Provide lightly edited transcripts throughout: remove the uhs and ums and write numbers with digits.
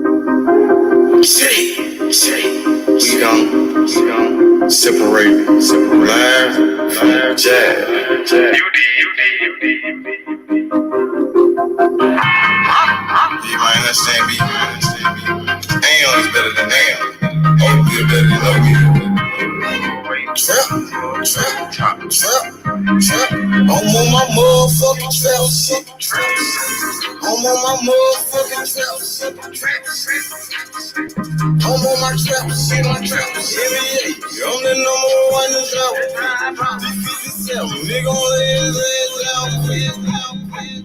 We gon' separate live from jazz. You might understand me. Am is better than am. O is better than no. Trap. I'm on my motherfucking trap shit. I'm on my motherfucking trap shit. I'm on my trap shit, NBA. I'm the number one in trap. D57, nigga on his ass down.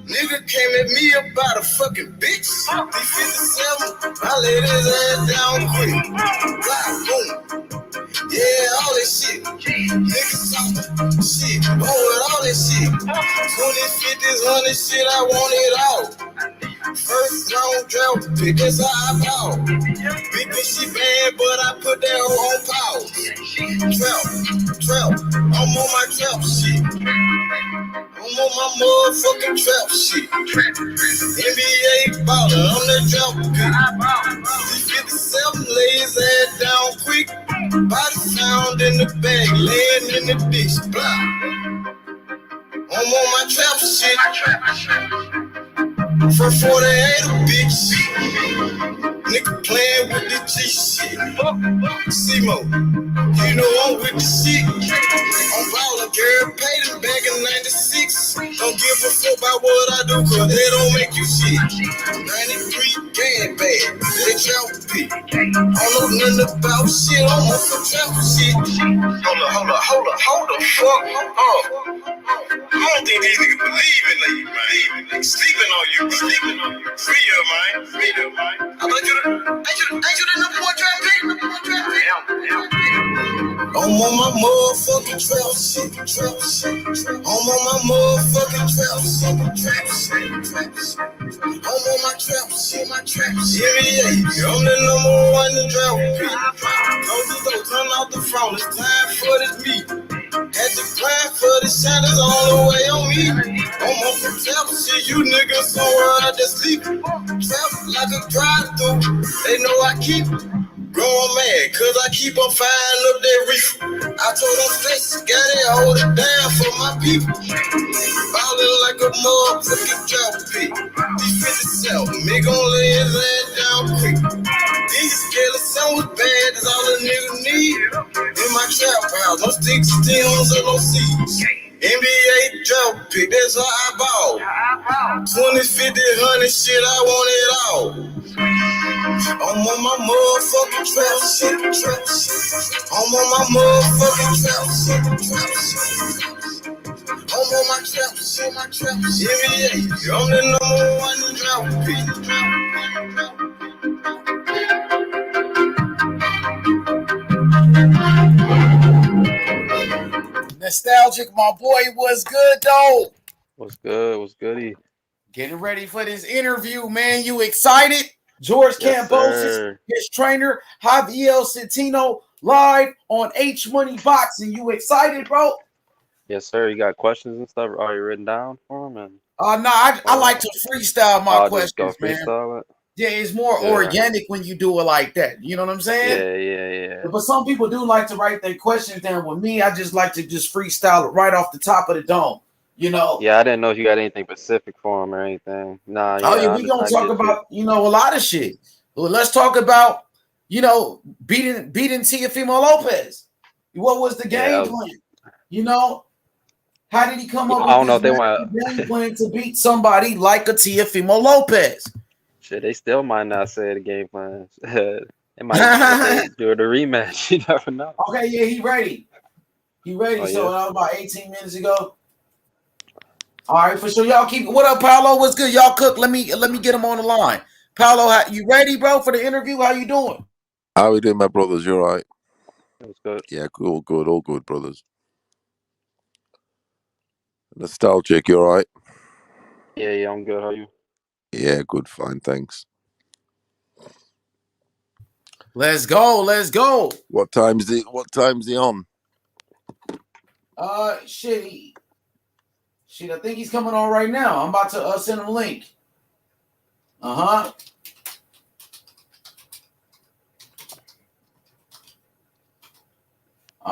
Nigga came at me about a fucking bitch. D57, I laid his ass down quick. Blah, boom. Yeah, all that shit. Niggas talking shit. Oh, with all that shit. 20, 50s, 100 shit, I want it all. First round drought pick, that's how I ball. Big bitch, she bad, but I put that hoe on pause. Trap, I'm on my trap shit. I'm on my motherfucking trap shit. NBA baller, I'm the drought pick. 57 lays ass down quick. Body found in the bag, laying in the ditch. Blah. I'm on my trap shit. For 48 a bitch. Nigga playing with the G shit. Simo, you know I'm with the shit. I'm ballin', girl, paid them back in 96. Don't give a fuck about what I do, cause they don't make you shit. 93 gang bag, they trap pick. I don't know nothing about shit, I'm on some trap shit. Hold the fuck up. I don't think these niggas believe in you, man. Sleeping on you. Free your mind. I thought ain't you the number one trap pick? I'm on my motherfucking trap shit. I'm on my motherfucking trap shit. I'm on my trap shit. NBA, I'm the number one in trap pick. Don't turn off the phone. It's time for this meet. Had to grind for the shadows all the way on me. I'm on some trap shit, you niggas somewhere out there sleeping. Trap like a drive-through, they know I keep growing mad, cause I keep on firing up that reefer. I told them flex, gotta hold it down for my people. Ballin' like a motherfucking trap pit. D57, me gon' lay his ass down quick. These skeletons was bad, that's all a nigga need. In my trap house, no sticks, stems, or no seeds. NBA drop pick, that's how I ball. 20, 50, 100 shit, I want it all. I'm on my motherfucking trap shit. I'm on my motherfucking trap shit. I'm on my trap shit. NBA, I'm the number one in drop pick. Nostalgic, my boy, was good though. What's goody? Getting ready for this interview, man. You excited? George Kambosos, his trainer, Javiel Centeno, live on H Money Boxing. You excited, bro? Yes, sir. You got questions and stuff already written down for him? No, I like to freestyle my questions, just go freestyle man. Yeah, it's more organic when you do it like that. You know what I'm saying? Yeah. But some people do like to write their questions down. With me, I just like to just freestyle it right off the top of the dome. You know? Yeah, I didn't know if you got anything specific for him or anything. Nah. Yeah, we gonna talk about a lot of shit. Well, let's talk about beating Teofimo Lopez. What was the game plan? How did he come up with this game plan to beat somebody like a Teofimo Lopez? Shit, they still might not say the game plan. They might do the rematch. You never know. Okay, yeah, he ready. So that was about 18 minutes ago. All right, for sure. Y'all keep. What up, Paolo? What's good? Y'all cook. Let me get him on the line. Paolo, you ready, bro, for the interview? How you doing? How we doing, my brothers? You all right? That's good. Yeah, cool, good, all good, brothers. Nostalgic, you all right? Yeah, I'm good. How are you? Yeah, good, fine, thanks. Let's go. What time's he on? Shit, I think he's coming on right now. I'm about to send him a link.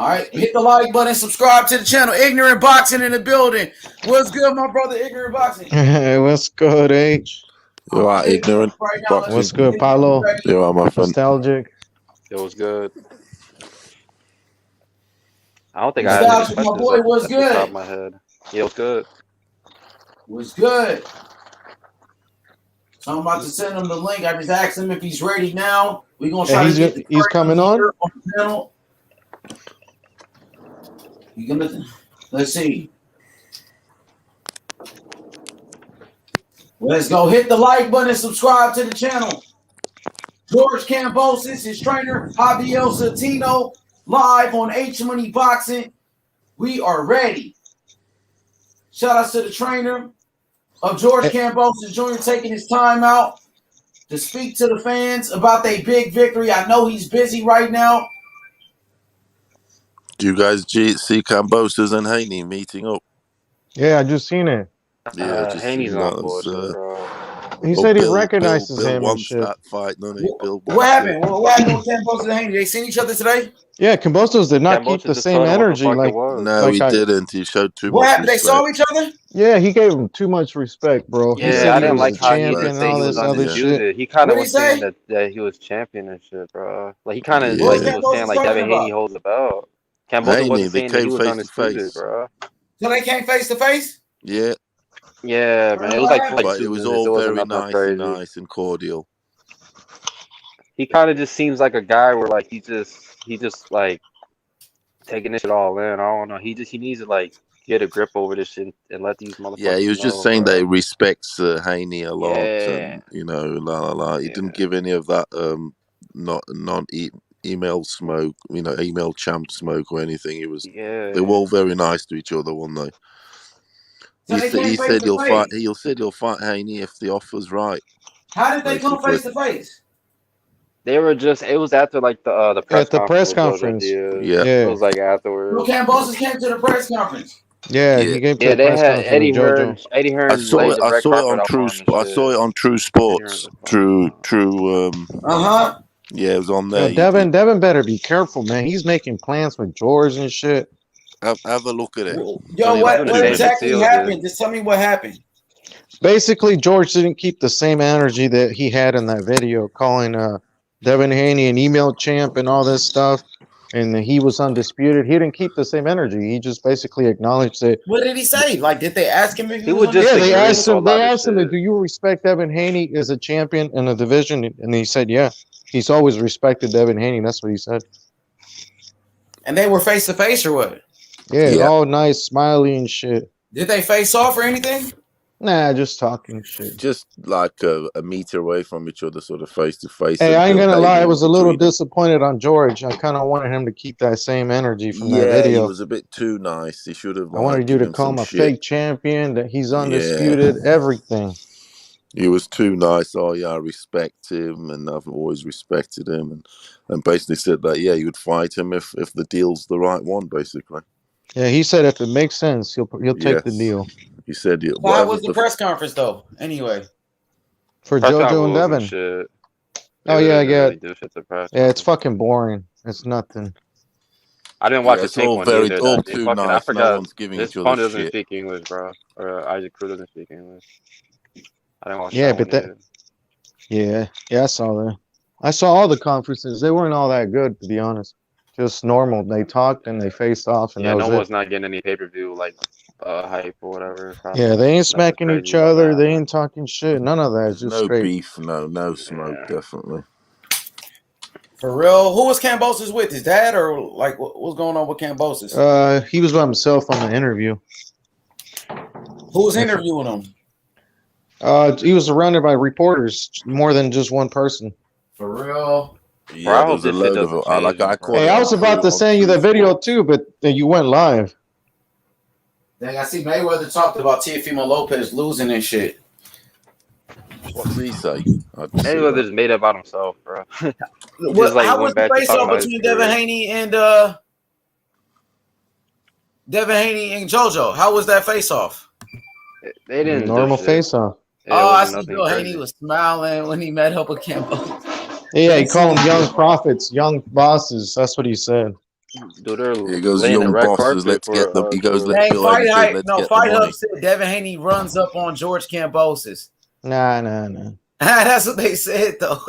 All right, hit the like button, subscribe to the channel. Ignorant Boxing in the building. What's good, my brother? Ignorant Boxing. Hey, what's good, H? You're right, ignorant. Right now, What's good, Paulo? You're right, my friend. Nostalgic. It was good. I don't think I had Nostalgic, any my questions boy, at what's the top good? of my head. Yeah, it was good. What's good? So I'm about to send him the link. I just asked him if he's ready now. We're gonna try to get the he's coming on the panel. You gonna let's see. Let's go. Hit the like button and subscribe to the channel. George Kambosos, his trainer, Javiel Centeno, live on H Money Boxing. We are ready. Shout out to the trainer of George Kambosos Jr. taking his time out to speak to the fans about their big victory. I know he's busy right now. Do you guys see Kambosos and Haney meeting up? Yeah, I just seen it. Yeah, just Haney's seen that. on bullshit, bro. He said he recognizes him and shit. That fight, doesn't he? What happened? What happened with Kambosos and Haney? They seen each other today? Yeah, Kambosos did not keep Kambosos the just same told him what the energy. fuck it Like, was. No, like he didn't. He showed too What much happened? They respect. saw each other? yeah, he gave him too much respect, bro. He Yeah, said I he didn't was like a how he champion would and say all he was this other shit. undisputed. He kind of What'd was he say? saying that he was champion and shit, bro. Like he kind of Yeah. like What he was was saying Kambosos like talking Devin Haney about? holds the belt. Kambosos Haney, wasn't they saying that he came was face to undisputed, face. bro. So they came face to face? Yeah, Yeah, man. It was like for like but 2 it was minutes. It all wasn't very nothing crazy. nice and cordial. He kind of just seems like a guy where like he just like taking this shit all in. I don't know. He needs to like get a grip over this shit and let these motherfuckers Yeah, he was just know, saying bro. that he respects Haney a lot, Yeah. and He didn't give any of that email smoke, email champ smoke or anything. They were all very nice to each other, weren't they? So He said he'll fight Haney if the offer's right. How did they come basically. face to face? They were just. It was after like the press At the press conference. conference. Yeah. It was like So afterwards. Kambosos came to the press conference. Yeah, he gave to Yeah, the they press had conference Eddie with JoJo. Hearn I saw laid it. the I red saw it carpet on out True. for him and I saw shit. it on True Sports. True. Yeah, it was on there. Yo, Devin better be careful, man. He's making plans with George and shit. Have a look at it. Yo, what the same exactly thing happened? did. Just tell me what happened. Basically, George didn't keep the same energy that he had in that video, calling Devin Haney an email champ and all this stuff, and he was undisputed. He didn't keep the same energy. He just basically acknowledged it. What did he say? Like, did they ask him if He would just Yeah, they agree asked with a him. They lot of asked him, shit. "Do you respect Devin Haney as a champion in the division?" And he said, "Yeah, he's always respected Devin Haney." That's what he said. And they were face to face or what? Yeah, Yeah. all nice, smiley and shit. Did they face off or anything? Nah, just talking shit. Just like a meter away from each other, sort of face to face. Hey, I ain't gonna lie, I was a little disappointed on George. I kind of wanted him to keep that same energy from that Yeah, he video. was a bit too nice. He should have. I wanted you to call him a fake champion, that he's undisputed, everything. He was too nice. Oh yeah, I respect him, and I've always respected him, and basically said that he would fight him if the deal's the right one, basically. Yeah, he said if it makes sense, he'll take the deal. He said it. Why was the press conference though? Anyway, for JoJo and Devin. Shit. Oh yeah, really yeah, it's fucking boring. It's nothing. I didn't watch the take one either. All too nice. I forgot. No one's giving This each other opponent doesn't shit. speak English, bro. Or Isaac Cruz doesn't speak English. I didn't watch. Yeah, that but one either. Yeah, I saw that. I saw all the conferences. They weren't all that good, to be honest. Just normal. They talked and they faced off, and yeah, that was no it. one's not getting any pay-per-view like hype or whatever. Probably. Yeah, they ain't smacking each other. They ain't talking shit. None of that. It's just no straight beef. No smoke. Definitely. for real, who was Kambosos with? His dad or like what's going on with Kambosos? He was by himself on the interview. Who was interviewing him? He was surrounded by reporters, more than just one person. For real. Yeah, there was a load of it. Hey, I was about to send you the video too, but you went live. Dang, I see Mayweather talked about Teofimo Lopez losing and shit. What's he say? Mayweather just made it about himself, bro. How was the face-off between Devin Haney and JoJo? How was that face-off? They didn't normal face-off. I see Bill Haney was smiling when he met up with Kambosos. Yeah, he called them young prophets, young bosses. That's what he said. Dude, they're Here goes laying the young red bosses. carpet Let's get them. for He goes. Hey, Bill O'Reilly says, "Let's get the Fight Hub money." said Devin Haney runs up on George Kambosos. Nah. That's what they said though.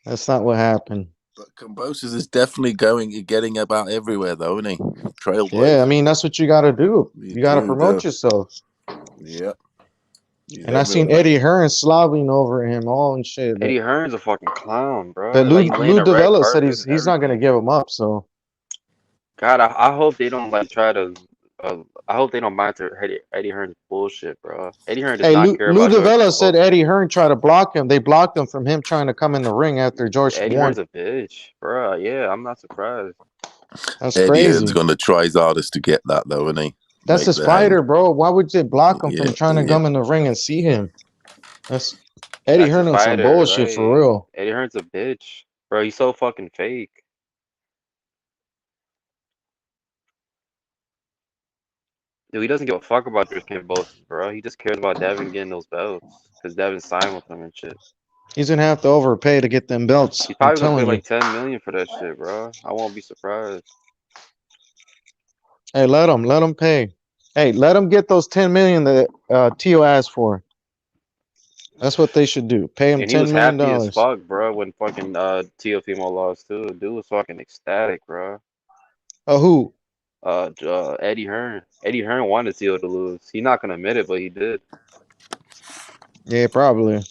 That's not what happened. But Kambosos is definitely getting about everywhere, though, isn't he? Trailblazer. Yeah, I mean that's what you got to do. You got to promote yourself. Yeah. And I seen Eddie Hearn slobbing over him all and shit. Eddie Hearn's a fucking clown, bro. But Like, Lou DeVella said he's not gonna give him up. So God, I hope they don't like try to. I hope they don't monitor Eddie Hearn's bullshit, bro. Eddie Hearn does not care Lou about DeVella said Eddie Hearn tried to block him. They blocked him from him trying to come in the ring after George Eddie won. Hearn's a bitch, bro. Yeah, I'm not surprised. That's Eddie crazy. Hearn's going to try his hardest to get that, though, isn't he? That's his fighter, bro. Why would you block him from trying to come in the ring and see him? That's Eddie Hearn on some bullshit, right? For real. Eddie Hearn's a bitch, bro. He's so fucking fake. Dude, he doesn't give a fuck about George Kambosos, bro. He just cares about Devin getting those belts because Devin signed with him and shit. He's gonna have to overpay to get them belts. He's probably gonna pay like $10 million for that shit, bro. I won't be surprised. Hey, let him pay. Hey, let him get those $10 million that Tio asked for. That's what they should do. Pay him $10 million. He was happy as fuck, bro, when fucking Teofimo lost too. Dude was fucking ecstatic, bro. Oh, who? Eddie Hearn. Eddie Hearn wanted Tio to lose. He's not gonna admit it, but he did. Yeah, probably.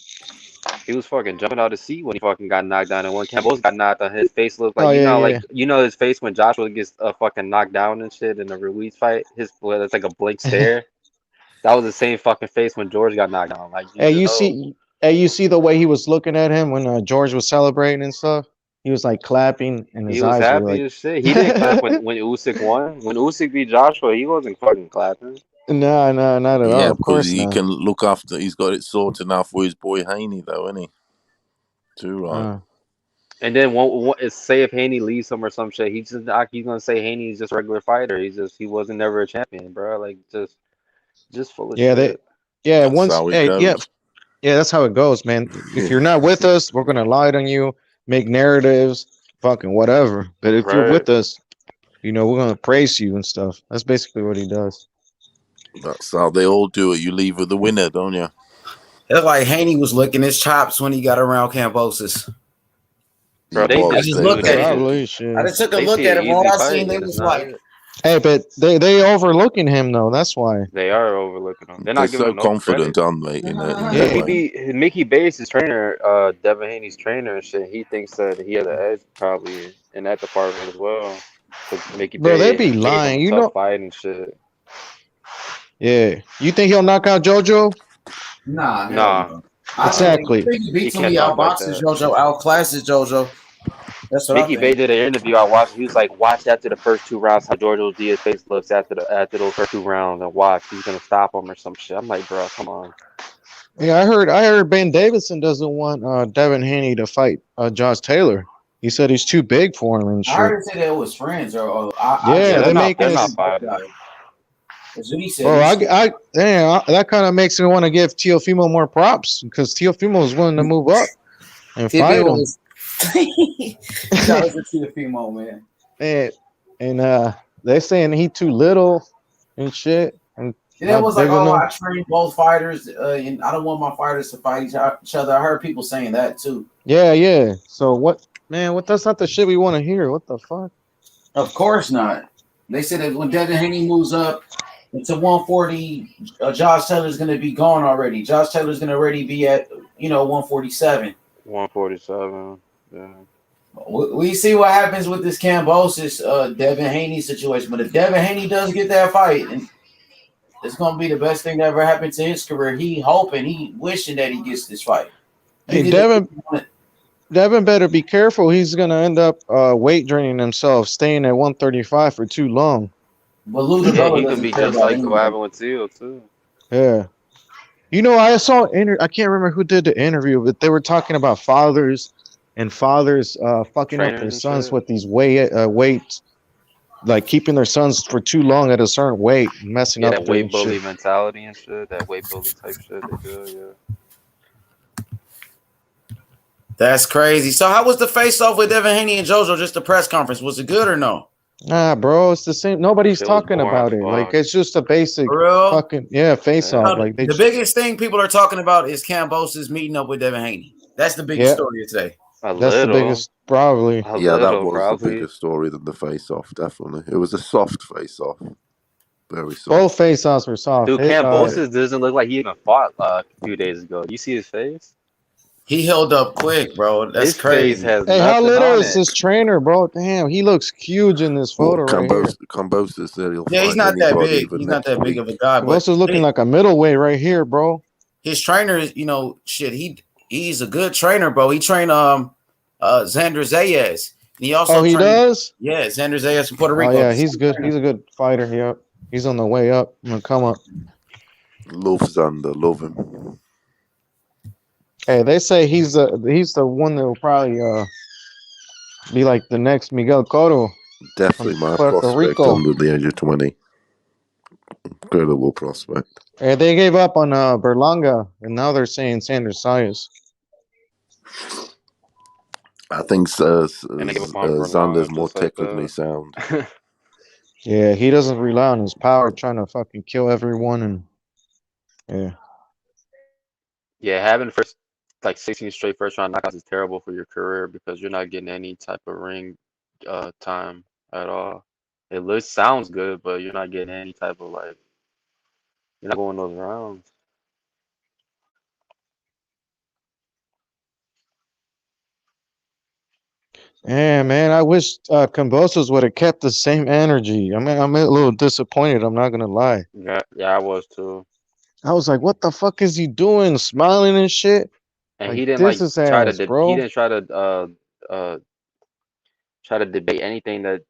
He was fucking jumping out of his seat when he fucking got knocked down, and when Kambosos got knocked down, his face looked like you know his face when Joshua gets fucking knocked down and shit in the Ruiz fight. It's like a blank stare. That was the same fucking face when George got knocked down. Like, you see the way he was looking at him when George was celebrating and stuff. He was like clapping, and his eyes happy were like... as shit. He didn't clap when Usyk won. When Usyk beat Joshua, he wasn't fucking clapping. No, not at all. Yeah, of course he can look after. He's got it sorted now for his boy Haney, though, isn't he? Too right. And then say if Haney leaves him or some shit, he's gonna say Haney's just a regular fighter. He wasn't never a champion, bro. Like just full of shit. That's how it goes, man. If you're not with us, we're gonna lie on you, make narratives, fucking whatever. But if you're with us, we're gonna praise you and stuff. That's basically what he does. That's how they all do it. You leave with the winner, don't you? It's like Haney was licking his chops when he got around Kambosos. Bro, I just looked at him. I just took a look at him. All I seen, they was like, hey, but they overlooking him though. That's why they are overlooking him. They're not so confident, aren't they? Yeah, Mickey Bates, his trainer, Devin Haney's trainer and shit. He thinks that he had the edge probably in that department as well. Mickey Bates, they be lying, fight and shit. Yeah, you think he'll knock out JoJo? Nah. Exactly. He beats him. He outboxes JoJo, outclasses JoJo. That's what Mickey Bates did an interview I watched. He was like, "Watch after the first 2 rounds how George Diaz's face looks after those first 2 rounds, and watch he's gonna stop him or some shit." I'm like, bro, come on. Yeah, I heard Ben Davidson doesn't want Devin Haney to fight Josh Taylor. He said he's too big for him and shit. I heard him say that it was friends or they're not fighting. That's what he said. Well, that kind of makes me want to give Teofimo more props because Teofimo is willing to move up and fight him. Shout out to Teofimo, man. And they're saying he too little and shit. And it was like, I train both fighters, and I don't want my fighters to fight each other. I heard people saying that too. Yeah. So what, man? That's not the shit we want to hear. What the fuck? Of course not. They said that when Devin Haney moves up into 140, Josh Taylor's going to be gone already. Josh Taylor's going to already be at 147. 147. Yeah. We see what happens with this Kambosos Devin Haney situation. But if Devin Haney does get that fight, and it's going to be the best thing that ever happened to his career. He wishing that he gets this fight. Hey, Devin better be careful. He's going to end up weight draining himself, staying at 135 for too long. But he could be just like what happened with Teal, too. Yeah. I saw I can't remember who did the interview, but they were talking about fathers fucking up their sons with these weights, like keeping their sons for too long at a certain weight, messing up that weight bully mentality and shit, that weight bully type shit they do, That's crazy. So how was the face-off with Devin Haney and JoJo? Just the press conference. Was it good or no? Nah, bro, it's the same. Nobody's Shit was talking boring about as it. Like fuck. it's just a basic For real? fucking face Yeah. off. No, Like they the biggest thing people are talking about is Kambosos meeting up with Devin Haney. That's the biggest story today. That's the biggest, probably. Yeah, that was the bigger story than the face-off. Definitely, it was a soft face-off. Very soft. Both face-offs were soft. Dude, Kambosos doesn't look like he even fought a few days ago. You see his face? He held up quick, bro. That's his crazy. Face has hey, how nothing little on is it. this trainer, bro? Damn, he looks huge in this photo right here. Kambosos said he'll Yeah, he's fight not that anybody big. even He's not next that big week. of a guy. But Kambosos looking like a middleweight right here, bro. His trainer is, he's a good trainer, bro. He trained Xander Zayas. And he also he does? Yeah, Xander Zayas from Puerto Rico. Oh yeah, he's good. He's a good fighter. Yep. He's on the way up. I'm gonna come up. Love Xander, love him. Hey, they say he's the one that will probably be like the next Miguel Cotto. Definitely my Puerto prospect Rico. under the age of 20. Incredible prospect. Hey, they gave up on Berlanga, and now they're saying Sanders Sayas. I think Xander's more technically sound. Yeah, he doesn't rely on his power trying to fucking kill everyone, and yeah, having first 16 straight first round knockouts is terrible for your career because you're not getting any type of ring time at all. It sounds good, but you're not getting any type of you're not going those rounds. Yeah, man, I wish Kambosos would have kept the same energy. I mean, I'm a little disappointed. I'm not gonna lie. Yeah, I was too. I was like, "What the fuck is he doing? Smiling and shit." And like, he didn't this is try ass, to. bro. He didn't try to debate anything that.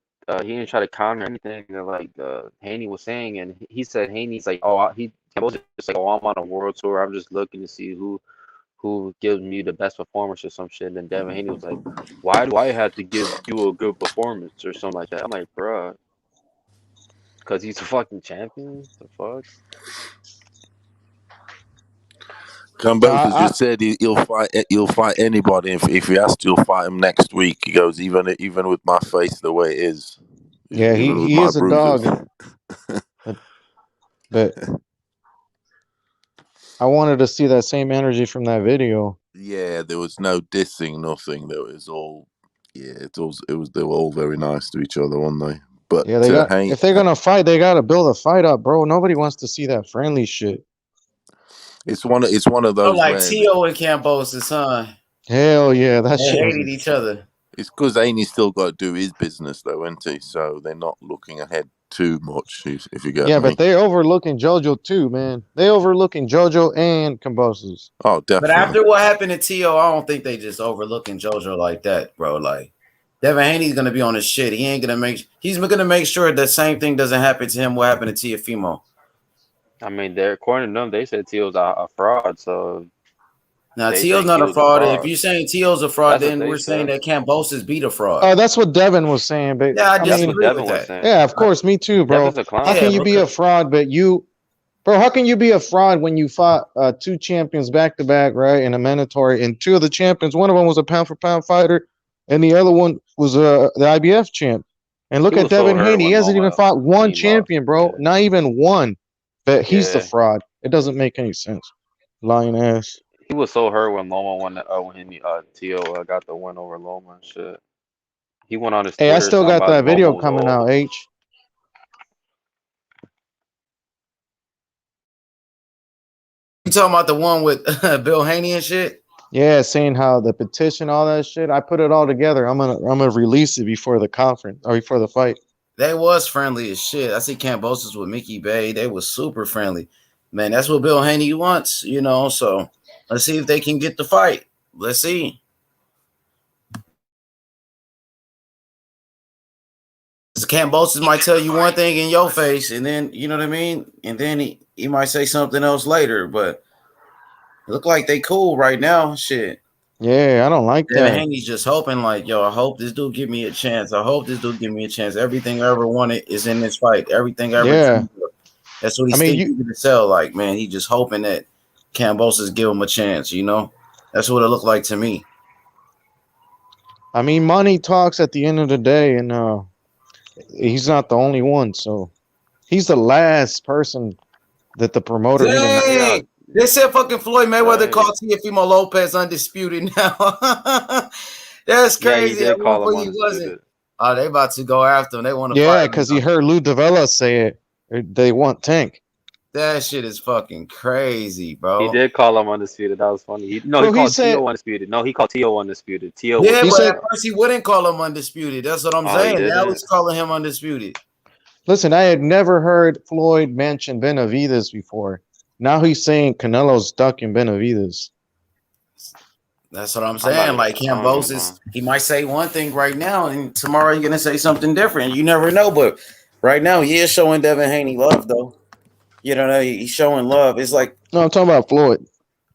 He didn't try to counter anything that Haney was saying, and he said Haney's like, Kambosos just like, oh, I'm on a world tour. I'm just looking to see who gives me the best performance or some shit. And then Devin Haney was like, why do I have to give you a good performance or something like that? I'm like, bruh, because he's a fucking champion? The fuck? Kambosos just said he'll fight anybody. If he has to, he'll fight him next week. He goes, even with my face the way it is. Yeah, he is a dog. But I wanted to see that same energy from that video. Yeah, there was no dissing, nothing. There was all, they were all very nice to each other, weren't they? But yeah, if they're gonna fight, they gotta build a fight up, bro. Nobody wants to see that friendly shit. It's one of those like Tio and Kambosos, huh? Hell yeah, that they shit hated each other. It's because Haney's still got to do his business, though, isn't he? So they're not looking ahead too much, if you get me. Yeah, but they're overlooking JoJo too, man. They overlooking JoJo and Kambosos. Oh, definitely. But after what happened to Tio, I don't think they just overlooking JoJo like that, bro. Like Devin Haney's gonna be on his shit. He's gonna make sure the same thing doesn't happen to him. What happened to Teofimo? I mean, according to them, they said Tio's a fraud. So now Tio's not a fraud. If you're saying Tio's a fraud, then we're saying that Kambosos beat a fraud. Oh, that's what Devin was saying. But yeah, I disagree with that. Yeah, of course, me too, bro. How can you be a fraud? How can you be a fraud when you fought 2 champions back to back, right? In a mandatory, and 2 of the champions, one of them was a pound for pound fighter, and the other one was the IBF champ. And look at Devin Haney; he hasn't even fought one champion, bro. Yeah. Not even one. But he's the fraud. It doesn't make any sense. Lying ass. He was so hurt when Loma won. When Tio got the win over Loma and shit. He went on his. Hey, Twitter I still got that video coming out. H. You talking about the one with Bill Haney and shit? Yeah, saying how the petition, all that shit. I put it all together. I'm gonna release it before the conference or before the fight. They was friendly as shit. I see Kambosos with Mickey Bay. They was super friendly. Man, that's what Bill Haney wants, so let's see if they can get the fight. Let's see. Kambosos might tell you one thing in your face, and then, you know what I mean? And then he might say something else later, but it look like they cool right now. Shit. Yeah, I don't like that. Haney's just hoping like, yo, I hope this dude give me a chance. I hope this dude give me a chance. Everything I ever wanted is in this fight. Everything I ever That's what he's thinking to sell. Like, man, he just hoping that Kambosos give him a chance, That's what it looked like to me. I mean, money talks at the end of the day, and he's not the only one. So he's the last person that the promoter even. Yeah. Dang! They said fucking Floyd Mayweather Right. called Teofimo Lopez undisputed now. That's Yeah, he crazy. At did one call him point he wasn't. undisputed. Oh, they about to go after him. They want to Yeah, fight him because he now. heard Lou Davella say it. They want Tank. That shit is fucking crazy, He bro. did call him undisputed. That was funny. He Bro, he called said- Tio undisputed. No, he called Tio undisputed. Tio Yeah, He but said- at first he wouldn't call him undisputed. That's what I'm Oh, he saying. Now didn't? he's calling him undisputed. Listen, I had never heard Floyd mention Benavidez before. Now he's saying Canelo's ducking Benavidez. That's what I'm I'm saying. not Like even- Kambosos, he might say one thing right now, and tomorrow he's gonna say something different. You never know. But right now, he is showing Devin Haney love, though. You know, he's showing love. It's like, No, I'm talking about Floyd.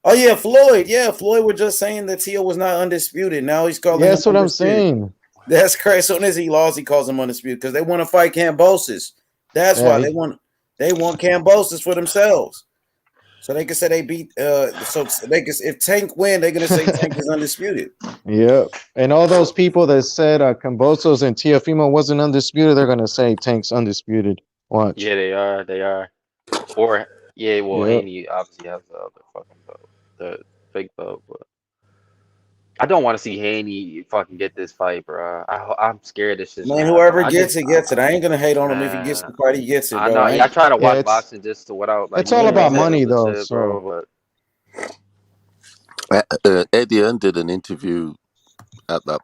oh yeah, Floyd. Yeah, Floyd was just saying that Tio was not undisputed. Now he's calling. Yeah, him that's what I'm undisputed. saying. That's crazy. As soon as he lost, he calls him undisputed because they want to fight Kambosos. That's Yeah, why they want Kambosos for themselves. So they can say they beat. So they can, if Tank win, they're gonna say Tank is undisputed. Yeah, and all those people that said Kambosos and Teofimo wasn't undisputed, they're gonna say Tank's undisputed. Watch. Yeah, they are. They are. Or yeah, well, Yep. Haney obviously has the other fucking belt, the fake belt. But I don't want to see Haney fucking get this fight, bro. I'm scared this shit's Man, gonna whoever happen. gets it. I ain't gonna hate on him if he gets the fight. He gets it, I bro. know. Yeah, I try to Yeah, watch it's- boxing just to without like. it's all about details money, and though, shit, so- bro, but Eddie Hearn did an interview at that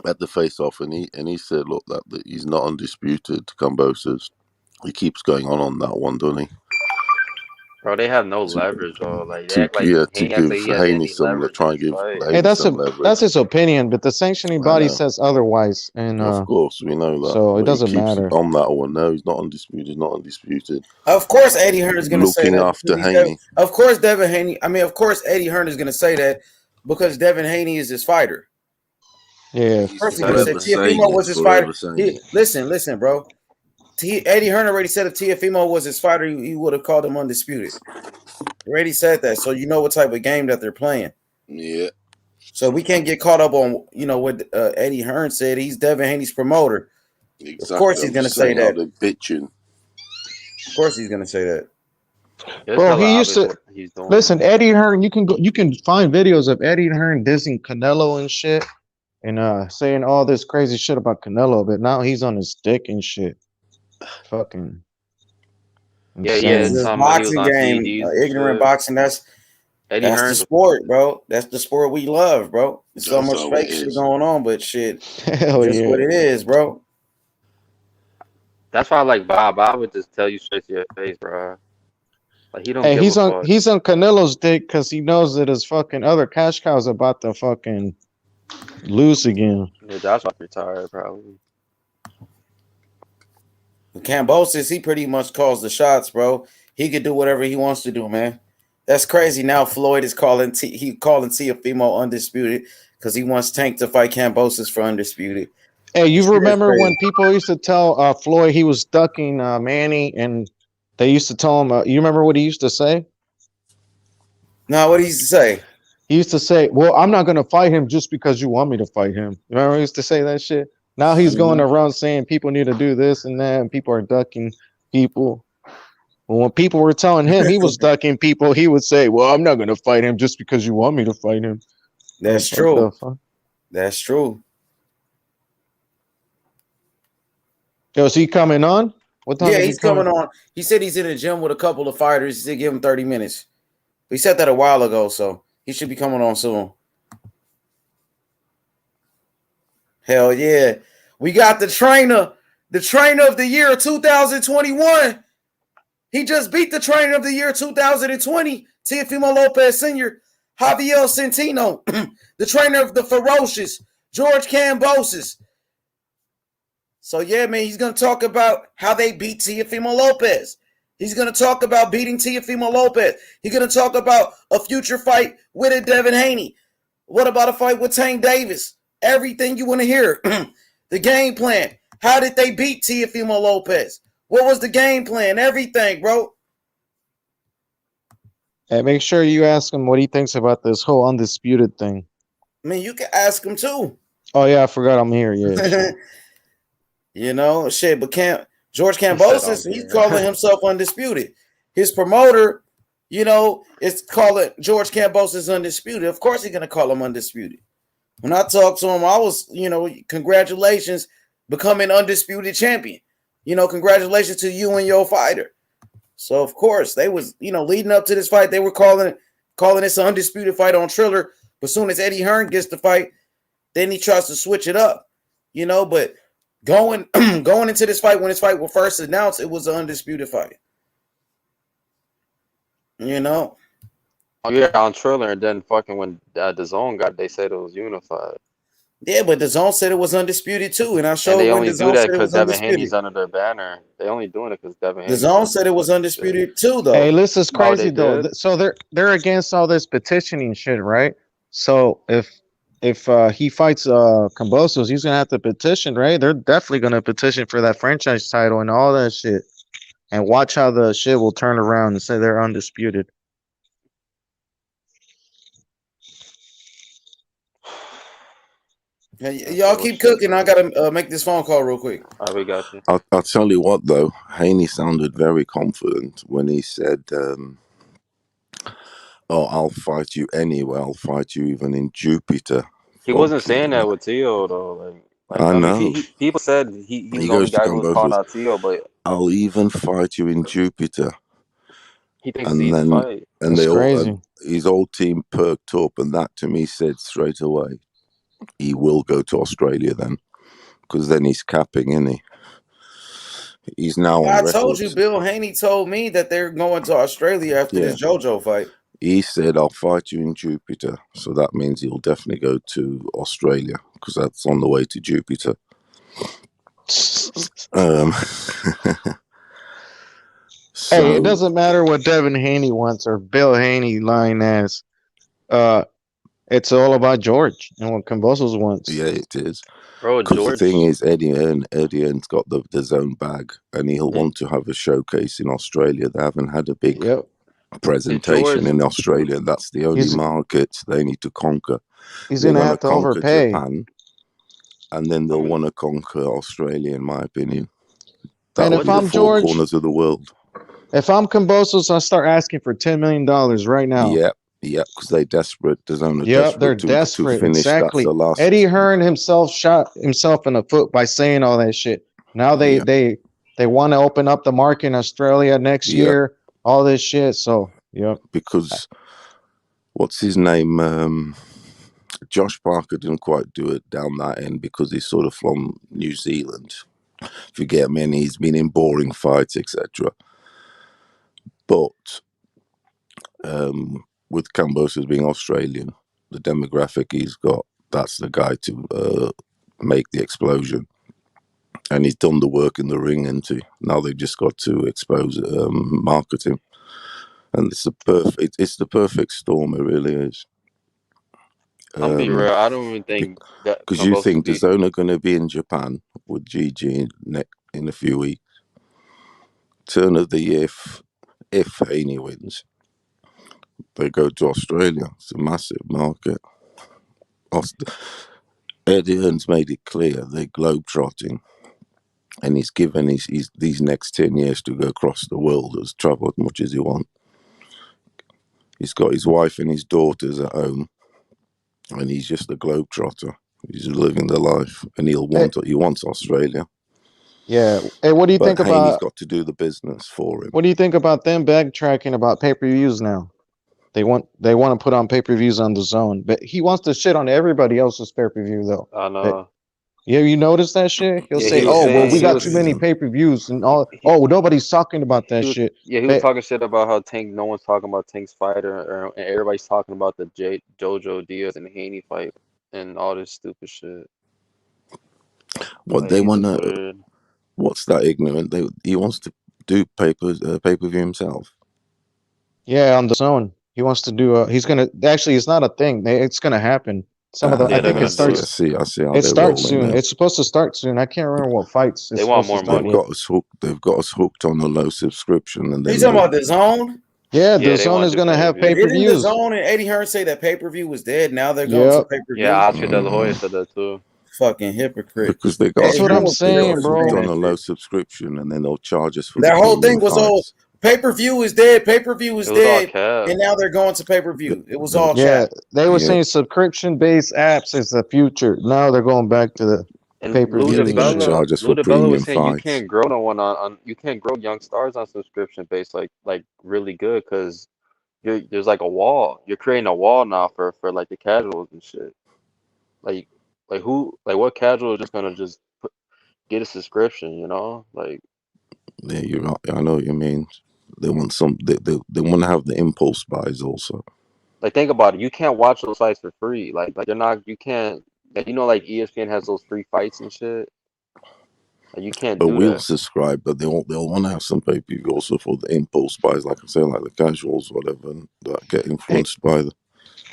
at the face-off, and he said, "Look, that he's not undisputed." Kambosos, he keeps going on that one, doesn't he? bro, they have no leverage, bro. Like they To act like give Haney acts like he has Haney any some, leverage try in and this give fight. Haney Hey, that's some leverage. that's his opinion, but the sanctioning I body know. says otherwise, and Of course, we know that. so it but he doesn't keeps matter. on that one. No, he's not undisputed. He's not undisputed. Of course, Eddie Hearn is gonna say Looking that. after because he's Haney. Of course, Devin Haney. I mean, of course, Eddie Hearn is gonna say that because Devin Haney is his fighter. Yeah, Of course, he's Forever gonna say saying Teofimo it, was his forever fighter. saying it. Listen, bro. Eddie Hearn already said if Teofimo was his fighter, he would have called him undisputed. He already said that, so you know what type of game that they're playing. Yeah. So we can't get caught up on what Eddie Hearn said. He's Devin Haney's promoter. Exactly. Of course, he's I'm gonna just say saying how that. they're bitching. Of course, he's gonna say that. It's bro, hella he used obvious to what he's doing. listen. Eddie Hearn, you can find videos of Eddie Hearn dissing Canelo and shit, and saying all this crazy shit about Canelo, but now he's on his dick and shit. Fucking. Yeah, insane. it's This something when he was boxing on game, CDs and ignorant shit. boxing. That's Eddie the Hearn's sport, bro. That's the sport we love, bro. There's so That's much how fake it shit is. going on, but shit, Hell just yeah. what it is, bro. That's why I like Bob. Bob would just tell you straight to your face, bro. Like he don't Hey, give he's a on fuck. he's on Canelo's dick because he knows that his fucking other cash cow's about to fucking lose again. Yeah, Josh might retire probably. Kambosos, he pretty much calls the shots, bro. He could do whatever he wants to do, man. That's crazy. Now Floyd is calling Teofimo undisputed because he wants Tank to fight Kambosos for undisputed. Hey, you That's remember crazy. when people used to tell Floyd he was ducking Manny, and they used to tell him, you remember what he used to say? Now, what he used to say? He used to say, well, I'm not going to fight him just because you want me to fight him. Remember he used to say that shit? Now he's going around saying people need to do this and that, and people are ducking people. Well, when people were telling him he was ducking people, he would say, well, I'm not going to fight him just because you want me to fight him. That's What true. the fuck? That's true. Yo, is he coming on? What time Yeah, is he he's coming on. He said he's in the gym with a couple of fighters. He said give him 30 minutes. He said that a while ago, so he should be coming on soon. Hell yeah. We got the trainer of the year 2021. He just beat the trainer of the year 2020, Teofimo Lopez Sr., Javiel Centeno, the trainer of the ferocious George Kambosos. So yeah, man, he's gonna talk about how they beat Teofimo Lopez. He's gonna talk about beating Teofimo Lopez. He's gonna talk about a future fight with a Devin Haney. What about a fight with Tank Davis? Everything you want to hear. The game plan. How did they beat Teofimo Lopez? What was the game plan? Everything, bro. Hey, make sure you ask him what he thinks about this whole undisputed thing. I mean, you can ask him too. Oh yeah, I forgot I'm here. Yeah. You know, shit. But George He said, Kambosos, he's calling himself undisputed. His promoter, you know, is calling George Kambosos undisputed. Of course, he's gonna call him undisputed. When I talked to him, I was, you know, congratulations, becoming undisputed champion. You know, congratulations to you and your fighter. So of course they was, you know, leading up to this fight, they were calling this an undisputed fight on Triller. But soon as Eddie Hearn gets the fight, then he tries to switch it up, you know. But going into this fight, when this fight was first announced, it was an undisputed fight. You know. Oh yeah, on Triller, and then fucking when the Zone got, they said it was unified. Yeah, but the Zone said it was undisputed too, and I showed they when only the do Zone that said it because was Devin undisputed. Haney's under their banner. They only doing it because Devin Haney. The Zone said it was undisputed too, though. Hey, this is crazy they though. did? So they're against all this petitioning shit, right? So if he fights Kambosos, he's gonna have to petition, right? They're definitely gonna petition for that franchise title and all that shit. And watch how the shit will turn around and say they're undisputed. Hey, y'all keep cooking. I gotta make this phone call real quick. All right, we got you. I'll tell you what, though. Haney sounded very confident when he said, "Oh, I'll fight you anywhere. I'll fight you even in Jupiter." He wasn't saying that with Tio though. I know. People said he was the only goes to guy who was calling Kambosos, out Tio, but "I'll even fight you in Jupiter." he thinks it's an easy fight. And That's they all, crazy. his whole team perked up, and that to me said straight away, he will go to Australia then, because then he's capping, isn't he? He's now on record. I told you, Bill Haney told me that they're going to Australia after this JoJo fight. He said, "I'll fight you in Jupiter." So that means he'll definitely go to Australia, because that's on the way to Jupiter. Hey, it doesn't matter what Devin Haney wants or Bill Haney lying ass. It's all about George and what Kambosos wants. Yeah, it is. Bro, because the thing is, Eddie Hearn's got the zone bag, and he'll want to have a showcase in Australia. They haven't had a big presentation in Australia. That's the only market they need to conquer. He's going to have to overpay. Japan, and then they'll want to conquer Australia, in my opinion. And if I'm George, corners of the world. If I'm Kambosos, I start asking for $10 million right now. Yeah, because they're desperate. They're desperate. To finish. Exactly. That's the last. Eddie Hearn himself shot himself in the foot by saying all that shit. Now they want to open up the market in Australia next year. All this shit. So because what's his name? Josh Parker didn't quite do it down that end because he's sort of from New Zealand. If you get me, and he's been in boring fights, etc. But with Kambosos being Australian, the demographic he's got, that's the guy to make the explosion. And he's done the work in the ring, and now they've just got to expose, market him. And it's the perfect storm. It really is. I'll be real. I don't even think that because you think the Zone are going to be in Japan with GG in a few weeks. Turn of the year, if Haney wins, they go to Australia. It's a massive market. Eddie Hearn's made it clear they're globetrotting, and he's given these next 10 years to go across the world, as travel as much as he wants. He's got his wife and his daughters at home, and he's just a globetrotter. He's living the life, and he wants Australia. Yeah. Hey, what do you think about? Haney's got to do the business for him. What do you think about them backtracking about pay-per-views now? They want to put on pay-per-views on the Zone, but he wants to shit on everybody else's pay-per-view though. I know. Yeah, you noticed that shit? He'll say, we got too many pay-per-views and all. Nobody's talking about that shit. Yeah, he was talking shit about how no one's talking about Tank's fight, and everybody's talking about the JoJo Diaz and Haney fight and all this stupid shit. What they want to? What's that ignorant? He wants to do pay-per-view himself. Yeah, on the Zone. He wants to do. He's gonna. Actually, it's not a thing. It's gonna happen. Some of the. I think it starts. I see. It starts soon. Now. It's supposed to start soon. I can't remember what fights. They want more money. They've got us hooked on a low subscription. And you talking about the Zone? Yeah, the Zone is gonna have pay-per-views. Didn't the Zone and Eddie Hearn say that pay-per-view was dead? Now they're going to pay-per-view. Yeah, Oscar De La Hoya said that too. fucking hypocrite. Because they got That's what I'm saying, we've bro. done a low subscription, and then they'll charge us for Their the whole thing premium was all fights. pay-per-view is dead. Pay-per-view is It was all dead. cap. And now they're going to pay-per-view. It was all Yeah, cap. they were Yeah. saying subscription-based apps is the future. Now they're going back to the And pay-per-views Yeah, they're gonna and shit. charge us for Ludabella premium was saying you fights. can't grow no one on you can't grow young stars on subscription based like really good because there's like a wall. You're creating a wall now for like the casuals and shit. Like what casual is just gonna just get a subscription, you know? Like Yeah, you're right. I know what you mean. They want some. They want to have the impulse buys also. like think about it. You can't watch those fights for free. Like you're not you can't like like ESPN has those free fights and shit. Like you can't But do we'll that. subscribe. But they'll want to have some pay per view also for the impulse buys, like I say, like the casuals, whatever, and that get influenced by the.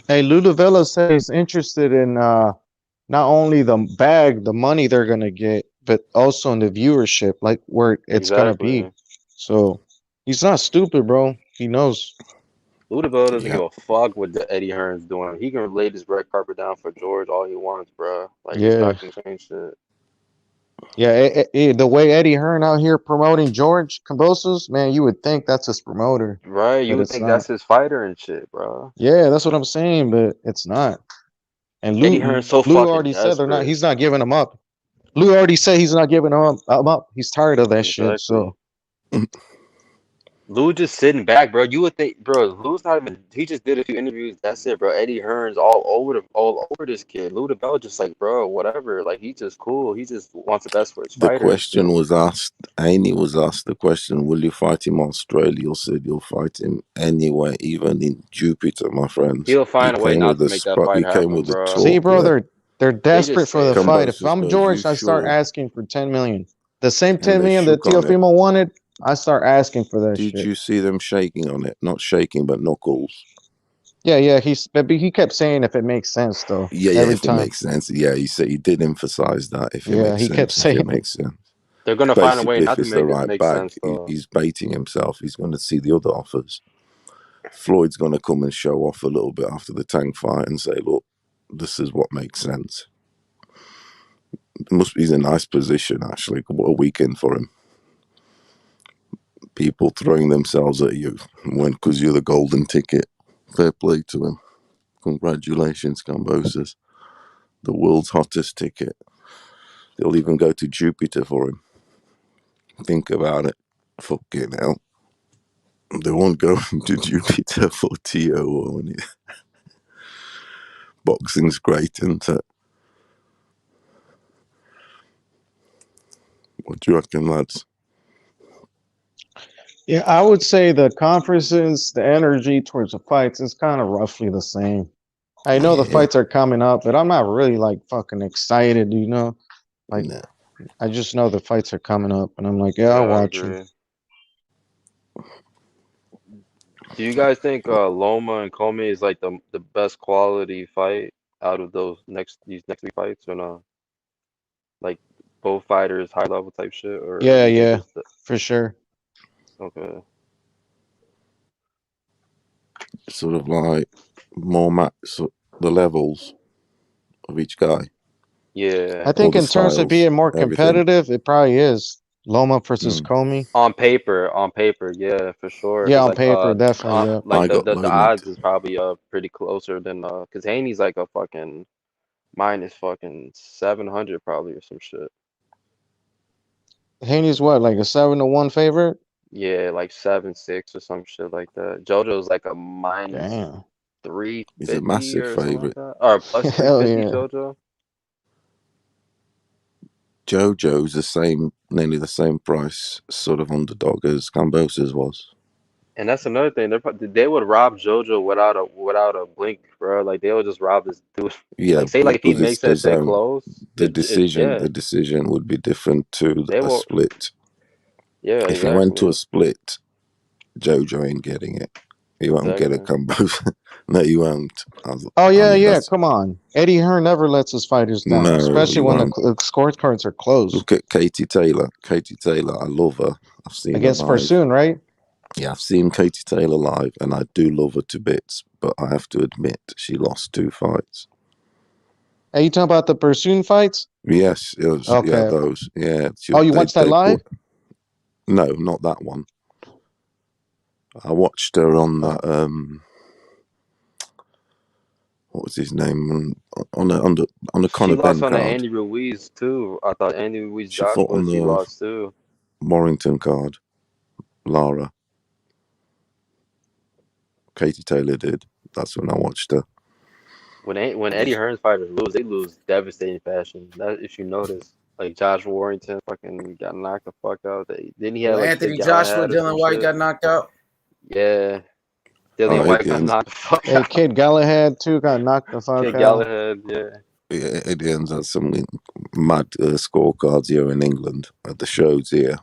Hey, Ludavella said he's interested in not only the bag, the money they're gonna get, but also in the viewership, like where it's gonna be. Exactly. So he's not stupid, bro. He knows. Ludabella doesn't Yeah. give a fuck what the Eddie Hearn's doing. He can lay this red carpet down for George all he wants, bro. Like he's Yeah, not gonna change shit. yeah. The way Eddie Hearn out here promoting George Kambosos, man, you would think that's his promoter, Right? You but would it's think not. that's his fighter and shit, bro. Yeah, that's what I'm saying, but it's not. And Eddie Hearn's so Lou fucking already said they're not. desperate. He's not giving him up. Lou already said he's not giving him up. He's tired of that shit. Exactly. So Lou just sitting back, bro. You would think, bro, Lou's not even. He just did a few interviews. That's it, bro. Eddie Hearn's all over this kid. Lou DeBell just like, bro, whatever. Like he's just cool. He just wants the best for his The fighter and question shit. was asked. Haney was asked the question: will you fight him in Australia? He said you'll fight him anywhere, even in Jupiter, my friends. He'll find a way not to make that fight He came happen, with a bro. see, talk. bro, Yeah. they're desperate just for the say that. fight. If Kambosos I'm goes, George, you I start sure? asking for 10 million. The same And 10 they million that shook on it. Teofimo wanted, I start asking for that Did shit. you see them shaking on it? Not shaking, but knuckles. Yeah. He kept saying if it makes sense though. Yeah, Every if it time. makes sense. Yeah, he said he did emphasize that. If it Yeah, makes he kept sense, if saying it makes sense. They're gonna find a way Basically, not if to it's the make it right make bag, sense, though. he's baiting himself. He's going to see the other offers. Floyd's going to come and show off a little bit after the Tank fight and say, look, this is what makes sense. He's in a nice position, actually. What a weekend for him. People throwing themselves at you because you're the golden ticket. Fair play to him. Congratulations, Kambosos. The world's hottest ticket. They'll even go to Jupiter for him. Think about it. Fucking hell. They won't go to Jupiter for Tio or anything. Boxing's great, isn't it? What do you reckon, lads? Yeah, I would say the conferences, the energy towards the fights is kind of roughly the same. I know the Yeah. fights are coming up, but I'm not really like fucking excited, you know? Like Nah. I just know the fights are coming up and I'm like, yeah, I'll Yeah, I watch them. agree. Do you guys think Loma and Comey is like the best quality fight out of these next three fights or not? Like both fighters high level type shit, or Yeah, you think yeah, it's for sure. okay? Sort of like the levels of each guy. Yeah, I think the in terms of styles, being more everything. competitive, it probably is Loma versus Comey. on paper, yeah, for sure. Yeah, 'Cause on paper, definitely, yeah. like I got the Loma. odds is probably pretty closer than because Haney's like a fucking minus fucking 700 probably or some shit. Haney's what, like a 7-1 favorite? Yeah, like 7-6 or some shit like that. JoJo's like a minus Damn. 350 He's a massive or something like favorite. that, or plus Hell 350 yeah. JoJo. JoJo's nearly the same price, sort of underdog as Kambosos was. And that's another thing. They would rob JoJo without a blink, bro. Like they would just rob this dude. Yeah, Like say like if he because makes it's the that zone. close, The decision yeah, would be different to they a will. split. Yeah, If it went to a exactly, split, JoJo ain't getting it. He won't get a exactly. combo. No, you won't. Oh yeah, yeah. That's Come on, Eddie Hearn never lets his fighters down, no, especially he when the won't. scorecards are close. Look at Katie Taylor. Katie Taylor, I love her. I've seen Against her live. Farsoon, right? Yeah, I've seen Katie Taylor live, and I do love her to bits. But I have to admit, she lost 2 fights. Are you talking about the Pursuit fights? Yes, it was. Okay. Yeah, those. Yeah. Oh, you watched that live? No, not that one. I watched her on that. What was his name? On a Conor She lost Ben on the card. Andy Ruiz too. I thought Andy Ruiz She fought on Joshua. She the lost too. Warrington card. Lara. Katie Taylor did. That's when I watched her. When Eddie Hearn's fighters lose, they lose devastating fashion. That if you notice, like Josh Warrington fucking got knocked the fuck out. Then he had like Anthony Kid Joshua, Galahad or some Dylan White shit. got knocked out. Yeah, Dillian White got knocked the fuck Hey, out. Kid Galahad too got knocked the fuck Kid out. Galahad, yeah. Yeah, Eddie Hearns had some mad scorecards here in England at the shows here.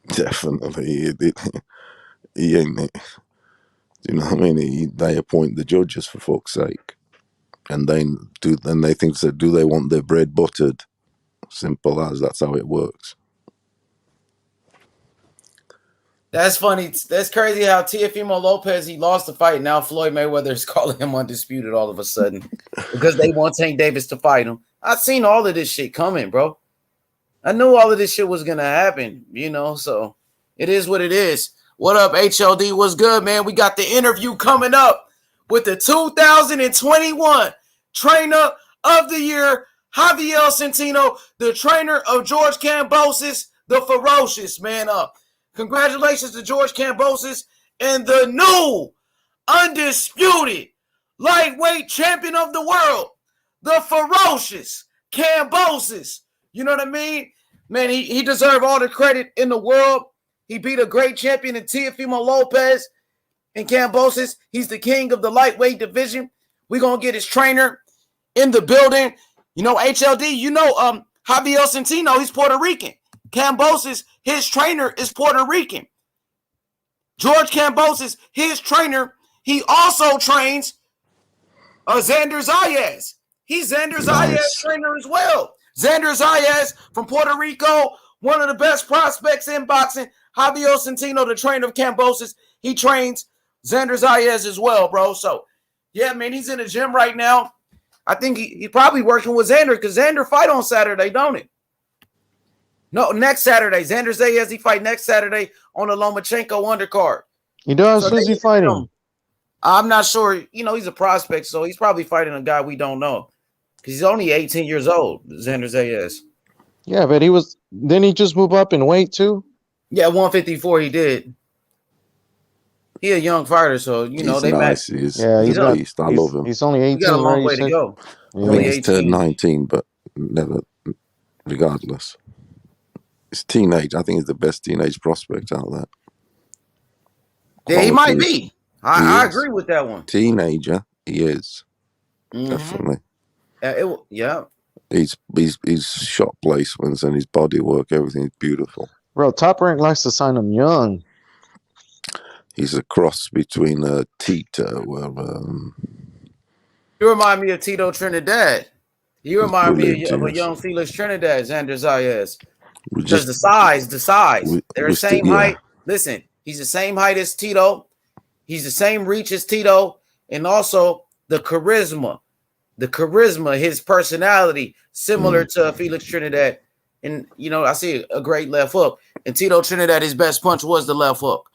Definitely, he ain't. Do you know what I mean? They appoint the judges for fuck's sake, and they think so. Do they want their bread buttered? Simple as that's how it works. That's funny. That's crazy how Teofimo Lopez, he lost the fight. Now Floyd Mayweather is calling him undisputed all of a sudden because they want Tank Davis to fight him. I've seen all of this shit coming, bro. I knew all of this shit was going to happen, so it is what it is. What up, HLD? What's good, man? We got the interview coming up with the 2021 Trainer of the Year, Javiel Centeno, the trainer of George Kambosos, the Ferocious, man up. Congratulations to George Kambosos and the new undisputed lightweight champion of the world, the Ferocious Kambosos. You know what I mean? Man, he deserved all the credit in the world. He beat a great champion in Teofimo Lopez and Kambosos. He's the king of the lightweight division. We're going to get his trainer in the building. HLD, Javiel Centeno, he's Puerto Rican. Kambosos, his trainer is Puerto Rican. George Kambosos, his trainer, he also trains Xander Zayas. He's Xander Zayas' trainer as well. Xander Zayas from Puerto Rico, one of the best prospects in boxing. Javiel Centeno, the trainer of Kambosos, he trains Xander Zayas as well, bro. So, yeah, man, he's in the gym right now. I think he's probably working with Xander because Xander fight on Saturday, don't it? No, next Saturday. Xander Zayas, he fight next Saturday on the Lomachenko undercard. He does? So who's he fighting? I'm not sure. He's a prospect, so he's probably fighting a guy we don't know. Because he's only 18 years old, Xander Zayas. Yeah, but didn't he just move up in weight too? Yeah, 154 he did. He a young fighter, so he's they nice. match. He's a beast. I love him. He's only 18. He got a long way to go. I think he's turned 19, but never, regardless. It's teenage. I think he's the best teenage prospect out there. Yeah, he might be. I agree with that one. Teenager, he is. Definitely. Yeah. His shot placements and his body work, everything's beautiful. Bro, Top Rank likes to sign him young. He's a cross between Tito. You remind me of Tito Trinidad. You remind me of a young Felix Trinidad, Xander Zayas. Because the size. They're the same height. Listen, he's the same height as Tito. He's the same reach as Tito. And also the charisma, his personality, similar to Felix Trinidad. And, I see a great left hook. And Tito Trinidad, his best punch was the left hook.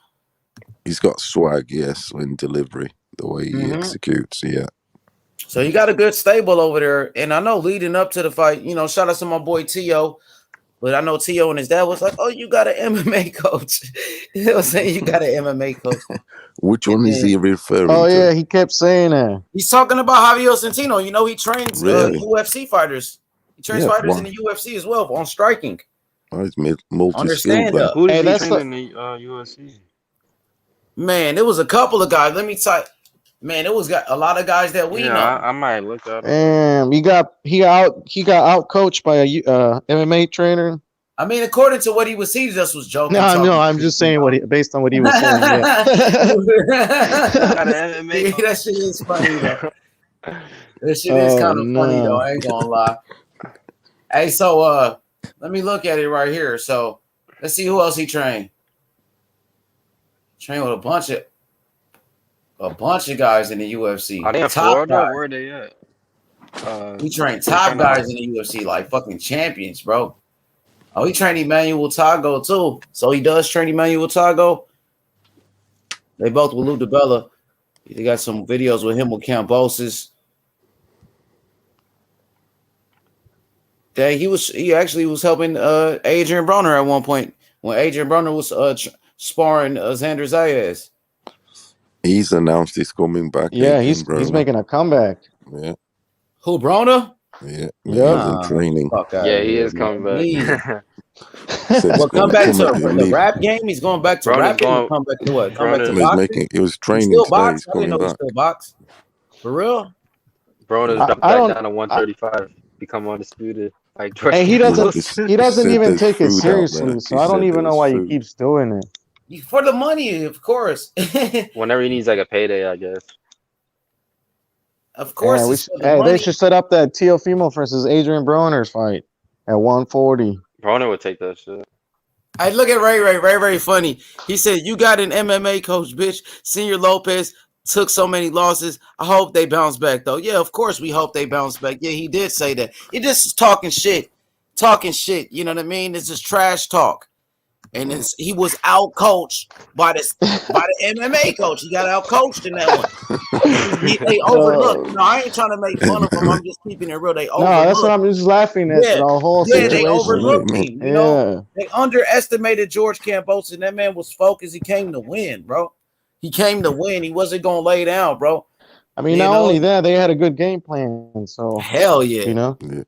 He's got swag, yes, in delivery, the way he executes, yeah. So he got a good stable over there. And I know leading up to the fight, shout out to my boy Tio. But I know Tio and his dad was like, oh, you got an MMA coach. They were saying you got an MMA coach. Which one is he referring to? Oh, yeah, he kept saying that. He's talking about Javiel Centeno. He trains UFC fighters. He trains fighters in the UFC as well on striking. Oh, he's multi-skilled. Who did he train in the UFC? Man, there was a couple of guys. Let me tell you. Man, it was got a lot of guys that we know. I might look up. Damn, he got out coached by a MMA trainer. I mean, according to what he just was joking. No, I'm just saying based on what he was saying. Yeah. That shit is funny though. That shit is kind of funny though. I ain't gonna lie. Hey, so let me look at it right here. So let's see who else he trained. Trained with a bunch of guys in the UFC. Are they in Florida? Where are they at? He trained top guys in the UFC, like fucking champions, bro. Oh, he trained Emmanuel Tago too. So he does train Emmanuel Tago. They both with Lou DiBella. They got some videos with him with Kambosos. Dang, he actually was helping Adrian Broner at one point when Adrian Broner was sparring Xander Zayas. He's announced he's coming back. Yeah, he's making a comeback. Yeah. Who, Broner? Yeah. Yeah. He's in training. Yeah, he is coming back. Well, come back to the rap game. He's going back to rap game. Come back to what? Come back to boxing. He was training still today. Box? He's I didn't know coming he back. still box. For real? Broner's dropped back down to 135. Become undisputed. Like Hey, he doesn't even take it seriously. So I don't even know why he keeps doing it. For the money, of course. Whenever he needs like a payday, I guess. Of course. They should set up that Teofimo versus Adrian Broner's fight at 140. Broner would take that shit. I look at Ray funny. He said, "You got an MMA coach, bitch. Senior Lopez took so many losses. I hope they bounce back, though." Yeah, of course we hope they bounce back. Yeah, he did say that. He just is talking shit. You know what I mean? This is trash talk. And he was out coached by the MMA coach. He got out coached in that one. They overlooked. No, I ain't trying to make fun of him. I'm just keeping it real. They overlooked. No, that's what I'm just laughing at. The whole situation. They overlooked him. You know, they underestimated George Kambosos, and that man was focused. He came to win, bro. He came to win. He wasn't gonna lay down, bro. I mean, not only that, they had a good game plan. So hell yeah, you know. Yeah.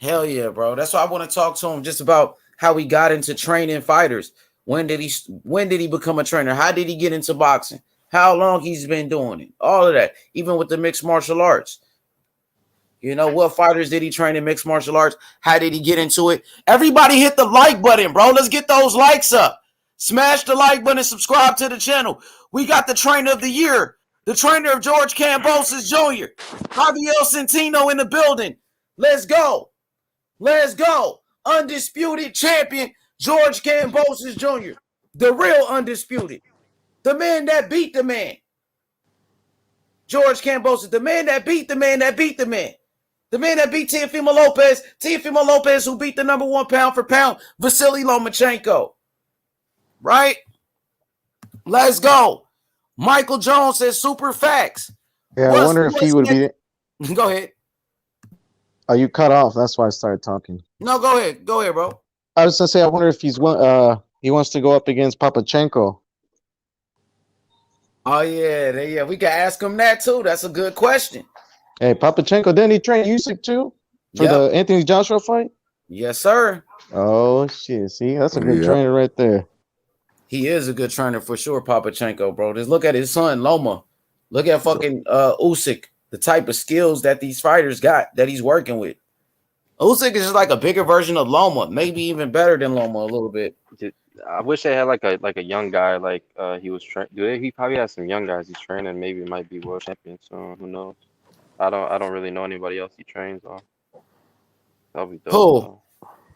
Hell yeah, bro. That's why I want to talk to him just about how he got into training fighters. When did he become a trainer? How did he get into boxing? How long he's been doing it? All of that. Even with the mixed martial arts. You know, what fighters did he train in mixed martial arts? How did he get into it? Everybody hit the like button, bro. Let's get those likes up. Smash the like button and subscribe to the channel. We got the trainer of the year. The trainer of George Kambosos Jr. Javiel Centeno in the building. Let's go. Let's go. Undisputed champion, George Kambosos Jr. The real undisputed. The man that beat the man. George Kambosos, the man that beat the man that beat the man. The man that beat Teofimo Lopez. Teofimo Lopez, who beat the number one pound for pound, Vasily Lomachenko. Right? Let's go. Michael Jones says super facts. Yeah, I wonder if he would be. Go ahead. Oh, you cut off. That's why I started talking. No, go ahead. Go ahead, bro. I was gonna say, I wonder if he wants to go up against Papachenko. Oh yeah. We can ask him that too. That's a good question. Hey, Papachenko, didn't he train Usyk too for the Anthony Joshua fight? Yes, sir. Oh shit! See, that's a good trainer right there. He is a good trainer for sure, Papachenko, bro. Just look at his son, Loma. Look at fucking Usyk. The type of skills that these fighters got that he's working with. Usyk is just like a bigger version of Loma, maybe even better than Loma a little bit. I wish they had like a young guy like he was training. He probably has some young guys he's training. Maybe it might be world champion. So who knows? I don't really know anybody else he trains on. That'll be dope. Who?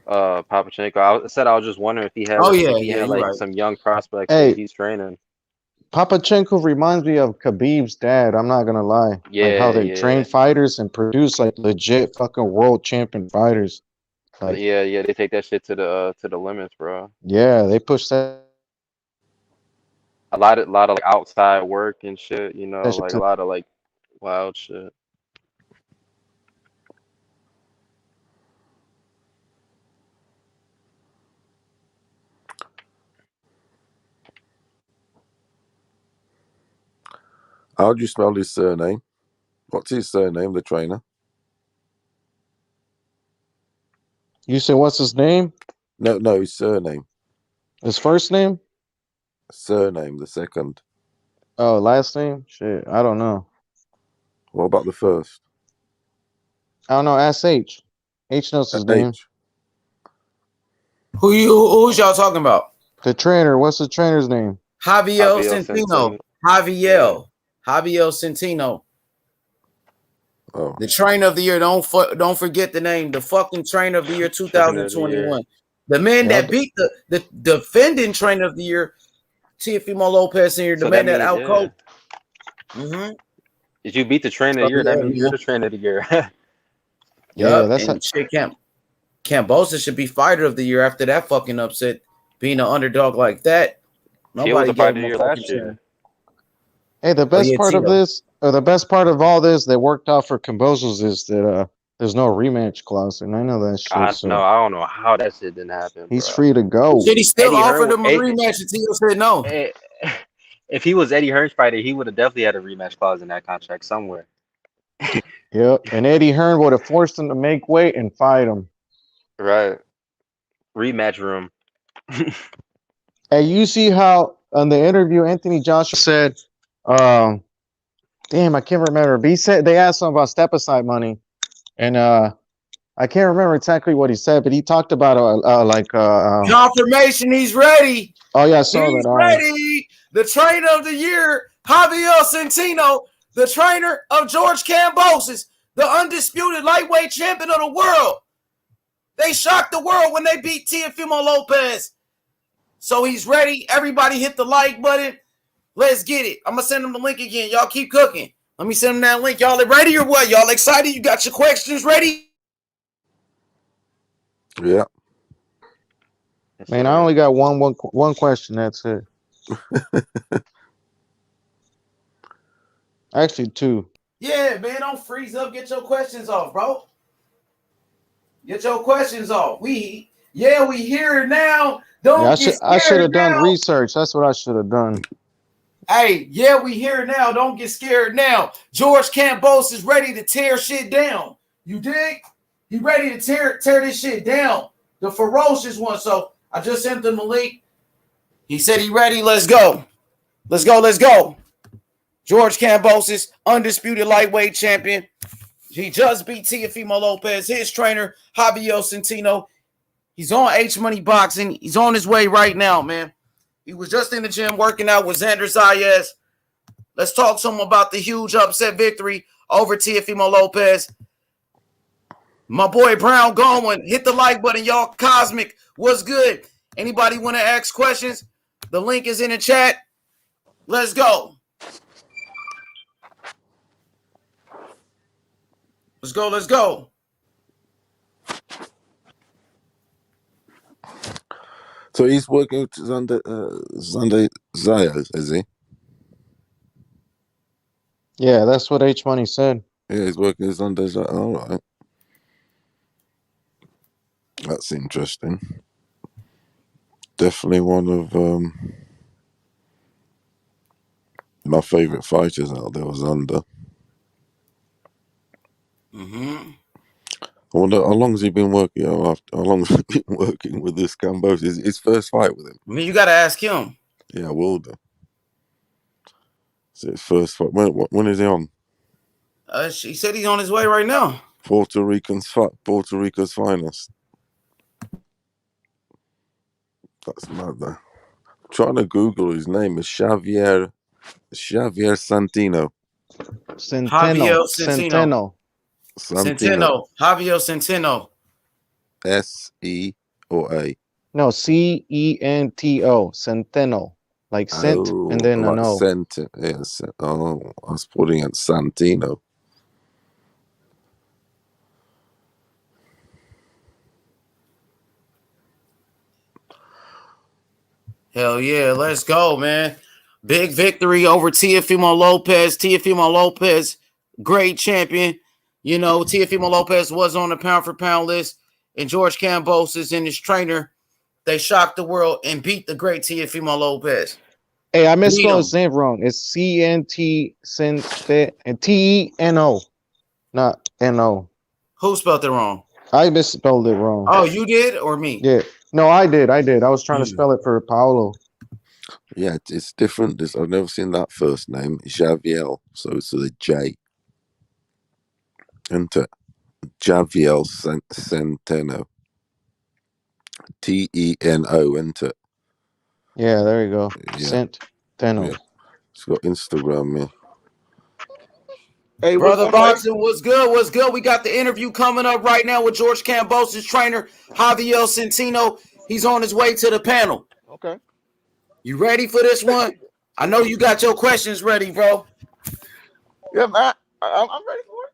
Papachenko. I was just wondering if he had some young prospects that he's training. Papachenko reminds me of Khabib's dad. I'm not gonna lie. Yeah, like how they train fighters and produce like legit fucking world champion fighters. Like, they take that shit to the limits, bro. Yeah, they push that. A lot of like outside work and shit. You know, like a lot of like wild shit. How do you spell his surname? What's his surname, the trainer? You said what's his name? No, his surname. His first name? Surname, the second. Oh, last name? Shit, I don't know. What about the first? I don't know. Ask H. H knows his name. Who's y'all talking about? The trainer. What's the trainer's name? Javiel Centeno. Javiel Centeno. Oh. The trainer of the year. Don't forget the name. The fucking trainer of the year 2021. The man that beat the defending trainer of the year, Teofimo Lopez Sr., the man that outcoached. If you beat the trainer of So, the year, that yeah, means you're the trainer of the year. Yeah, Yup, and shit, Kambosos should be fighter of the year after that fucking upset. Being an underdog like that, Tio was nobody a fighter gave of the him a year fucking last chance. year. Hey, the best yeah, part of Tito. this, or the best part of all this that worked out for Kambosos is that there's no rematch clause, and I know that shit. I So don't know how that shit didn't happen, he's bro. free to go. Shit, he still Eddie offered Hearn, him a rematch, and Tito said no. if he was Eddie Hearn's fighter, he would have definitely had a rematch clause in that contract somewhere. Yep, and Eddie Hearn would have forced him to make weight and fight him. Right. Rematch room. Hey, you see how on the interview Anthony Joshua said, damn, I can't remember. But he said they asked him about step aside money, and I can't remember exactly what he said, but he talked about Confirmation, he's ready. oh yeah, I saw He's that. ready. The trainer of the year, Javiel Centeno, the trainer of George Kambosos, the undisputed lightweight champion of the world. They shocked the world when they beat Teofimo Lopez. So he's ready. Everybody hit the like button. Let's get it. I'm going to send them the link again. Y'all keep cooking. Let me send them that link. Y'all ready or what? Y'all excited? You got your questions ready? Yeah. Man, I only got one question. That's it. Actually, two. Yeah, man, don't freeze up. Get your questions off, bro. Get your questions off. We here now. Don't get scared. I should have done research. That's what I should have done. Hey, we here now. Don't get scared now. George Kambosos is ready to tear shit down. You dig? He ready to tear this shit down. The ferocious one. So I just sent him the link. He said he ready. Let's go. Let's go. George Kambosos, undisputed lightweight champion. He just beat Teofimo Lopez, his trainer, Javiel Centeno. He's on H Money Boxing. He's on his way right now, man. He was just in the gym working out with Xander Zayas. Let's talk to him about the huge upset victory over Teofimo Lopez. My boy Brown Goldwyn, hit the like button, y'all. Cosmic, what's good? Anybody want to ask questions? The link is in the chat. Let's go. Let's go. So he's working with Xander Zayas, is he? Yeah, that's what H Money said. Yeah, he's working with Xander Zayas. All right. That's interesting. Definitely one of my favorite fighters out there was Xander. I wonder how long has he been working? How long has he been working with this Kambosos? His first fight with him. I mean, you got to ask him. Yeah, I will do. It's his first fight. When is he on? He said he's on his way right now. Puerto Rico's finest. That's mad, though. I'm trying to Google his name. Is Javiel Centeno. Javiel Centeno. Javiel Centeno. S-E-O-A. No, C-E-N-T-O. Centeno. Like cent and then like an O. Yes. Oh, I was putting it Santino. Hell yeah, let's go, man. Big victory over Teofimo Lopez. Teofimo Lopez, great champion. You know, Teofimo Lopez was on the pound for pound list, and George Kambosos and his trainer, they shocked the world and beat the great Teofimo Lopez. Hey, I misspelled his name wrong. It's C-N-T and T-E-N-O, not N-O. Who spelled it wrong? I misspelled it wrong. Oh, you did or me? Yeah. No, I did. I was trying to spell it for Paolo. Yeah, it's different. I've never seen that first name. Javiel. So it's a J. Enter Javiel Centeno. T-E-N-O. Enter. Yeah, there you go. Yeah. Centeno. Yeah. It's got Instagram, yeah. Hey, Brother Boxing, what's good? What's good? We got the interview coming up right now with George Kambosos' trainer, Javiel Centeno. He's on his way to the panel. Okay. You ready for this one? I know you got your questions ready, bro. Yeah, man. I'm ready for it.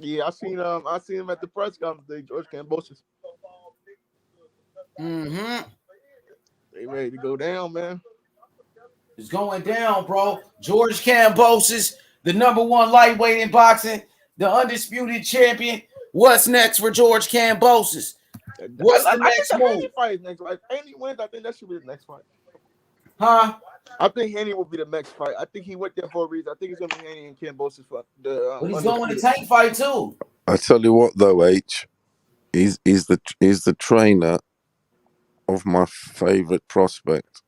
Yeah, I seen him at the press conference today, George Kambosos. Mm-hmm. They ready to go down, man. It's going down, bro. George Kambosos, the #1 lightweight in boxing, the undisputed champion. What's next for George Kambosos? What's the I think next the move? Haney fight is next. If Haney wins, I think that should be the next fight. Huh? I think Haney will be the next fight. I think he went there for a reason. I think it's gonna be Haney and Kambosos for the But he's going to undisputed. tank fight too. I tell you what, though, he's the trainer of my favorite prospect.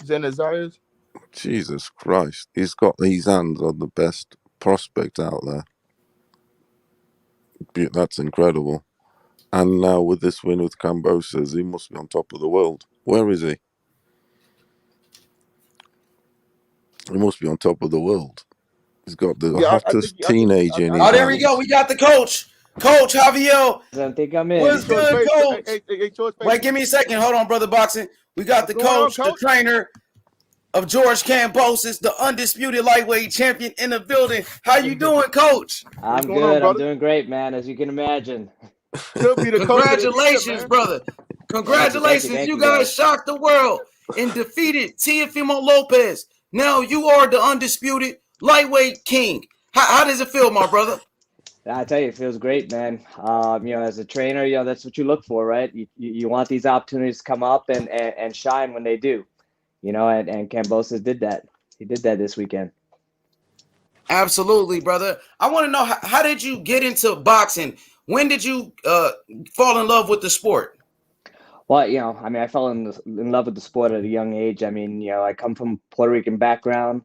Zenazayas. Jesus Christ, he's got these hands on the best prospect out there. That's incredible. And now with this win with Kambosos, he must be on top of the world. Where is he? He must be on top of the world. He's got the hottest teenager in his hands. Oh, there we go. We got the coach. Coach Javiel. I think I'm in. What's good, coach? Hey, Wait, give me a second. Hold on, brother boxing. We got the coach, the trainer of George Kambosos, the undisputed lightweight champion in the building. How you doing, coach? I'm good. I'm doing great, man, as you can imagine. Congratulations, brother. Congratulations. Thank you, you guys shocked the world and defeated Teofimo Lopez. Now you are the undisputed lightweight king. How does it feel, my brother? I tell you, it feels great, man. As a trainer, that's what you look for, right? You want these opportunities to come up and shine when they do, and Kambosos did that. He did that this weekend. Absolutely, brother. I want to know, how did you get into boxing? When did you fall in love with the sport? Well, I fell in love with the sport at a young age. I come from Puerto Rican background.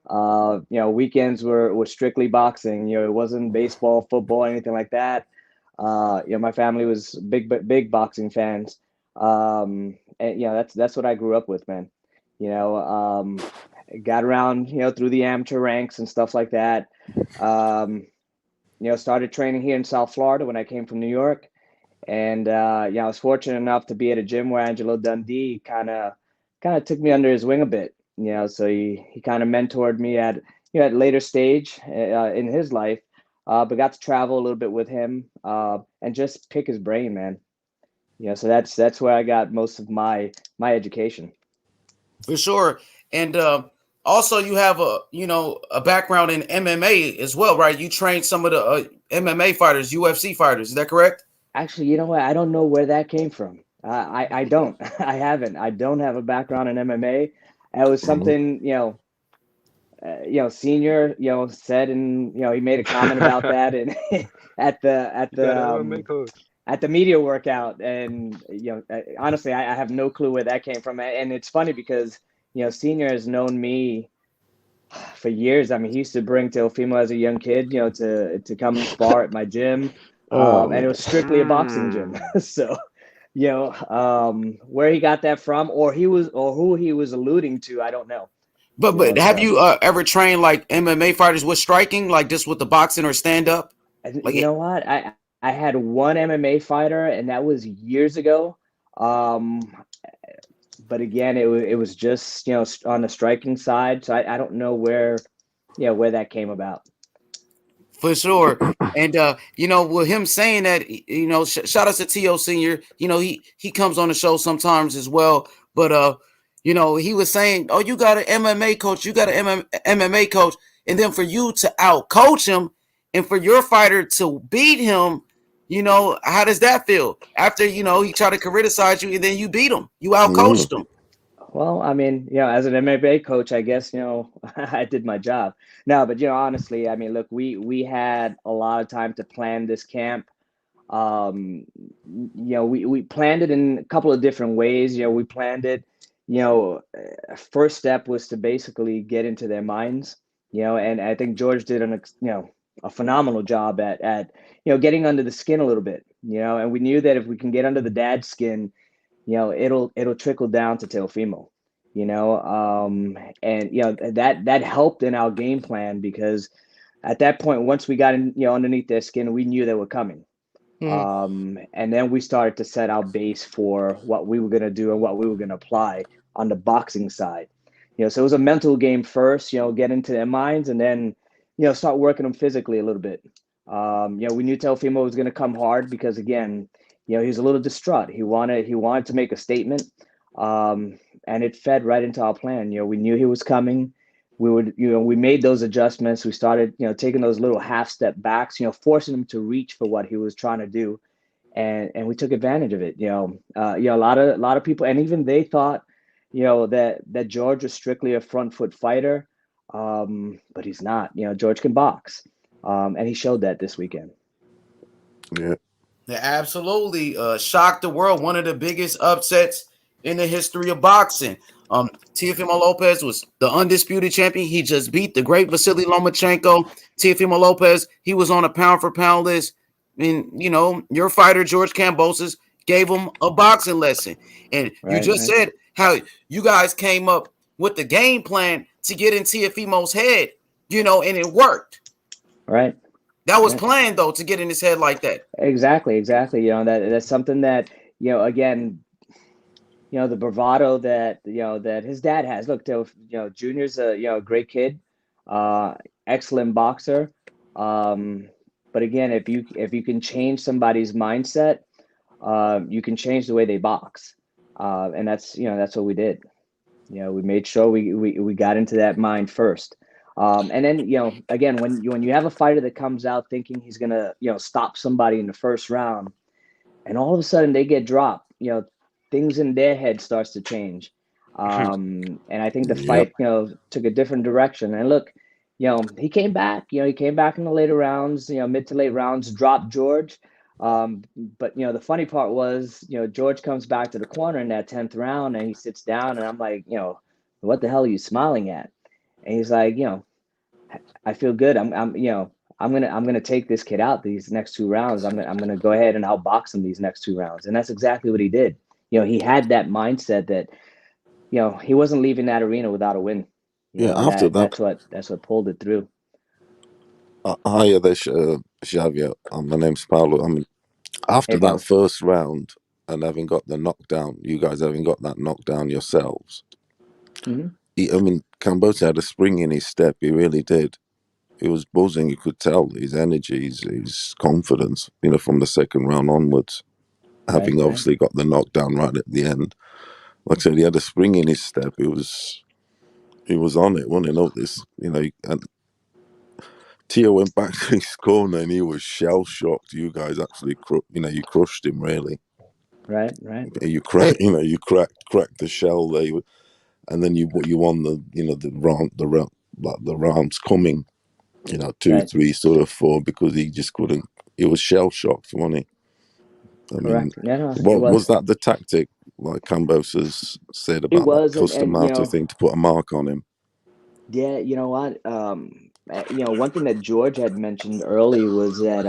Weekends were strictly boxing. It wasn't baseball, football, anything like that. My family was big boxing fans. And that's what I grew up with, man. Got around, through the amateur ranks and stuff like that. Started training here in South Florida when I came from New York. And I was fortunate enough to be at a gym where Angelo Dundee kind of took me under his wing a bit. So he kind of mentored me at later stage in his life, but got to travel a little bit with him and just pick his brain, man. So that's where I got most of my education. For sure. And also you have a background in MMA as well, right? You trained some of the MMA fighters, UFC fighters. Is that correct? Actually, you know what? I don't know where that came from. I don't. I haven't. I don't have a background in MMA. It was something, Senior, said, and he made a comment about that, and at the media workout, and honestly, I have no clue where that came from, and it's funny because Senior has known me for years. He used to bring Teofimo as a young kid, to come and spar at my gym, and it was strictly a boxing gym. So. Where he got that from, or who he was alluding to, I don't know. But have you ever trained like MMA fighters with striking, like just with the boxing or stand up? You know what? I had one MMA fighter, and that was years ago. But again, it was just on the striking side, so I don't know where that came about. For sure. And with him saying that, shout out to T.O. Senior. He comes on the show sometimes as well. But he was saying, oh, you got an MMA coach, MMA coach, and then for you to out coach him and for your fighter to beat him, how does that feel? After he tried to criticize you and then you beat him, you out coached him. Well, as an MMA coach, I guess, I did my job. No, but, honestly, look, we had a lot of time to plan this camp. We planned it in a couple of different ways. We planned it, first step was to basically get into their minds, and I think George did a phenomenal job at getting under the skin a little bit, and we knew that if we can get under the dad's skin, it'll trickle down to Teofimo, and that helped in our game plan, because at that point, once we got in, underneath their skin, we knew they were coming. And then we started to set our base for what we were going to do and what we were going to apply on the boxing side. So it was a mental game first, get into their minds, and then, start working them physically a little bit. We knew Teofimo was going to come hard because, again, he was a little distraught. He wanted to make a statement, and it fed right into our plan. We knew he was coming. We made those adjustments. We started, taking those little half step backs, forcing him to reach for what he was trying to do, and we took advantage of it. A lot of people, and even they thought, that George was strictly a front foot fighter, but he's not. George can box, and he showed that this weekend. Yeah. They absolutely shocked the world. One of the biggest upsets in the history of boxing. Teofimo Lopez was the undisputed champion. He just beat the great Vasily Lomachenko. Teofimo Lopez, he was on a pound for pound list. And, your fighter, George Kambosos, gave him a boxing lesson. And you just said how you guys came up with the game plan to get in Teofimo's head, and it worked. Right. That was planned, though, to get in his head like that. Exactly. That's something that, again, the bravado that, that his dad has. Look, Junior's a great kid, excellent boxer. But again, if you can change somebody's mindset, you can change the way they box. And that's what we did. We made sure we got into that mind first. And then, again, when you have a fighter that comes out thinking he's going to, stop somebody in the first round, and all of a sudden they get dropped, things in their head starts to change. And I think the fight, took a different direction. And look, he came back, he came back in the later rounds, mid to late rounds, dropped George. But the funny part was, George comes back to the corner in that 10th round and he sits down and I'm like, what the hell are you smiling at? And he's like, I feel good. I'm gonna take this kid out these next 2 rounds. I'm gonna go ahead and outbox him these next 2 rounds. And that's exactly what he did. He had that mindset that, he wasn't leaving that arena without a win. After that's what pulled it through. Hi there, Javier. My name's Paulo. I mean, after that first round and having got the knockdown, you guys having got that knockdown yourselves. Mm-hmm. Kambosos had a spring in his step. He really did. He was buzzing. You could tell his energy, his confidence, from the second round onwards. Having obviously got the knockdown right at the end. Like I said, he had a spring in his step. He was on it, wasn't he? And Tio went back to his corner and he was shell shocked. You guys actually, you crushed him really. Right. You cracked the shell there, and then you won the rounds coming, 2, 3, sort of 4, because he just couldn't. He was shell shocked, wasn't he? Correct. What was that the tactic, like Kambosos said about that Customato thing, to put a mark on him? Yeah, you know what? One thing that George had mentioned early was that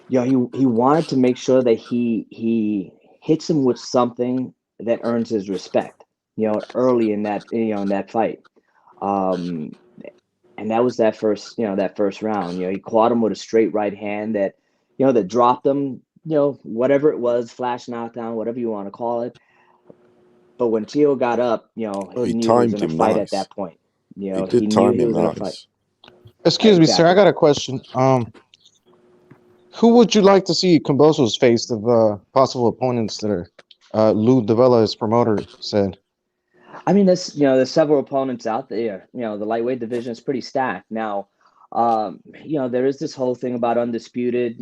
he wanted to make sure that he hits him with something that earns his respect, early in that fight. And that was that first round. He caught him with a straight right hand that, that dropped him, whatever it was, flash knockdown, whatever you want to call it. But when Tio got up, he knew he was going to fight at that point. He knew he was going to fight. Excuse me, sir. I got a question. Who would you like to see Kambosos face of possible opponents that are Lou Davella, his promoter, said? I mean, there's several opponents out there. The lightweight division is pretty stacked now. There is this whole thing about undisputed.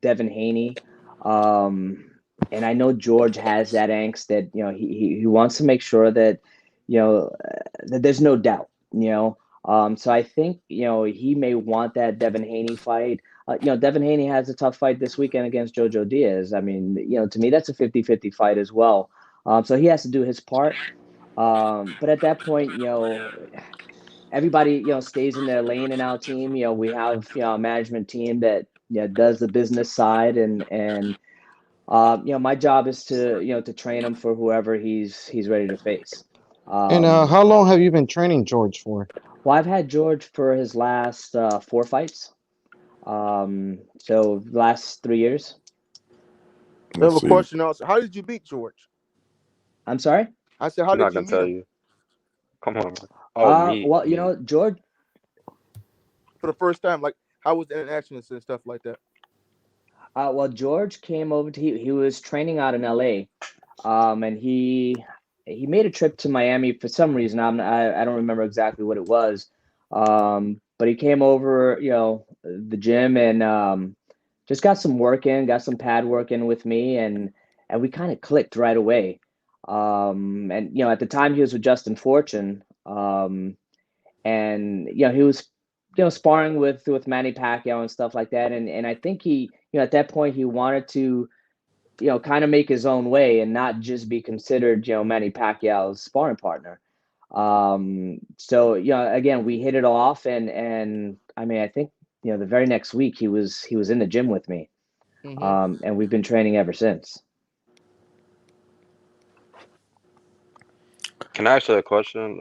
Devin Haney, and I know George has that angst that he wants to make sure that that there's no doubt. So I think he may want that Devin Haney fight. Devin Haney has a tough fight this weekend against Jojo Diaz. I mean, to me that's a 50-50 fight as well. So he has to do his part. But at that point, everybody, stays in their lane in our team. We have, a management team that, does the business side and my job is to, to train him for whoever he's ready to face. And how long have you been training George for? Well, I've had George for his last 4 fights. So last 3 years. I have a question also. How did you beat George? I'm sorry? I said, how I'm did not you gonna tell meet him? you. Come on. Oh, me. Well, you know, George. For the first time, like how was the interactions and stuff like that? Well, George came over to he was training out in LA, and he made a trip to Miami for some reason. I don't remember exactly what it was, but he came over, you know, the gym and just got some work in, got some pad work in with me, and we kind of clicked right away. And you know, at the time he was with Justin Fortune, and you know he was sparring with Manny Pacquiao and stuff like that, and I think he at that point he wanted to kind of make his own way and not just be considered Manny Pacquiao's sparring partner. So again we hit it off, and I mean I think the very next week he was in the gym with me, Mm-hmm. and we've been training ever since. Can I ask you a question?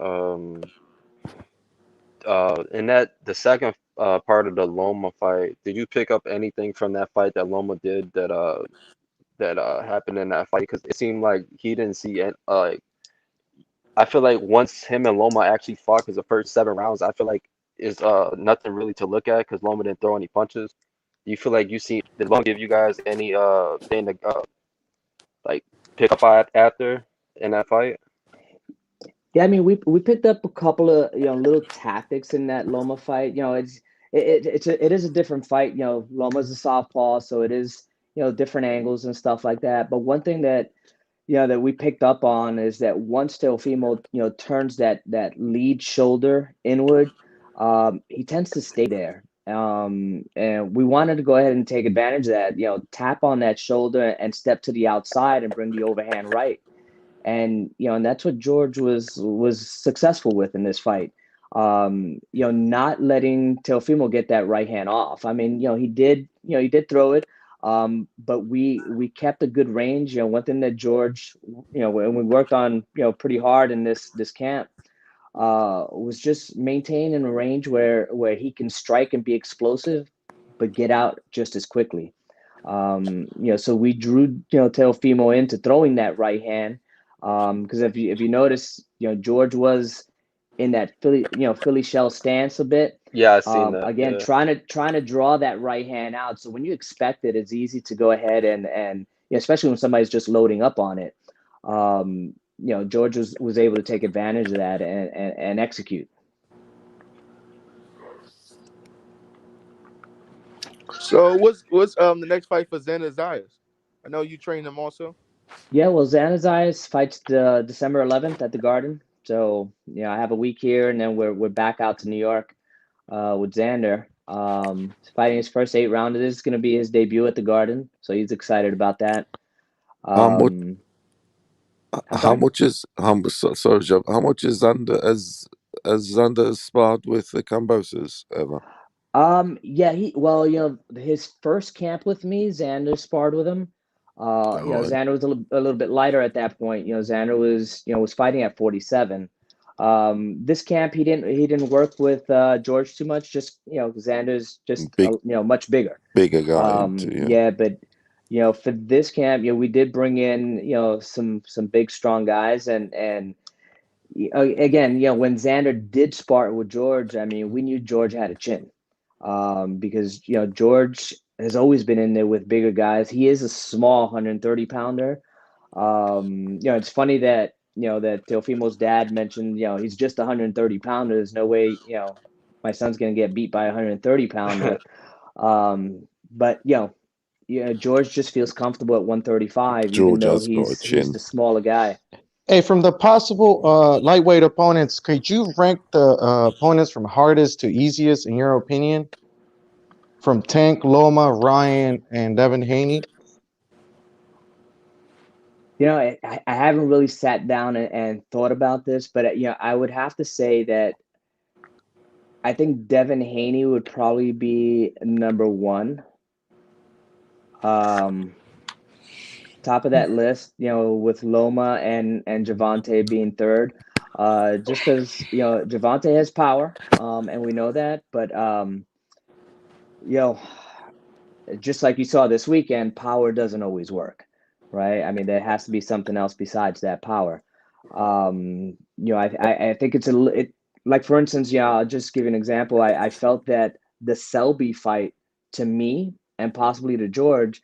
In the second part of the Loma fight, did you pick up anything from that fight that Loma did that happened in that fight? Because it seemed like he didn't see it. I feel like once him and Loma actually fought, because the first 7 rounds, I feel like is nothing really to look at because Loma didn't throw any punches. Do you feel like did Loma give you guys any thing to like pick up at after in that fight? Yeah, I mean, we picked up a couple of little tactics in that Loma fight. It is a different fight. Loma's a southpaw, so it is different angles and stuff like that. But one thing that that we picked up on is that once Teofimo turns that lead shoulder inward, he tends to stay there. And we wanted to go ahead and take advantage of that. Tap on that shoulder and step to the outside and bring the overhand right, and that's what George was successful with in this fight. Not letting Teofimo get that right hand off. I mean, he did throw it, but we kept a good range. One thing that George, when we worked on, pretty hard in this camp, was just maintaining a range where he can strike and be explosive, but get out just as quickly. So we drew Teofimo into throwing that right hand, because if you notice, George was in that Philly shell stance a bit. Yeah, I seen that. Again, Yeah. trying to draw that right hand out. So when you expect it, it's easy to go ahead and especially when somebody's just loading up on it. George was able to take advantage of that and execute. So what's the next fight for Xander Zayas? I know you train him also. Yeah, well, Xanazais fights the December 11th at the Garden. So, I have a week here, and then we're back out to New York with Xander. Fighting his first 8 round. It is going to be his debut at the Garden, so he's excited about that. How much? I'm How sorry? much is sorry, Joe, how much is Xander as Xander sparred with the Kambosos ever? Yeah, his first camp with me, Xander sparred with him. All right. Xander was a little bit lighter at that point. Xander was fighting at 47. This camp he didn't work with George too much. Just Xander's just Big much bigger. bigger guy into yeah. Yeah, but for this camp, we did bring in some big strong guys, and again, when Xander did spar with George, I mean, we knew George had a chin, because George has always been in there with bigger guys. He is a small 130 pounder. It's funny that that Teofimo's dad mentioned he's just 130 pounder. There's no way my son's gonna get beat by a 130 pounder. But George just feels comfortable at 135, even George though has got a he's chin. the smaller guy. Hey, from the possible lightweight opponents, could you rank the opponents from hardest to easiest in your opinion? From Tank, Loma, Ryan, and Devin Haney? I haven't really sat down and thought about this, but I would have to say that I think Devin Haney would probably be number one. Top of that list, with Loma and Javante being third, just because Javante has power, and we know that, but just like you saw this weekend, power doesn't always work, right? I mean, there has to be something else besides that power. I think like, for instance, I'll just give you an example. I felt that the Selby fight, to me, and possibly to George,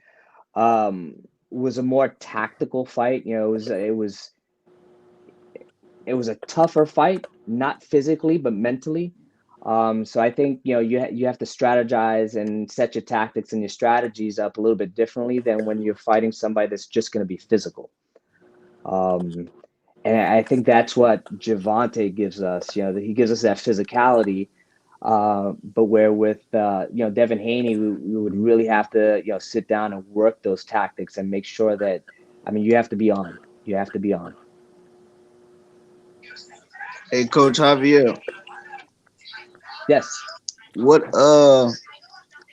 was a more tactical fight. It was a tougher fight, not physically but mentally. So I think you have to strategize and set your tactics and your strategies up a little bit differently than when you're fighting somebody that's just going to be physical. Um, and I think that's what Javante gives us. That he gives us that physicality. But where with Devin Haney, we would really have to sit down and work those tactics and make sure that, I mean, you have to be on. You have to be on. Hey, Coach Javier, Yes. what what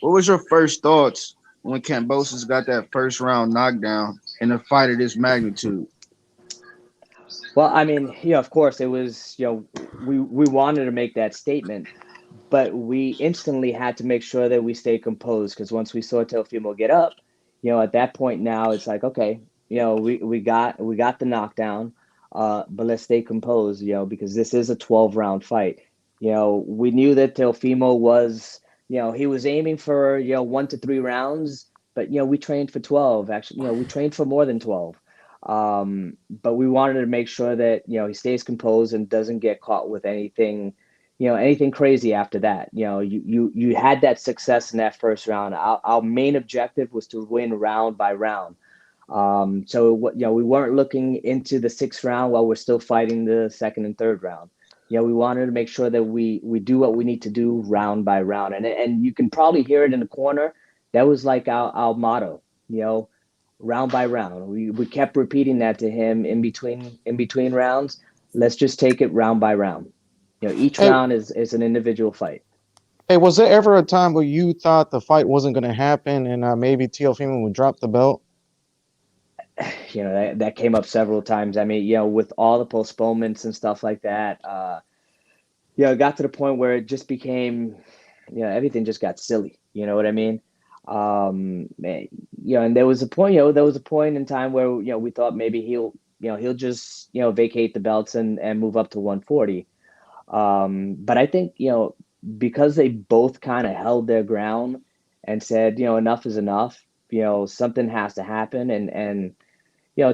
was your first thoughts when Kambosos got that first round knockdown in a fight of this magnitude? Well, I mean, of course, it was, we wanted to make that statement, but we instantly had to make sure that we stay composed, because once we saw Teofimo get up, at that point now it's like, okay, we got the knockdown, but let's stay composed, because this is a 12-round fight. We knew that Teofimo was, he was aiming for 1 to 3 rounds, but we trained for 12. Actually, we trained for more than 12. But we wanted to make sure that he stays composed and doesn't get caught with anything crazy after that. You had that success in that first round. Our main objective was to win round by round. So we weren't looking into the 6th round while we're still fighting the 2nd and 3rd round. We wanted to make sure that we do what we need to do round by round, and you can probably hear it in the corner. That was like our motto. Round by round. We kept repeating that to him in between rounds. Let's just take it round by round. Each Hey, round is an individual fight. hey, was there ever a time where you thought the fight wasn't going to happen and maybe Teofimo would drop the belt? That came up several times. I mean, with all the postponements and stuff like that, it got to the point where it just became, everything just got silly. You know what I mean? And there was a point in time where we thought maybe he'll just vacate the belts and move up to 140. But I think because they both kind of held their ground and said enough is enough. Something has to happen, and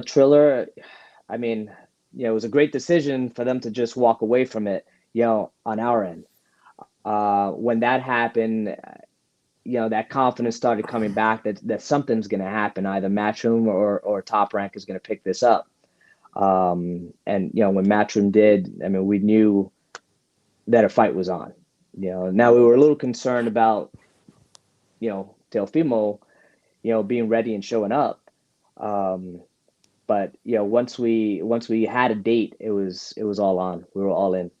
Triller. I mean, it was a great decision for them to just walk away from it. On our end, when that happened, that confidence started coming back that something's going to happen. Either Matchroom or Top Rank is going to pick this up. And when Matchroom did, I mean, we knew that a fight was on. Now we were a little concerned about Teofimo being ready and showing up. But once we had a date, it was all on. We were all in.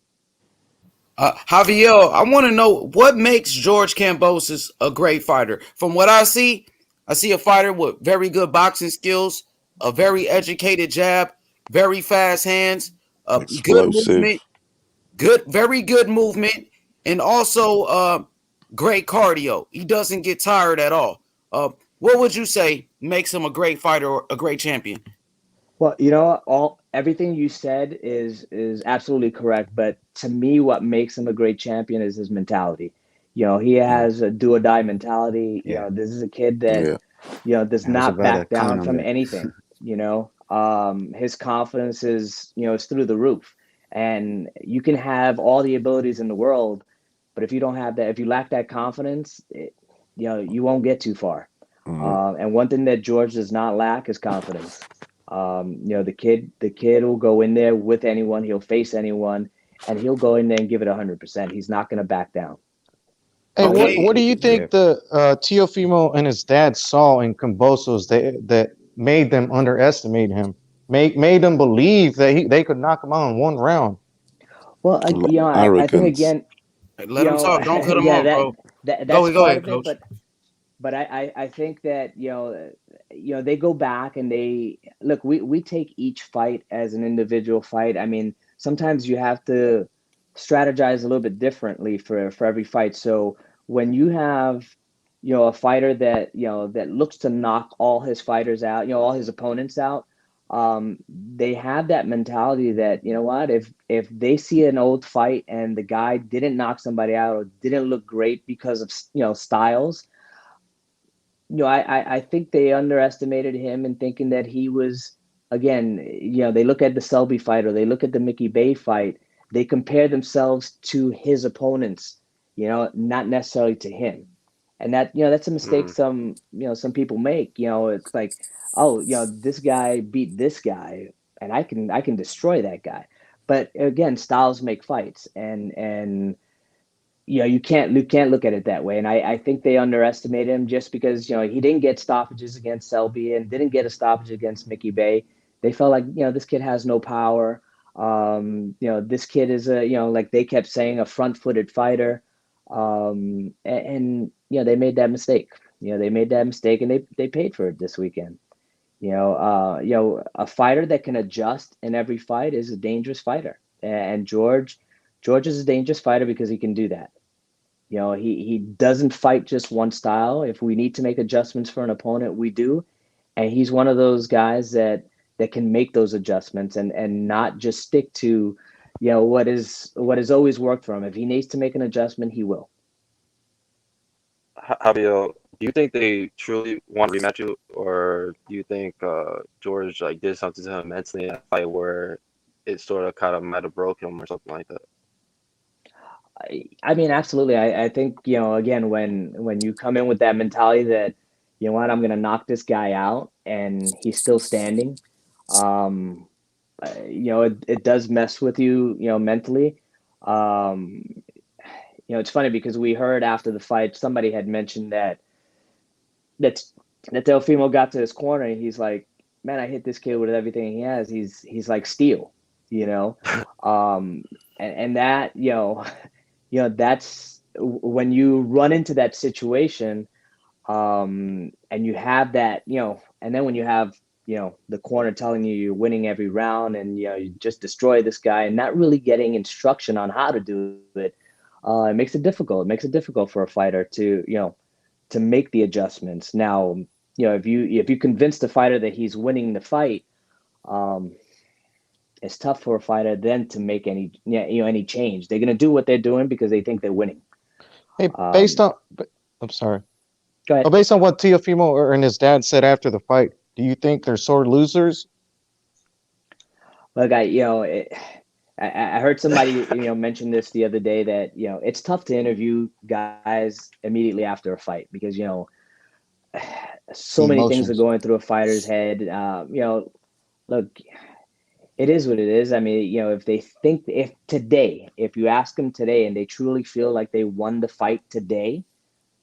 Javier, I want to know what makes George Kambosos a great fighter. From what I see a fighter with very good boxing skills, a very educated jab, very fast hands, good Explosive. movement, very good movement, and also great cardio. He doesn't get tired at all. What would you say makes him a great fighter or a great champion? Well, everything you said is absolutely correct. But to me, what makes him a great champion is his mentality. He has a do or die mentality. Yeah. This is a kid that Yeah. does I was not about to back down comment on from that. anything. His confidence is through the roof, and you can have all the abilities in the world, but if you don't have that, if you lack that confidence, you won't get too far. And one thing that George does not lack is confidence. The kid will go in there with anyone. He'll face anyone, and he'll go in there and give it 100%. He's not going to back down. Hey, Okay. what do you Yeah. think the Teofimo and his dad saw in Kambosos that made them underestimate him, made them believe that they could knock him out in 1 round? Well, I think Arrogance. again, Let him talk. Don't cut him yeah, off, that bro. that's Go part ahead, of it, coach. but I think that they go back and they look. We take each fight as an individual fight. I mean, sometimes you have to strategize a little bit differently for every fight. So when you have a fighter that that looks to knock all his fighters out, all his opponents out, they have that mentality that, you know what, if they see an old fight and the guy didn't knock somebody out or didn't look great because of, you know, styles, you know, I think they underestimated him in thinking that he was, again, you know, they look at the Selby fight or they look at the Mickey Bay fight, they compare themselves to his opponents, you know, not necessarily to him. And that, you know, that's a mistake Mm. some, you know, some people make. You know, it's like, oh, you know, this guy beat this guy and I can destroy that guy. But again, styles make fights, and you know, you can't look at it that way. And I think they underestimated him just because, you know, he didn't get stoppages against Selby and didn't get a stoppage against Mickey Bay. They felt like, you know, this kid has no power. You know, this kid is a, you know, like they kept saying, a front-footed fighter. And you know, they made that mistake. You know, they made that mistake and they paid for it this weekend. You know, a fighter that can adjust in every fight is a dangerous fighter. And George is a dangerous fighter because he can do that. You know, he doesn't fight just one style. If we need to make adjustments for an opponent, we do. And he's one of those guys that can make those adjustments and not just stick to, you know, what has always worked for him. If he needs to make an adjustment, he will. Javier, do you think they truly want to rematch you, or do you think George like did something to him mentally in that fight where it sort of kind of might have broke him or something like that? I mean, absolutely. I think, you know, again, when you come in with that mentality that, you know what, I'm going to knock this guy out and he's still standing, um, you know, it does mess with you, you know, mentally. Um, you know, it's funny because we heard after the fight, somebody had mentioned that that Teofimo got to his corner and he's like, man, I hit this kid with everything he has. He's like steel, you know? Um, and that, you know, that's when you run into that situation, and you have that, you know, and then when you have, you know, the corner telling you you're winning every round and, you know, you just destroy this guy and not really getting instruction on how to do it, it makes it difficult. It makes it difficult for a fighter to, you know, to make the adjustments. Now, you know, if you convince the fighter that he's winning the fight, um, it's tough for a fighter then to make any, you know, any change. They're gonna do what they're doing because they think they're winning. Hey, Um, I'm sorry. Go Well, ahead. based on what Teofimo and his dad said after the fight, do you think they're sore losers? Look, I heard somebody, you know, mention this the other day that, you know, it's tough to interview guys immediately after a fight because, you know, so The many things are emotions. going through a fighter's head. You know, look, it is what it is. I mean, you know, if you ask them today and they truly feel like they won the fight today,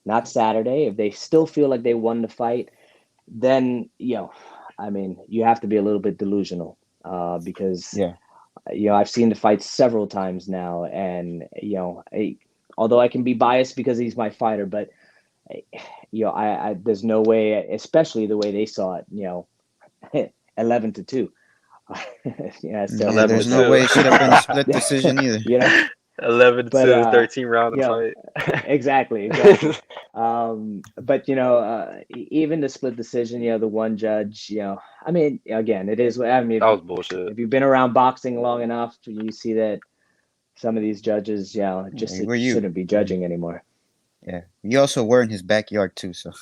not Saturday, if they still feel like they won the fight, then, you know, I mean, you have to be a little bit delusional, because, Yeah. you know, I've seen the fight several times now, and, you know, although I can be biased because he's my fighter, but, you know, I there's no way, especially the way they saw it, you know, 11-2. Yeah, it's Yeah, Eleven Teofimo to there's no Lopez. way two. it should have been a split decision either. You know, 11 to but 2, 13 round you know, fight. exactly. But you know, even the split decision, you know, the one judge, you know, I mean, again, it is. I mean, That was bullshit. if you've been around boxing long enough, you see that some of these judges, you know, just Yeah, were you? shouldn't be judging anymore. Yeah. You also were in his backyard too, so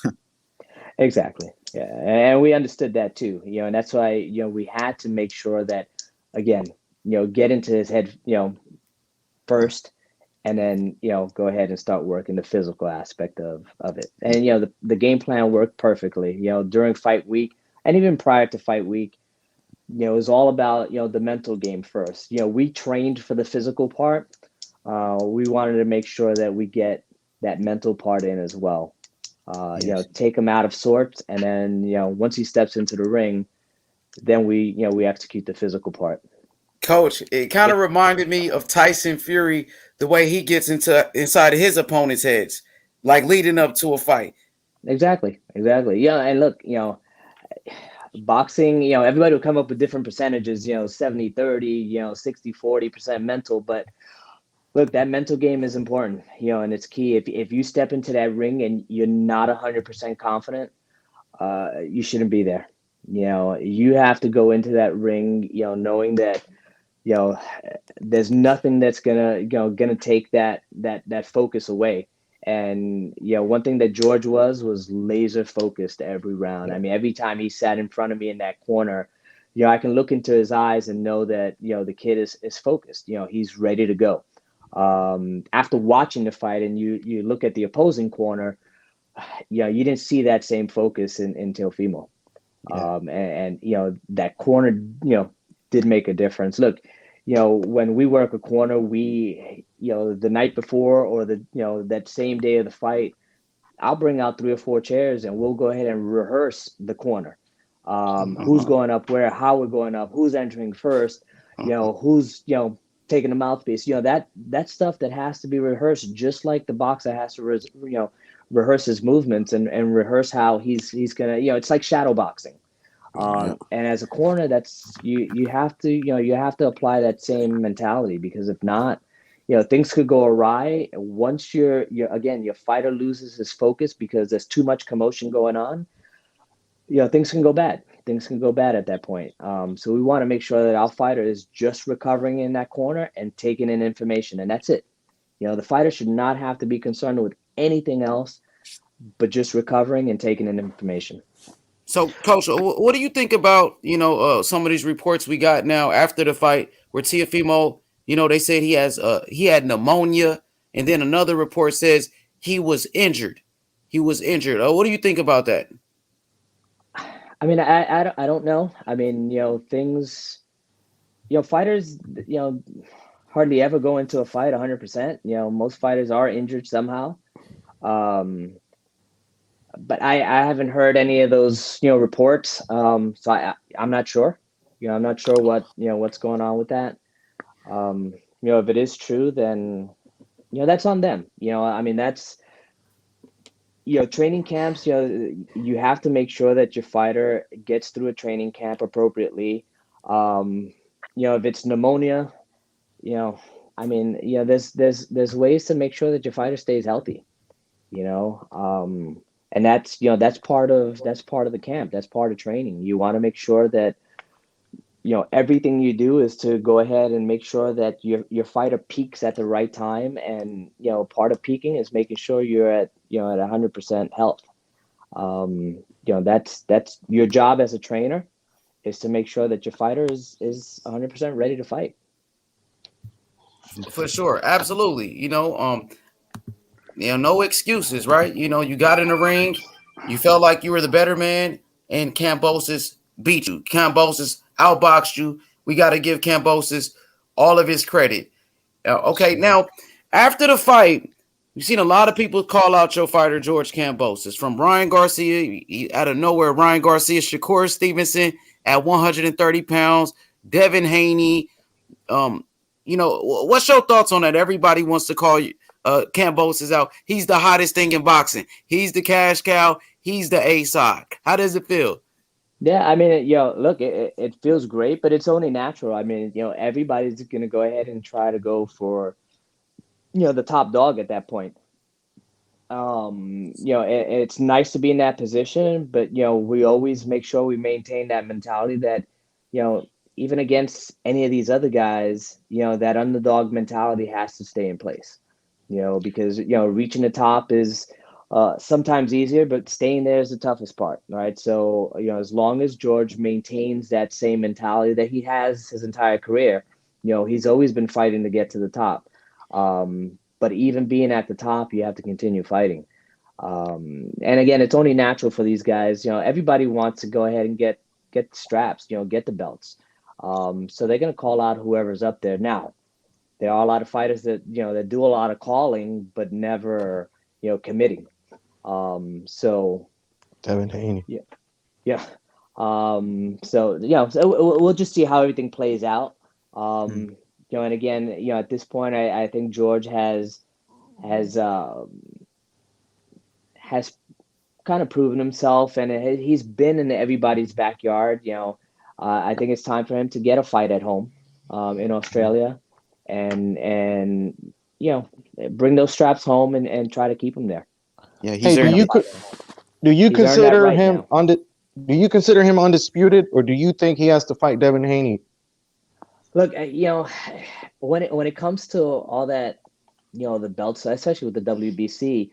Exactly. Yeah, and we understood that too. You know, and that's why, you know, we had to make sure that, again, you know, get into his head, you know, first, and then, you know, go ahead and start working the physical aspect of it. And, you know, the game plan worked perfectly, you know, during fight week and even prior to fight week. You know, it was all about, you know, the mental game first. You know, we trained for the physical part. We wanted to make sure that we get that mental part in as well. You know, yes. take him out of sorts, and then, you know, once he steps into the ring, then we execute the physical part. Coach, it kind of reminded me of Tyson Fury, the way he gets into inside of his opponent's heads, like leading up to a fight. Exactly. Yeah, and look, you know, boxing, you know, everybody will come up with different percentages, you know, 70-30, you know, 60-40% mental, but look, that mental game is important, you know, and it's key. If you step into that ring and you're not 100% confident, you shouldn't be there. You have to go into that ring, knowing that, there's nothing that's gonna take that focus away. And one thing that George was laser focused every round. I mean, every time he sat in front of me in that corner, I can look into his eyes and know that the kid is focused. He's ready to go. After watching the fight, and you look at the opposing corner, you didn't see that same focus in Teofimo. And that corner did make a difference. Look, when we work a corner, we the night before, or that same day of the fight, I'll bring out 3 or 4 chairs and we'll go ahead and rehearse the corner. Who's going up where, how we're going up, who's entering first, who's taking the mouthpiece, that stuff that has to be rehearsed, just like the boxer has to rehearse his movements and rehearse how he's gonna, it's like shadow boxing. And as a corner, that's you have to apply that same mentality, because if not, things could go awry. Once your fighter loses his focus because there's too much commotion going on, things can go bad. Things can go bad at that point. So we want to make sure that our fighter is just recovering in that corner and taking in information, and that's it. The fighter should not have to be concerned with anything else but just recovering and taking in information. So, Coach, what do you think about some of these reports we got now after the fight where Teofimo, they said he had pneumonia, and then another report says he was injured. What do you think about that? I mean, I don't know. I mean, things, fighters, hardly ever go into a fight 100%. Most fighters are injured somehow. But I haven't heard any of those, reports. So I'm not sure. I'm not sure what's going on with that. If it is true, then, that's on them. I mean, that's, training camps, you have to make sure that your fighter gets through a training camp appropriately. If it's pneumonia, I mean, there's ways to make sure that your fighter stays healthy, and that's part of the camp. That's part of training. You want to make sure that, everything you do is to go ahead and make sure that your fighter peaks at the right time. And, part of peaking is making sure you're at 100% health. That's your job as a trainer, is to make sure that your fighter is 100% ready to fight. For sure. Absolutely. No excuses, right? You got in the ring, you felt like you were the better man, and Kambosos beat you. Kambosos outboxed you. We got to give Kambosos all of his credit. Okay, now, after the fight, we've seen a lot of people call out your fighter, George Kambosos. From Ryan Garcia, out of nowhere, Ryan Garcia, Shakur Stevenson at 130 pounds, Devin Haney. What's your thoughts on that? Everybody wants to call you Kambosos out. He's the hottest thing in boxing. He's the cash cow. He's the A-side. How does it feel? Yeah, I mean, look, it feels great, but it's only natural. I mean, everybody's going to go ahead and try to go for, the top dog at that point. It's nice to be in that position, but, we always make sure we maintain that mentality that, even against any of these other guys, that underdog mentality has to stay in place, because, reaching the top is sometimes easier, but staying there is the toughest part, right? So, as long as George maintains that same mentality that he has his entire career, he's always been fighting to get to the top. But even being at the top, you have to continue fighting. And again, it's only natural for these guys. Everybody wants to go ahead and get the straps, get the belts. So they're going to call out whoever's up there. Now, there are a lot of fighters that, that do a lot of calling, but never, committing. So Devin Haney. Yeah. So we'll just see how everything plays out. And again, at this point, I think George has kind of proven himself, and he's been in everybody's backyard. I think it's time for him to get a fight at home, in Australia, and bring those straps home and try to keep him there. Yeah, he's do you consider right him now. Do you consider him undisputed, or do you think he has to fight Devin Haney? Look, when it comes to all that, the belts, especially with the WBC,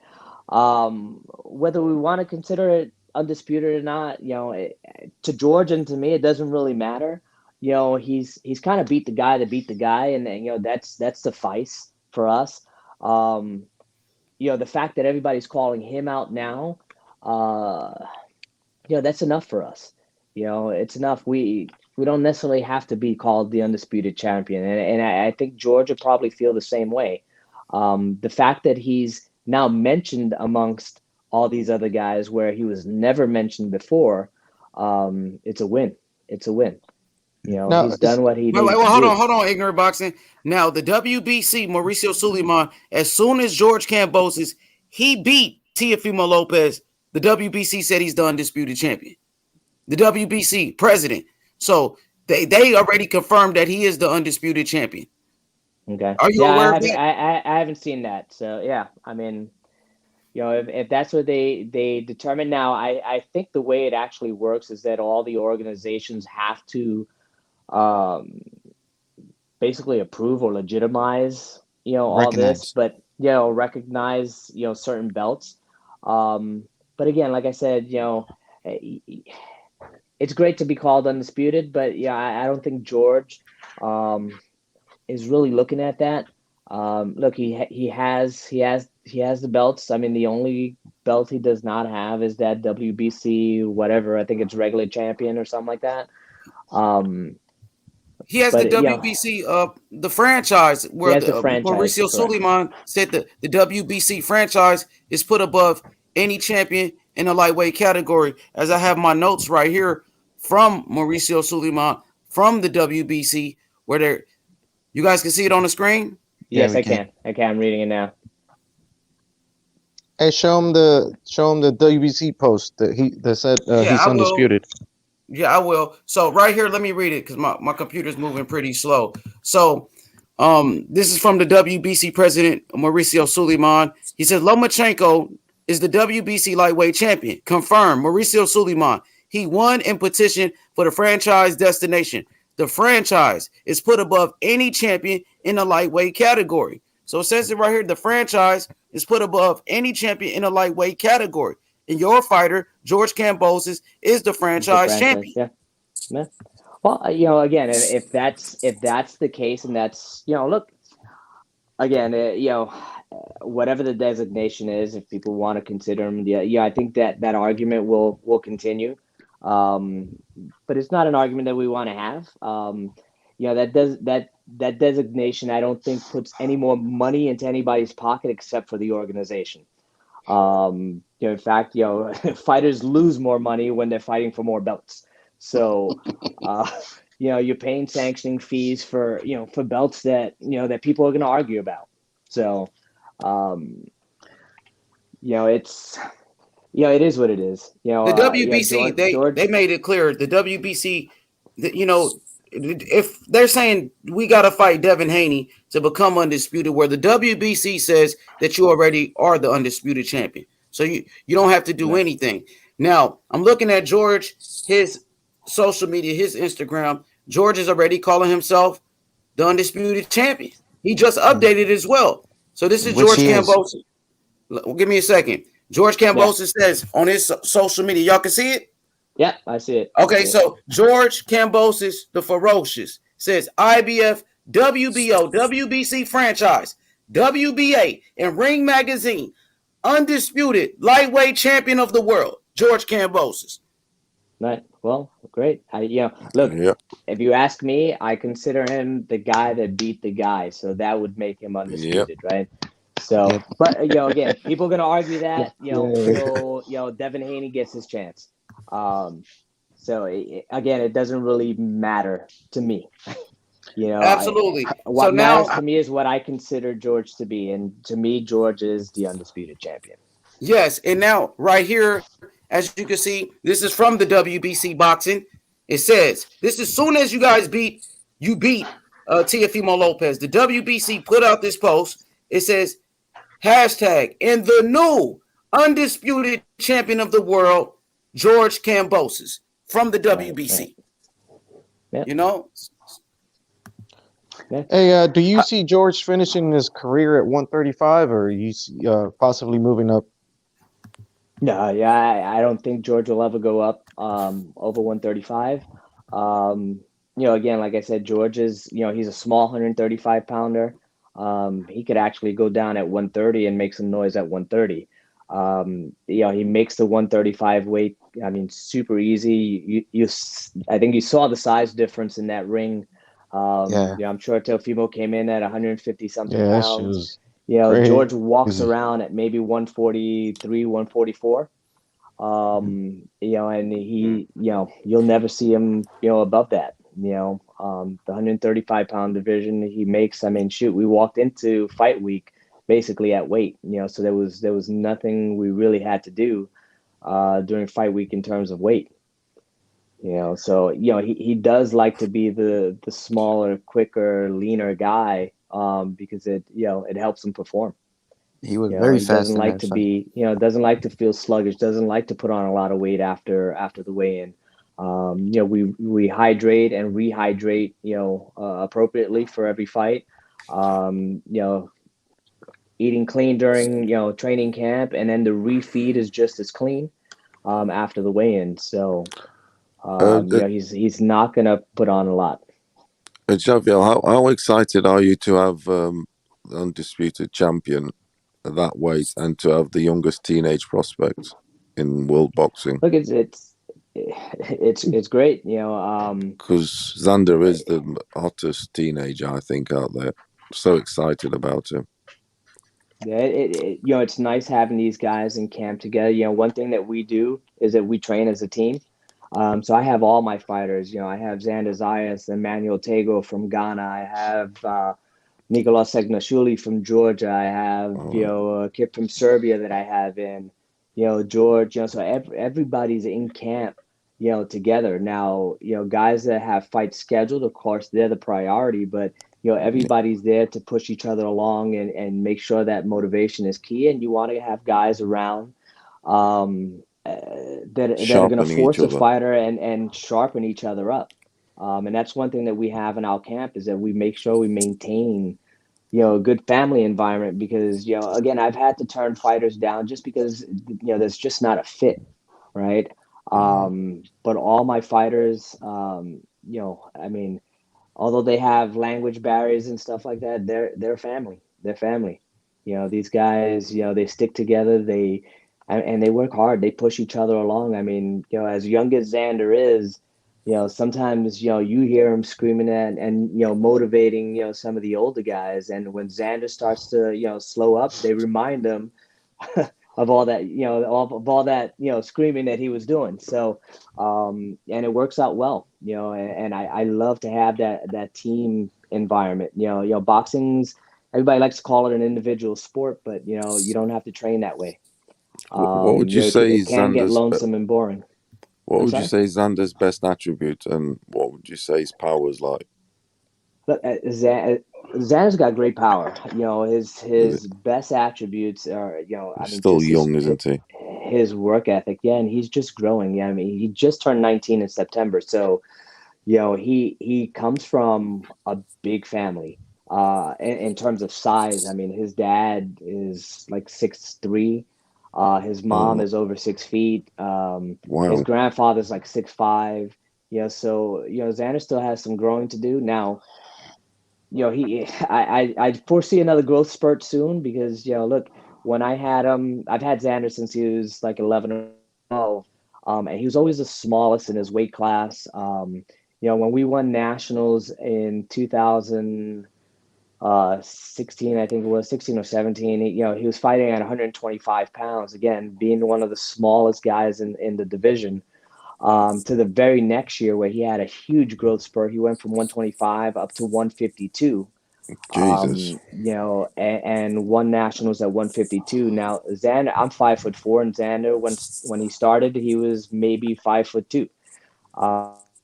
whether we want to consider it undisputed or not, to George and to me, it doesn't really matter. He's kind of beat the guy that beat the guy, and that's suffice for us. The fact that everybody's calling him out now, that's enough for us. It's enough. We don't necessarily have to be called the undisputed champion, and I think George would probably feel the same way. The fact that he's now mentioned amongst all these other guys where he was never mentioned before, it's a win. It's a win. He's done what he needs to do. Hold on, Ignorant Boxing. Now, the WBC, Mauricio Suleiman, as soon as George Kambosos, he beat Teofimo Lopez, the WBC said he's the undisputed champion. The WBC president. So they already confirmed that he is the undisputed champion. Okay. Are you aware of that? I haven't seen that. So, yeah, I mean, if that's what they determine now, I think the way it actually works is that all the organizations have to basically approve or legitimize, all this, but, recognize, certain belts. But again, like I said, it's great to be called undisputed, but I don't think George is really looking at that. Look, he has the belts. I mean, the only belt he does not have is that WBC whatever. I think it's regular champion or something like that. He has the WBC, the franchise, where Mauricio Suleiman said the WBC franchise is put above any champion in the lightweight category. As I have my notes right here from Mauricio Suleiman from the WBC, where you guys can see it on the screen. Yes, I can. I'm reading it now. Hey, show him the WBC post that said he's undisputed. Yeah, I will. So right here, let me read it because my computer's moving pretty slow. So this is from the WBC president, Mauricio Suleiman. He says Lomachenko is the WBC lightweight champion. Confirmed. Mauricio Suleiman. He won and petitioned for the franchise destination. The franchise is put above any champion in the lightweight category. So it says it right here. The franchise is put above any champion in a lightweight category. And your fighter, George Kambosos, is the franchise champion. Yeah. Well, again, if that's the case, and that's, look, again, whatever the designation is, if people want to consider him, I think that argument will continue. But it's not an argument that we want to have. That designation, I don't think puts any more money into anybody's pocket except for the organization. In fact, fighters lose more money when they're fighting for more belts. So, you're paying sanctioning fees for belts that, that people are going to argue about. So, it's, it is what it is. The WBC, they made it clear. The WBC, if they're saying we got to fight Devin Haney to become undisputed, where the WBC says that you already are the undisputed champion. So you don't have to do anything. Now, I'm looking at George, his social media, his Instagram. George is already calling himself the undisputed champion. He just updated as well. So this is George Kambosos. Give me a second. George Kambosos says on his social media, y'all can see it? Yeah, I see it. Okay, so George Kambosos, the Ferocious, says IBF, WBO, WBC franchise, WBA, and Ring Magazine, undisputed lightweight champion of the world, George Kambosos. Right. Well, great. If you ask me, I consider him the guy that beat the guy, so that would make him undisputed, right? So, but again, people are gonna argue that Devin Haney gets his chance. So again, it doesn't really matter to me. Absolutely. What matters to me is what I consider George to be, and to me, George is the undisputed champion. Yes, and now right here, as you can see, this is from the WBC boxing. It says this as soon as you guys beat Teofimo Lopez. The WBC put out this post. It says hashtag and the new undisputed champion of the world, George Kambosos from the WBC. Right. You know? Hey, do you see George finishing his career at 135, or you see, possibly moving up? No, yeah, I don't think George will ever go up over 135. Again, like I said, George is, he's a small 135 pounder. He could actually go down at 130 and make some noise at 130. He makes the 135 weight, I mean, super easy. I think you saw the size difference in that ring. I'm sure Teofimo came in at 150 something Yeah, that shit pounds. was George crazy. walks around at maybe 143, 144. And he, you'll never see him, above that. The 135-pound division he makes. I mean, shoot, we walked into fight week basically at weight. So there was nothing we really had to do during fight week in terms of weight. So he does like to be the smaller, quicker, leaner guy because it helps him perform. He was very He fast doesn't in like that to fight. be, doesn't like to feel sluggish, doesn't like to put on a lot of weight after the weigh-in. We hydrate and rehydrate, appropriately for every fight. Eating clean during, training camp, and then the refeed is just as clean after the weigh-in. So, he's not gonna put on a lot. Javiel, how excited are you to have the undisputed champion at that weight and to have the youngest teenage prospect in world boxing? Look, it's great, Because Xander is the hottest teenager, I think, out there. So excited about him. Yeah, it's nice having these guys in camp together. One thing that we do is that we train as a team. So I have all my fighters. I have Xander Zayas, Emmanuel Tego from Ghana. I have Nicolas Segnashvili from Georgia. I have a kid from Serbia that I have in. George. So everybody's in camp. Together now. Guys that have fights scheduled, of course, they're the priority, but everybody's there to push each other along and make sure that motivation is key. And you want to have guys around that are going to force a fighter and sharpen each other up. And that's one thing that we have in our camp is that we make sure we maintain, a good family environment because, again, I've had to turn fighters down just because, there's just not a fit, right? But all my fighters, I mean, although they have language barriers and stuff like that, they're family. They're family. These guys, they stick together. And they work hard. They push each other along. I mean, as young as Xander is, sometimes, you hear him screaming and motivating, some of the older guys. And when Xander starts to, slow up, they remind him of all that, of all that, screaming that he was doing. So, and it works out well, and I love to have that team environment. Boxing's, everybody likes to call it an individual sport, but you don't have to train that way. What would you say it can get lonesome and boring. What would you say Xander's best attribute, and what would you say his power's like? Look, Xander's got great power. His best attributes are, He's still young, isn't he? His work ethic, yeah, and he's just growing. Yeah, I mean, he just turned 19 in September, so he comes from a big family. In terms of size, I mean, his dad is like 6'3". His mom is over 6 feet. Wow. His grandfather's like 6'5". So Xander still has some growing to do. Now, I foresee another growth spurt soon because look, when I had him, I've had Xander since he was like 11 or 12, and he was always the smallest in his weight class. When we won nationals in 2016, I think it was 16 or 17. He was fighting at 125 pounds. Again, being one of the smallest guys in the division. To the very next year where he had a huge growth spurt. He went from 125 up to 152. Jesus. And won nationals at 152. Now, Xander, I'm 5'4", and Xander, when he started, he was maybe 5'2".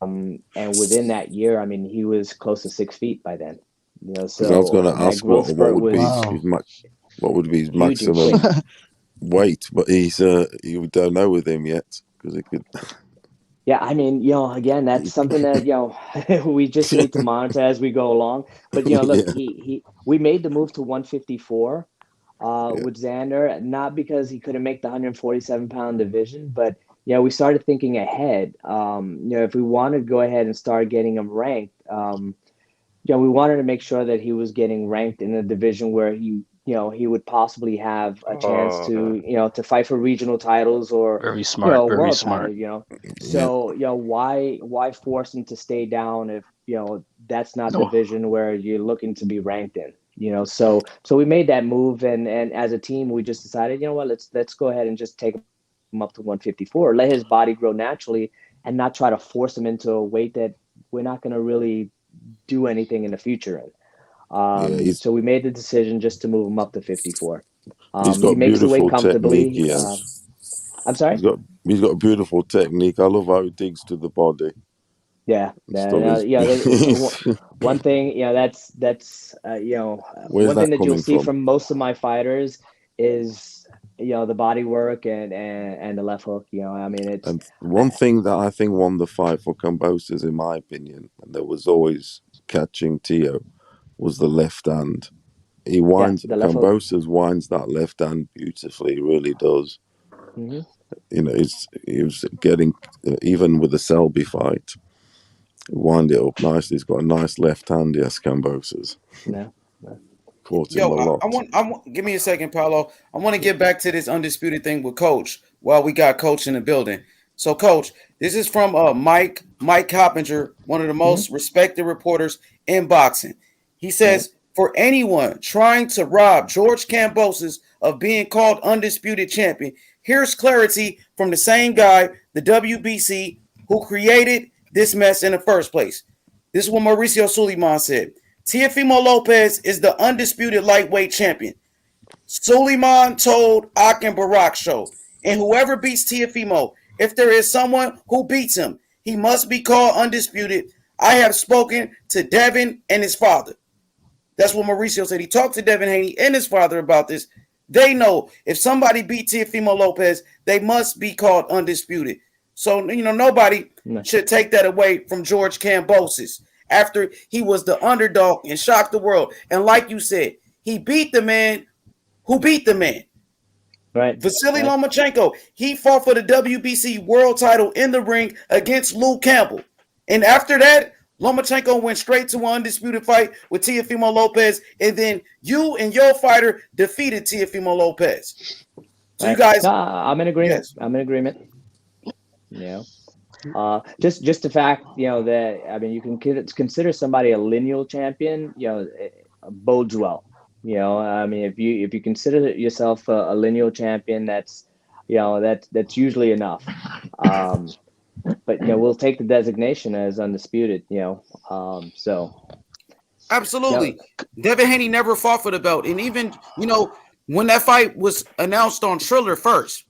And within that year, I mean, he was close to 6 feet by then. So I was going to ask what would be his maximum weight, but we don't know with him yet. because it could. Yeah, I mean, again, that's something that we just need to monitor as we go along. But look, Yeah, we made the move to 154 yeah. with Xander, not because he couldn't make the 147-pound division, but we started thinking ahead. If we wanted to go ahead and start getting him ranked, we wanted to make sure that he was getting ranked in a division where he would possibly have a chance Oh, to fight for regional titles or Very smart. a Very world smart. title. Yeah. So why force him to stay down if that's not the No. division where you're looking to be ranked in. So we made that move, and as a team we just decided, what, let's go ahead and just take him up to 154, let his body grow naturally, and not try to force him into a weight that we're not going to really do anything in the future in. Yeah, So we made the decision just to move him up to 54. he's He got makes the weight beautiful technique. He comfortably. has. I'm sorry. He's got beautiful technique. I love how he digs to the body Yeah, and stuff. one thing, that's Where's one thing that that you'll coming see from? from most of my fighters is the body work and the left hook. I mean, it's And one thing that I think won the fight for Kambosos, in my opinion, and there was always catching Teo, was the left hand. He winds the left hook. Kambosos winds that left hand beautifully. He really does. Hmm. He was getting even with the Selby fight, he wind it up nicely. He's got a nice left hand. Yes, Kambosos No. caught him Yo, a I lot. want. Give me a second, Paulo. I want to get back to this undisputed thing with Coach while we got Coach in the building. So, Coach, this is from Mike Coppinger, one of the Hmm. most respected reporters in boxing. He Yeah. says, for anyone trying to rob George Kambosos of being called undisputed champion, here's clarity from the same guy, the WBC, who created this mess in the first place. This is what Mauricio Suleiman said. Teofimo Lopez is the undisputed lightweight champion. Suleiman told Akin Barak show, and whoever beats Teofimo, if there is someone who beats him, he must be called undisputed. I have spoken to Devin and his father. That's what Mauricio said. He talked to Devin Haney and his father about this. They know if somebody beat Teofimo Lopez, they must be called undisputed. So, nobody No. should take that away from George Kambosos after he was the underdog and shocked the world. And like you said, he beat the man who beat the man. Right. Vasily Right. Lomachenko, he fought for the WBC world title in the ring against Luke Campbell. And after that, Lomachenko went straight to an undisputed fight with Teofimo Lopez, and then you and your fighter defeated Teofimo Lopez. So Right. you guys, No, I'm in agreement. yes. I'm in agreement. Just the fact, that, I mean, you can consider somebody a lineal champion, it bodes well. I mean, if you consider yourself a lineal champion, that's usually enough. But we'll take the designation as undisputed. So Absolutely. Devin Haney never fought for the belt. And even, when that fight was announced on Triller first,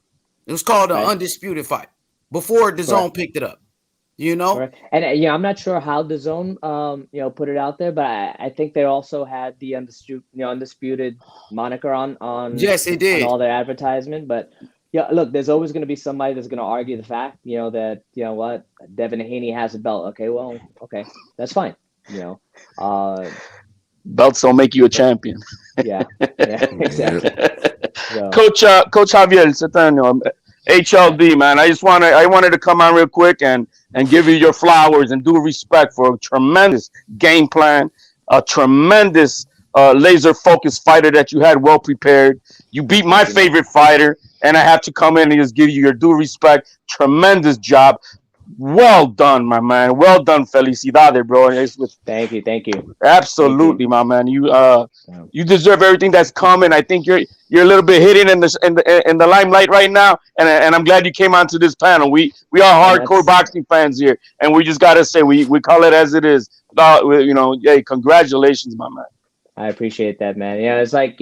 it was called an Right. undisputed fight before the zone picked it up. Correct. And I'm not sure how the zone put it out there, but I think they also had the undisputed moniker on Yes, it did. on all their advertisement. But look, there's always going to be somebody that's going to argue the fact, that what, Devin Haney has a belt. Okay, that's fine. Belts don't make you a champion. Yeah, exactly. So, Coach Javiel Centeno, HLD, man. I wanted to come on real quick and give you your flowers and due respect for a tremendous game plan, a tremendous laser focused fighter that you had, well prepared. You beat my favorite fighter, and I have to come in and just give you your due respect. Tremendous job. Well done, my man. Well done, felicidades, bro. thank you. Absolutely, my man. You deserve everything that's coming. I think you're a little bit hidden in the limelight right now, and I'm glad you came onto this panel. We are hardcore boxing fans here, and we just gotta say we call it as it is. Hey, congratulations, my man. I appreciate that, man. It's like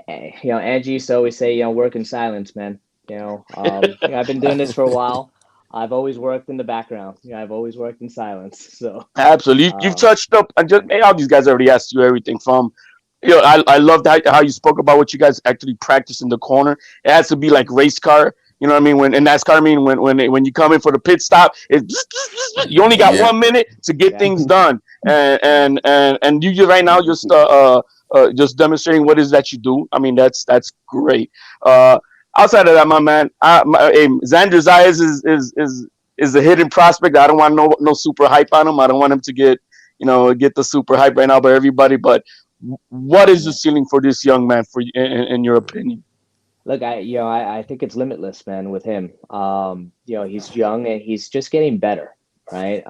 Angie used to always say, work in silence, man. I've been doing this for a while. I've always worked in the background. I've always worked in silence. So Absolutely, you've touched up. And just all these guys already asked you everything from. I loved how you spoke about what you guys actually practice in the corner. It has to be like race car. You know what I mean? When in NASCAR, I mean when you come in for the pit stop, you only got Yeah. 1 minute to get Yeah. things done, and you just right now just demonstrating what is that you do. I mean that's great. Outside of that, my man, Xander Zayas is a hidden prospect. I don't want no super hype on him. I don't want him to get the super hype right now by everybody. But what is the Yeah. ceiling for this young man for in your opinion? Look, I think it's limitless, man, with him. He's young and he's just getting better, right?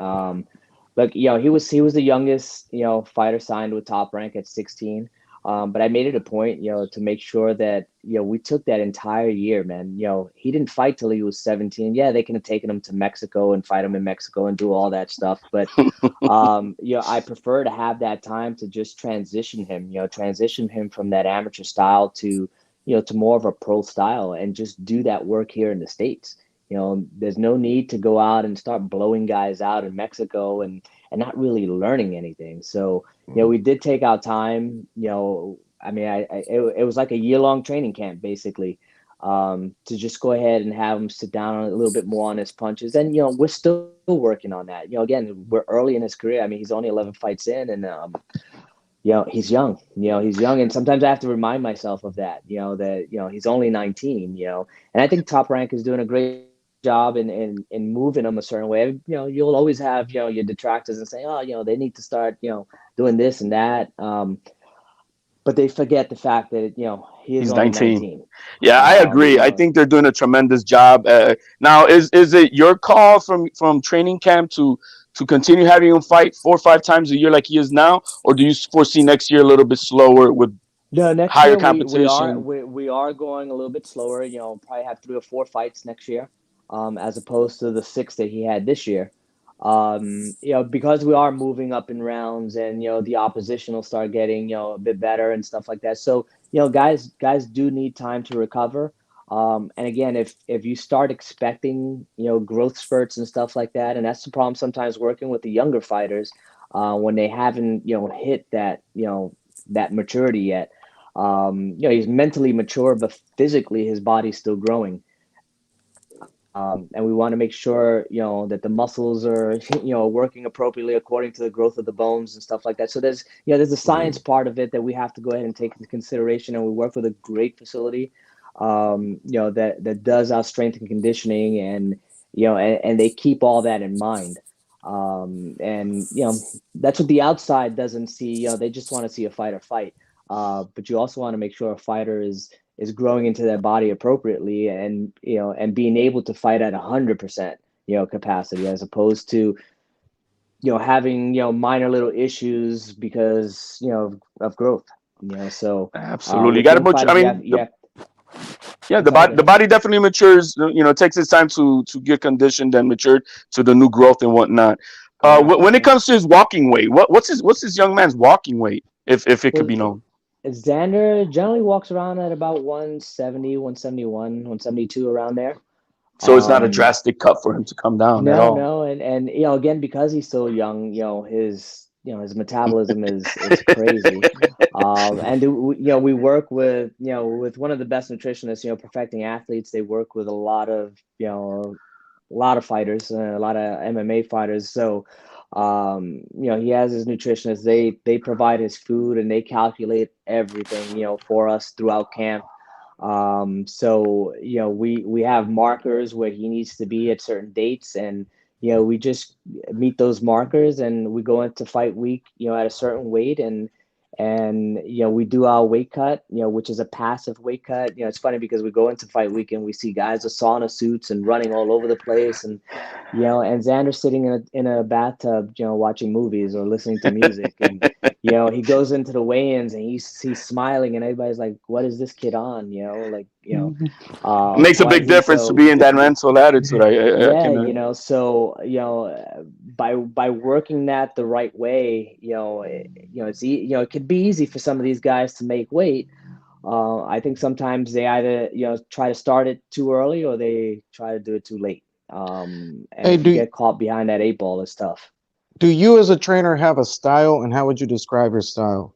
Look, he was the youngest, fighter signed with Top Rank at 16. But I made it a point, to make sure that, we took that entire year, man. He didn't fight till he was 17. Yeah, they could have taken him to Mexico and fight him in Mexico and do all that stuff. But I prefer to have that time to just transition him from that amateur style to more of a pro style and just do that work here in the States. There's no need to go out and start blowing guys out in Mexico and not really learning anything. So, we did take our time, I mean, it was like a year-long training camp, basically, to just go ahead and have him sit down a little bit more on his punches. And, we're still working on that. Again, we're early in his career. I mean, he's only 11 fights in, and, he's young. He's young, and sometimes I have to remind myself of that. That he's only 19. And I think Top Rank is doing a great job in moving him a certain way. You'll always have your detractors and say, oh, they need to start doing this and that. But they forget the fact that he is He's only 19. 19. Yeah, I agree. I think they're doing a tremendous job. Now, is it your call from training camp to continue having him fight 4 or 5 times a year like he is now, or do you foresee next year a little bit slower with No, next higher year we are competition? we are going a little bit slower. Probably have 3 or 4 fights next year, as opposed to the 6 that he had this year. Because we are moving up in rounds, and the opposition will start getting a bit better and stuff like that. So guys do need time to recover. And again, if you start expecting growth spurts and stuff like that, and that's the problem sometimes working with the younger fighters, when they haven't hit that maturity yet. He's mentally mature, but physically his body's still growing. And we want to make sure, that the muscles are, working appropriately according to the growth of the bones and stuff like that. So there's a science part of it that we have to go ahead and take into consideration. And we work with a great facility, that does our strength and conditioning, and they keep all that in mind. And that's what the outside doesn't see. They just want to see a fighter fight. But you also want to make sure a fighter is growing into their body appropriately, and being able to fight at 100% capacity, as opposed to having minor little issues because of growth. So Absolutely, you with got to young put. I fighters, mean, yeah, I'm sorry, go the ahead. body definitely matures. It takes its time to get conditioned and matured to the new growth and whatnot. Correct. When it Yeah. comes to his walking weight, what's his young man's walking weight, if it could Well, be known? Xander generally walks around at about 170, 171, 172, around there. So it's not a Um, drastic cut for him to come down at No, all. no, and again, because he's so young, his metabolism is crazy. And we work with with one of the best nutritionists, perfecting athletes. They work with a lot of fighters, a lot of MMA fighters. So he has his nutritionists. They provide his food, and they calculate everything for us throughout camp. So we have markers where he needs to be at certain dates, and we just meet those markers, and we go into fight week at a certain weight, and we do our weight cut, which is a passive weight cut. It's funny because we go into fight week and we see guys with sauna suits and running all over the place, and and Xander sitting in a bathtub, watching movies or listening to music. And he goes into the weigh-ins and he's smiling, and everybody's like, what is this kid on? Makes a Why is big he difference to so be in that mental attitude. I yeah, can. so by working that the right way, it could be easy for some of these guys to make weight. I think sometimes they either try to start it too early, or they try to do it too late. And Hey, if you get caught behind that 8 ball, it's tough. do you as a trainer have a style, and how would you describe your style?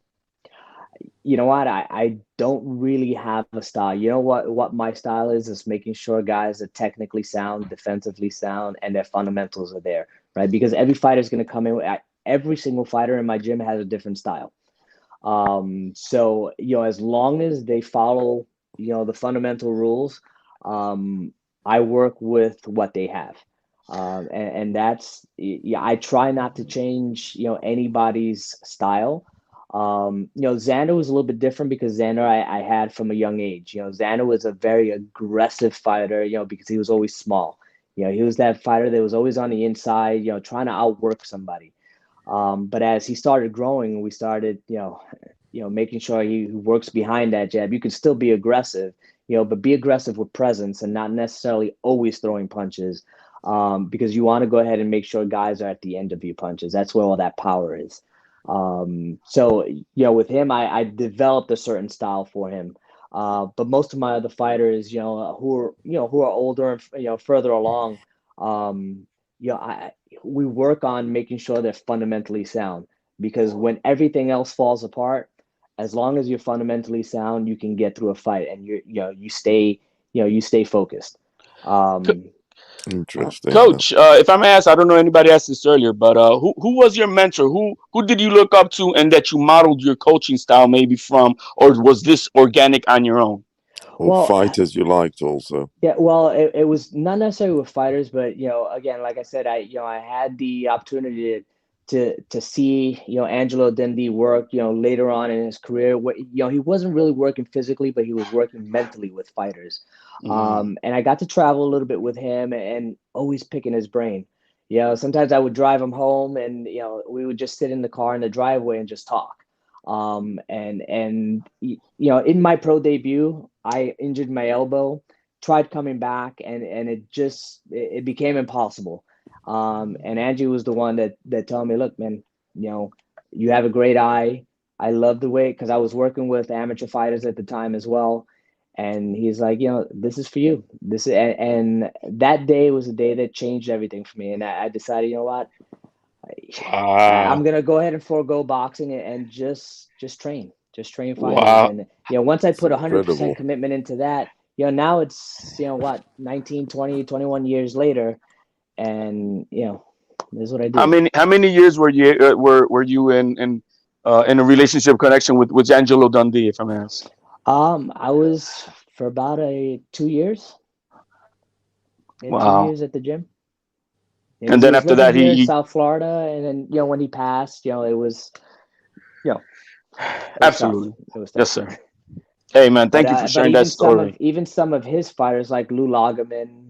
you know what? I don't really have a style. You know what my style is making sure guys are technically sound, defensively sound, and their fundamentals are there, right? Because every fighter is going to come in. Every single fighter in my gym has a different style. So as long as they follow the fundamental rules, I work with what they have. And that's, I try not to change anybody's style. Xander was a little bit different because Xander I had from a young age. Xander was a very aggressive fighter, because he was always small. He was that fighter that was always on the inside, trying to outwork somebody. But as he started growing, we started, making sure he works behind that jab. You can still be aggressive, but be aggressive with presence and not necessarily always throwing punches, because you want to go ahead and make sure guys are at the end of your punches. That's where all that power is. So with him, I developed a certain style for him. But most of my other fighters, who are older and further along, we work on making sure they're fundamentally sound, because when everything else falls apart, as long as you're fundamentally sound, you can get through a fight, and you stay focused. Interesting. Coach, if I may ask, I don't know anybody asked this earlier, but who was your mentor? Who did you look up to, and that you modeled your coaching style maybe from, or was this organic on your own? Or fighters you liked also. Yeah, well, it was not necessarily with fighters, but again, like I said, I had the opportunity to see Angelo Dundee work later on in his career. He wasn't really working physically, but he was working mentally with fighters. And I got to travel a little bit with him and always picking his brain. Sometimes I would drive him home, and we would just sit in the car in the driveway and just talk. And in my pro debut, I injured my elbow, tried coming back, and it became impossible. And Angie was the one that told me, look, man, you have a great eye. I love the way, because I was working with amateur fighters at the time as well. And he's like, this is for you. And that day was a day that changed everything for me. And I decided, you know what? I'm gonna go ahead and forego boxing and just train fighters. Wow. And once I put 100% incredible. commitment into that, now it's 19, 20, 21 years later, and this is what I do. How many years were you in a relationship connection with Angelo Dundee, if I may ask? I was for about 2 years. Wow. 2 years at the gym. And then after that, here in he South Florida, and then when he passed, it was absolutely. It was tough. Yes, sir. Hey, man, thank you for sharing that story. Even some of his fighters like Lou Lagerman,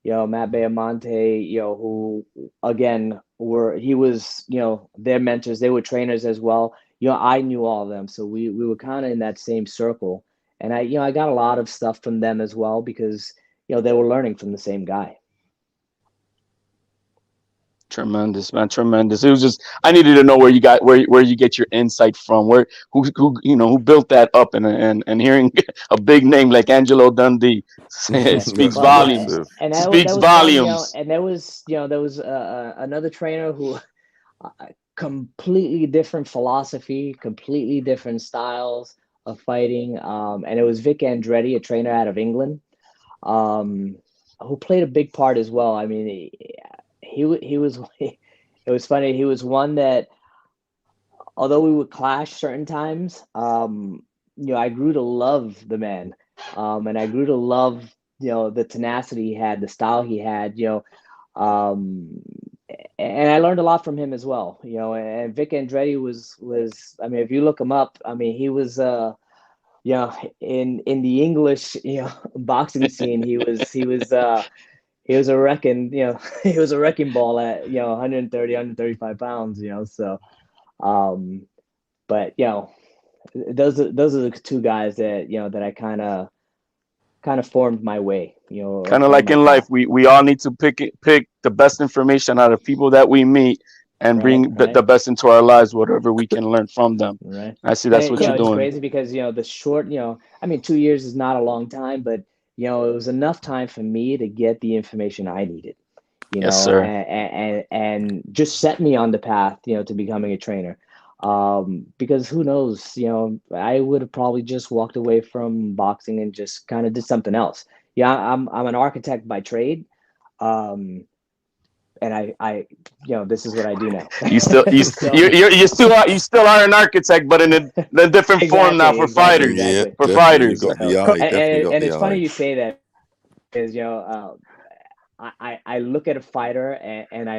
Matt Bayamonte, who again he was their mentors. They were trainers as well. I knew all of them, so we were kind of in that same circle, and I got a lot of stuff from them as well, because they were learning from the same guy. Tremendous, man, tremendous. It was just, I needed to know where you get your insight from, who built that up, and hearing a big name like Angelo Dundee speaks volumes. And speaks that was volumes. and there was another trainer who completely different philosophy, completely different styles of fighting, and it was Vic Andretti, a trainer out of England, who played a big part as well. I mean, he was it was funny. He was one that, although we would clash certain times, I grew to love the man, and I grew to love the tenacity he had, the style he had, and I learned a lot from him as well. And Vic Andretti was I mean, if you look him up, I mean, he was in the English boxing scene, he was a wrecking, he was a wrecking ball at 130, 135 pounds, so but those are the two guys that that I kind of formed my way, kind of like in life, we all need to pick the best information out of people that we meet, and bring the best into our lives, whatever we can learn from them. Right. I see that's what you're it's doing. crazy because the short, I mean, 2 years is not a long time, but it was enough time for me to get the information I needed, Yes, sir. and just set me on the path, to becoming a trainer. Because who knows, I would have probably just walked away from boxing and just kind of did something else. Yeah, I'm an architect by trade. Um, and this is what I do now. You still So you still are an architect, but in a different form now for fighters. Yeah, exactly. For definitely. You fighters. got the Co- eye. and, Definitely and, got and the it's funny eye. you say that because I look at a fighter and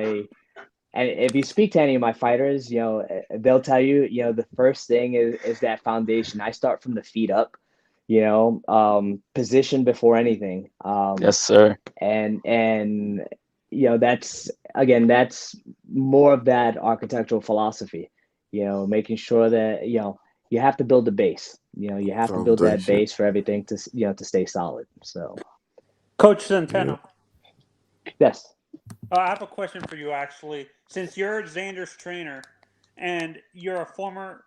if you speak to any of my fighters, they'll tell you, the first thing is that foundation. I start from the feet up, position before anything. Yes, sir. And that's more of that architectural philosophy, making sure that, you have to build the base. You have to build that Foundation. base for everything to stay solid. So, Coach Yeah. Centeno, yes. I have a question for you actually. Since you're Xander's trainer and you're a former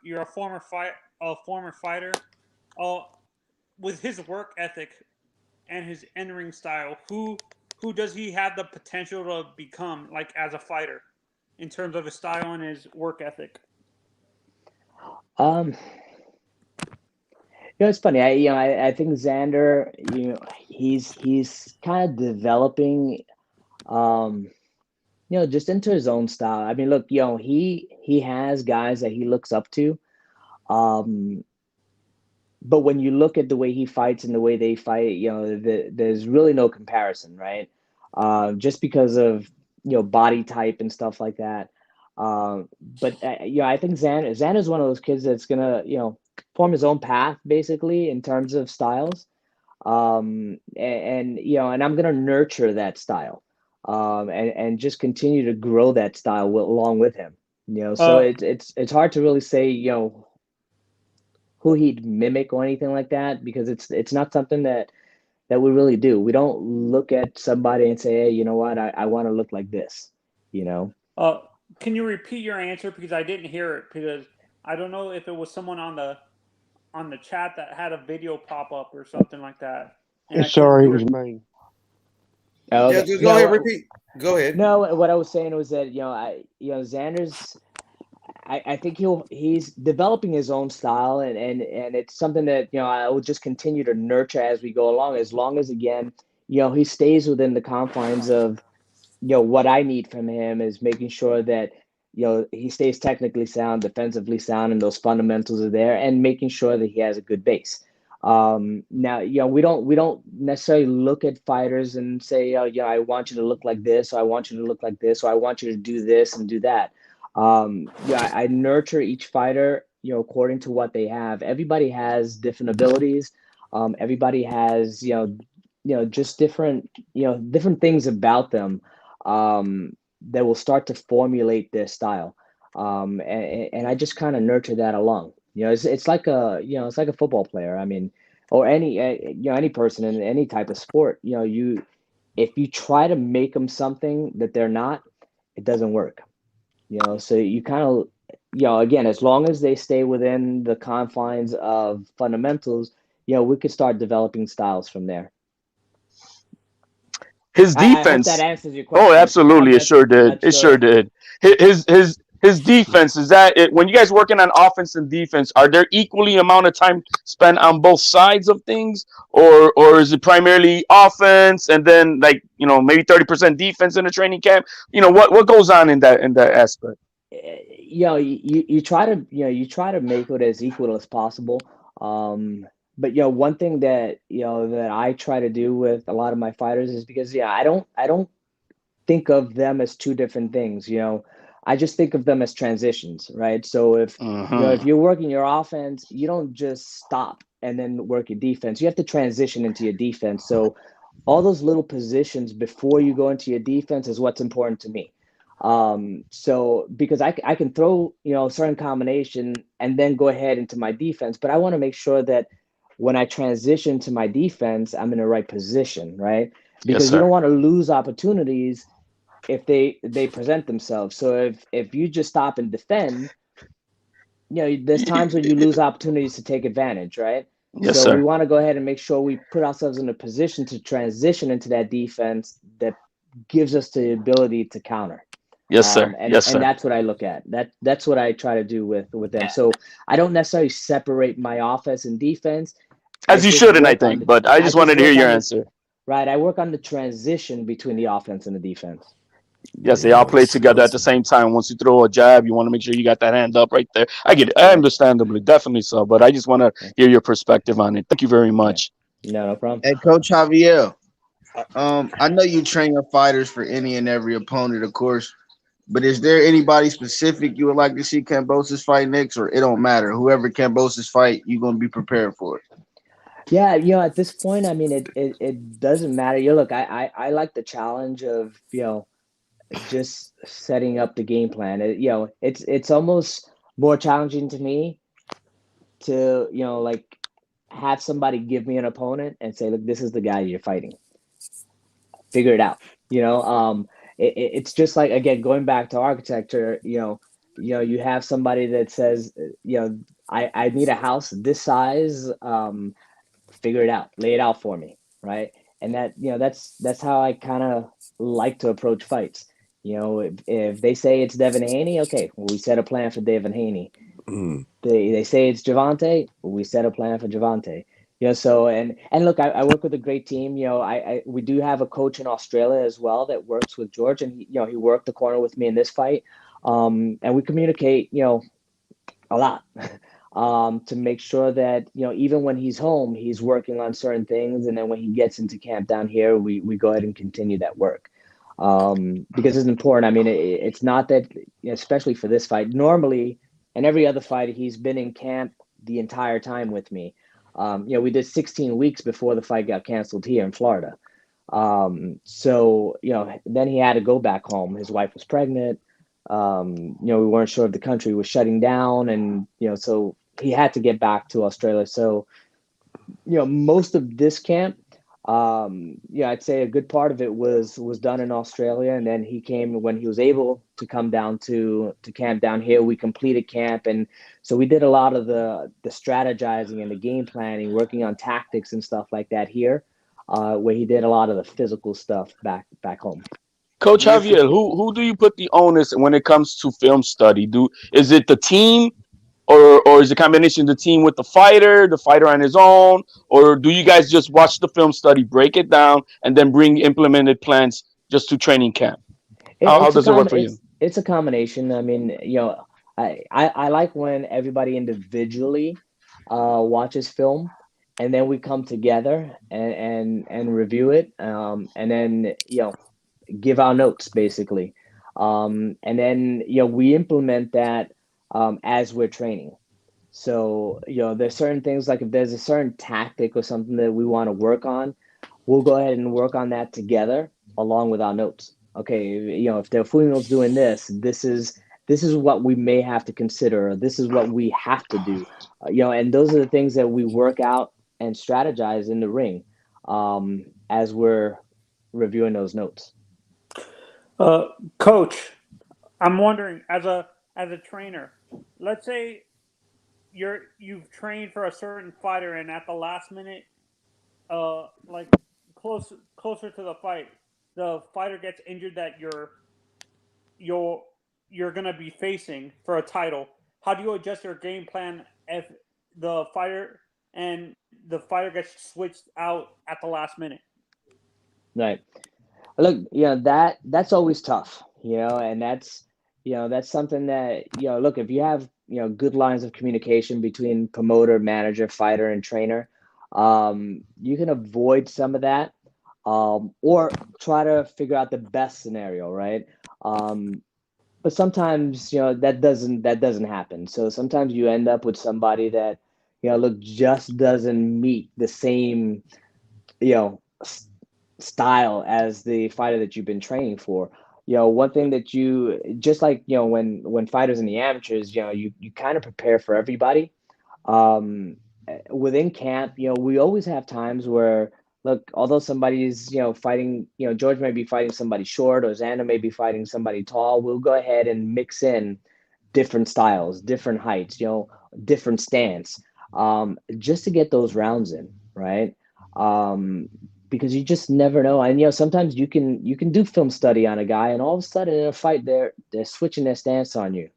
fighter, uh, with his work ethic and his entering style, who does he have the potential to become like as a fighter in terms of his style and his work ethic? Um, it's funny. I think Xander, he's kind of developing, um, just into his own style. I mean, look, he has guys that he looks up to. Um, but when you look at the way he fights and the way they fight, there's really no comparison, right? Just because of body type and stuff like that. But I think Xander's one of those kids that's gonna form his own path basically in terms of styles. And I'm gonna nurture that style, and just continue to grow that style along with him. So Uh, it's hard to really say who he'd mimic or anything like that because it's not something that we really do. We don't look at somebody and say, hey, you know what, I want to look like this, you know. uh, can you repeat your answer because I didn't hear it because I don't know if it was someone on the chat that had a video pop up or something like that, and I couldn't Sorry, it hear. was me. Oh, Yeah, okay. just go ahead, No, repeat. Go ahead. no. What I was saying was that Xander's. I think he's developing his own style, and it's something that I will just continue to nurture as we go along. As long as again, he stays within the confines of what I need from him is making sure that he stays technically sound, defensively sound, and those fundamentals are there, and making sure that he has a good base. Now, we don't necessarily look at fighters and say, oh, I want you to look like this, or I want you to look like this, or I want you to do this and do that. I nurture each fighter, according to what they have. Everybody has different abilities. Everybody has, just different things about them that will start to formulate their style. And I just kind of nurture that along. It's like a football player. I mean, or any person in any type of sport. If you try to make them something that they're not, it doesn't work. So you kind of again, as long as they stay within the confines of fundamentals, we could start developing styles from there. His I hope that defense. answers your Oh, question. absolutely. It sure I'm did. not It sure sure. did. His defense is that it, when you guys working on offense and defense, are there equally amount of time spent on both sides of things, or is it primarily offense and then like maybe 30% defense in the training camp? What goes on in that aspect? You try to make it as equal as possible. But one thing that that I try to do with a lot of my fighters is because I don't think of them as two different things. I just think of them as transitions, right? So if Mm-hmm. you're working your offense, you don't just stop and then work your defense. You have to transition into your defense. So all those little positions before you go into your defense is what's important to me. So because I can throw a certain combination and then go ahead into my defense, but I want to make sure that when I transition to my defense, I'm in the right position, right? Yes, Because you sir. don't want to lose opportunities if they present themselves. So if you just stop and defend, there's times when you lose opportunities to take advantage, right? Yes, So we sir. want to go ahead and make sure we put ourselves in a position to transition into that defense that gives us the ability to counter. Yes, sir. And Yes, sir. that's what I look at. That's what I try to do with them. So I don't necessarily separate my offense and defense. I As you just shouldn't, I work on think. the But I I just just wanted to hear work your on the answer. right. I work on the transition between the offense and the defense. Yes, they all play together at the same time. Once you throw a jab, you want to make sure you got that hand up right there. I get it. Right. Understandably, definitely so. But I just want to Yeah. hear your perspective on it. Thank you very Yeah. much. No, no problem. Hey, Coach Javiel. I know you train your fighters for any and every opponent, of course. But is there anybody specific you would like to see Kambosos fight next, or it don't matter? Whoever Kambosos fight, you're gonna be prepared for it. Yeah, at this point, I mean, it doesn't matter. Look, I like the challenge of, just setting up the game plan. It's almost more challenging to me to, like have somebody give me an opponent and say, look, this is the guy you're fighting. Figure it out. It's just like, again, going back to architecture. You have somebody that says, I need a house this size. Figure it out, lay it out for me, right? And that's how I kind of like to approach fights. If they say it's Devin Haney, okay, well, we set a plan for Devin Haney. Mm. They say it's Javante, we set a plan for Javante. So and look, I work with a great team. We do have a coach in Australia as well that works with George, and he worked the corner with me in this fight. And we communicate, a lot. To make sure that even when he's home, he's working on certain things, and then when he gets into camp down here, we go ahead and continue that work, because it's important. I mean, it's not that, especially for this fight. Normally, and every other fight, he's been in camp the entire time with me. We did 16 weeks before the fight got canceled here in Florida. So then he had to go back home. His wife was pregnant. We weren't sure if the country was shutting down, and so he had to get back to Australia. So most of this camp, I'd say a good part of it was done in Australia, and then he came when he was able to come down to camp down here. We completed camp, and so we did a lot of the strategizing and the game planning, working on tactics and stuff like that here, where he did a lot of the physical stuff back home. Coach Do you feel Javier, who do you put the onus when it comes to film study? Is it the team, or is it a combination of the team with the fighter on his own, or do you guys just watch the film study, break it down, and then bring implemented plans just to training camp? How It's a does it work for you? it's a combination. I mean, I like when everybody individually watches film, and then we come together and review it, and then give our notes basically, and then we implement that as we're training. So there's certain things, like if there's a certain tactic or something that we want to work on, we'll go ahead and work on that together along with our notes. Okay, if Teofimo's doing this, this is what we may have to consider, or this is what we have to do. And those are the things that we work out and strategize in the ring, as we're reviewing those notes. Uh, Coach, I'm wondering, as a trainer, let's say you've trained for a certain fighter, and at the last minute, like closer to the fight, the fighter gets injured that you're you're gonna be facing for a title. How do you adjust your game plan if the fighter gets switched out at the last minute? Right. Look, that's always tough, and that's something that, look, if you have, good lines of communication between promoter, manager, fighter, and trainer, you can avoid some of that, or try to figure out the best scenario, right? But sometimes, that doesn't happen. So sometimes you end up with somebody that, look, just doesn't meet the same, you know, style as the fighter that you've been training for. One thing that you just like, when fighters in the amateurs, you kind of prepare for everybody. Um, Within camp, we always have times where, look, although somebody's, fighting, George may be fighting somebody short, or Xander may be fighting somebody tall, we'll go ahead and mix in different styles, different heights, different stance, just to get those rounds in, right? Um, because you just never know. And sometimes you can do film study on a guy, and all of a sudden in a fight they're switching their stance on you.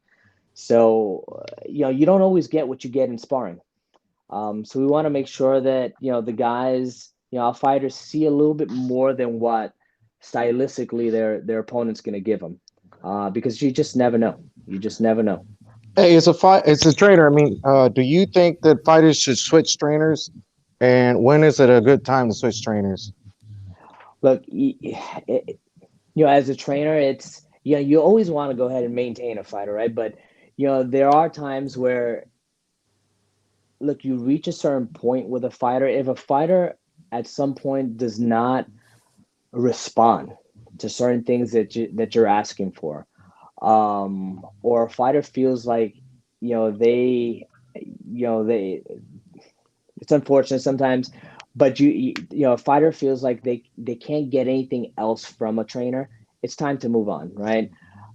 So you don't always get what you get in sparring. So we want to make sure that the guys, our fighters, see a little bit more than what stylistically their opponent's going to give them, because you just never know. You just never know. Hey, it's a trainer. I mean, do you think that fighters should switch trainers? And when is it a good time to switch trainers? Look, as a trainer, it's you always want to go ahead and maintain a fighter, right? But there are times where, look, you reach a certain point with a fighter. If a fighter at some point does not respond to certain things that you're asking for, or a fighter feels like they it's unfortunate sometimes, but a fighter feels like they can't get anything else from a trainer, it's time to move on, right?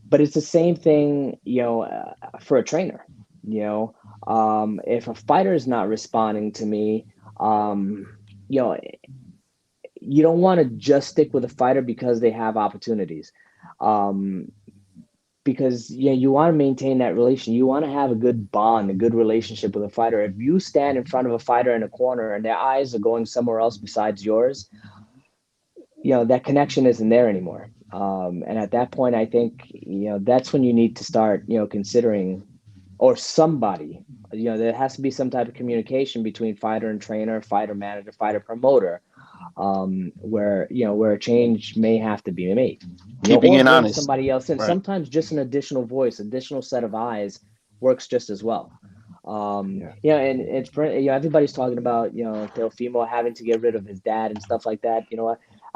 But it's the same thing for a trainer. If a fighter is not responding to me, you don't want to just stick with a fighter because they have opportunities, because you want to maintain that relation. You want to have a good bond, a good relationship with a fighter. If you stand in front of a fighter in a corner and their eyes are going somewhere else besides yours, that connection isn't there anymore. And at that point, I think that's when you need to start considering, or somebody, there has to be some type of communication between fighter and trainer, fighter manager, fighter promoter, where a change may have to be made. Keeping it honest. Somebody else in. Right. Sometimes just an additional voice, additional set of eyes works just as well. And it's everybody's talking about Teofimo having to get rid of his dad and stuff like that.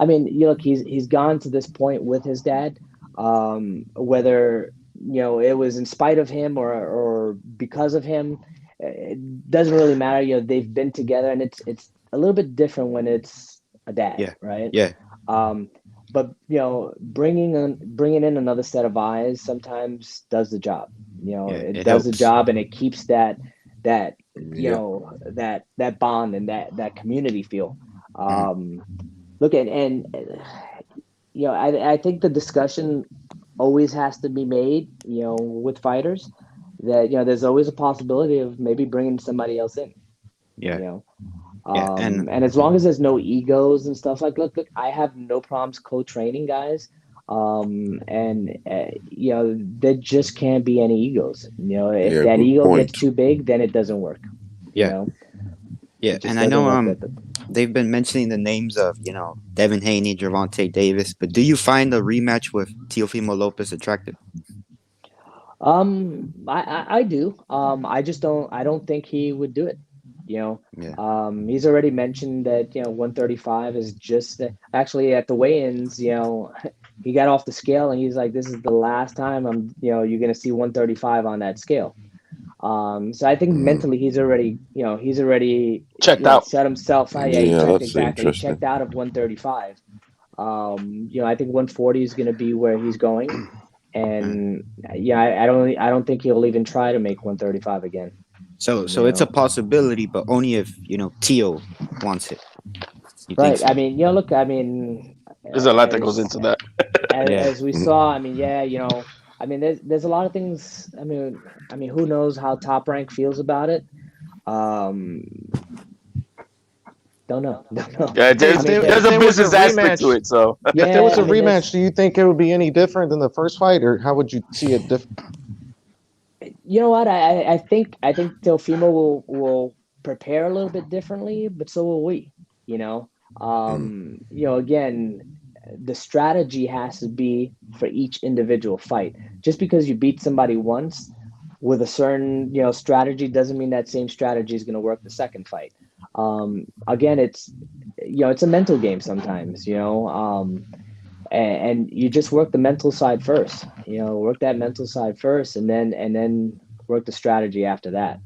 I mean, look, he's gone to this point with his dad, whether it was in spite of him or because of him, it doesn't really matter. They've been together, and it's a little bit different when it's a dad, right? Yeah. But bringing in another set of eyes sometimes does the job. It does the job, and it keeps that that bond and that community feel. Look at I think the discussion always has to be made, with fighters, that there's always a possibility of maybe bringing somebody else in. And as long as there's no egos and stuff look, I have no problems co-training guys. There just can't be any egos. If that ego gets too big, then it doesn't work. And I know they've been mentioning the names of Devin Haney, Gervonta Davis, but do you find the rematch with Teofimo Lopez attractive? I do. I just don't think he would do it. He's already mentioned that 135 is just actually at the weigh-ins. He got off the scale and he's like, "This is the last time you're gonna see 135 on that scale." So I think mentally he's already checked out, set himself. He checked out of 135. I think 140 is gonna be where he's going, and I don't think he'll even try to make 135 again. So it's a possibility, but only if Teo wants it. Right. So? I mean, look. I mean, there's a lot that goes into that. As we saw, I mean, I mean, there's a lot of things. I mean, who knows how Top Rank feels about it? Don't know. Yeah, there's a business aspect to it. So if there was a rematch, do you think it would be any different than the first fight, or how would you see it different? You know what? I think Teofimo will prepare a little bit differently, but so will we. Again, the strategy has to be for each individual fight. Just because you beat somebody once with a certain strategy doesn't mean that same strategy is going to work the second fight. Again, it's a mental game sometimes. And you just work the mental side first. Work that mental side first, and then work the strategy after that.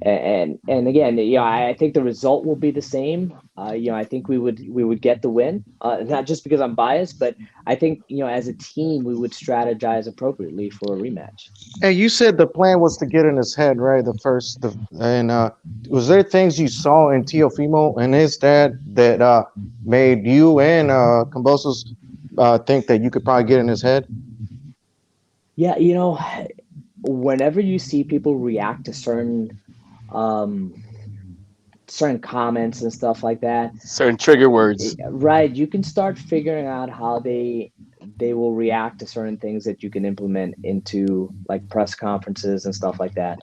And again, I think the result will be the same. I think we would get the win, not just because I'm biased, but I think as a team we would strategize appropriately for a rematch. Hey, you said the plan was to get in his head, right? And was there things you saw in Teofimo and his dad that made you and Kambosos think that you could probably get in his head? Yeah, whenever you see people react to um, certain comments and stuff like that, Certain trigger words. right, you can start figuring out how they will react to certain things that you can implement into like press conferences and stuff like that.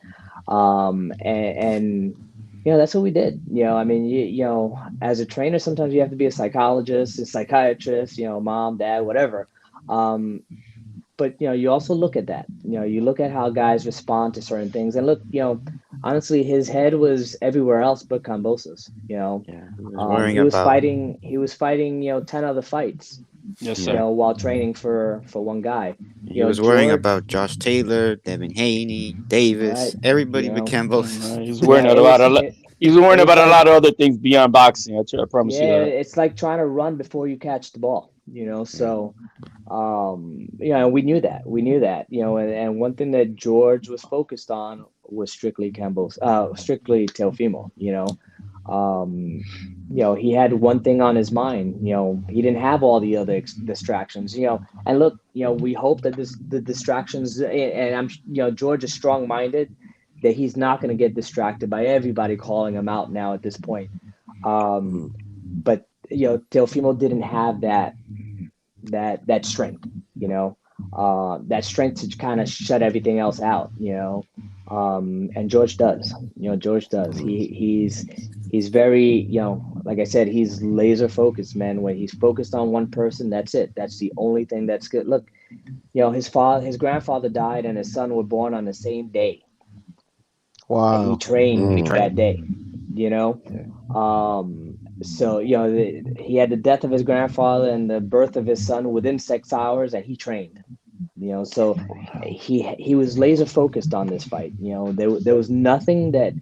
And that's what we did. I mean, as a trainer, sometimes you have to be a psychologist, a psychiatrist, mom, dad, whatever. Um, but you also look at that. You look at how guys respond to certain things, and look, honestly, his head was everywhere else but Kambosos. Yeah, he was worrying he was about. fighting. He was fighting. 10 other fights. Yes, Yeah. sir. While training for one guy. He was worrying George, about Josh Taylor, Devin Haney, Davis, right? everybody but Kambosos. He's worrying Yeah, about he's worrying it's about a like, lot of other things beyond boxing. I promise you yeah, that. it's like trying to run before you catch the ball. So we knew that. And one thing that George was focused on was strictly strictly Teofimo. He had one thing on his mind. He didn't have all the other distractions. And look, we hope that the distractions, and I'm, George is strong-minded, that he's not going to get distracted by everybody calling him out now at this point. But Teofimo didn't have that strength, that strength to kind of shut everything else out, and George does. George does. He's very, like I said, he's laser focused, man. When he's focused on one person, that's it. That's the only thing that's good. Look, his grandfather died and his son were born on the same day. Wow. And he trained that day, so he had the death of his grandfather and the birth of his son within 6 hours, and he trained. So he was laser focused on this fight. There was nothing that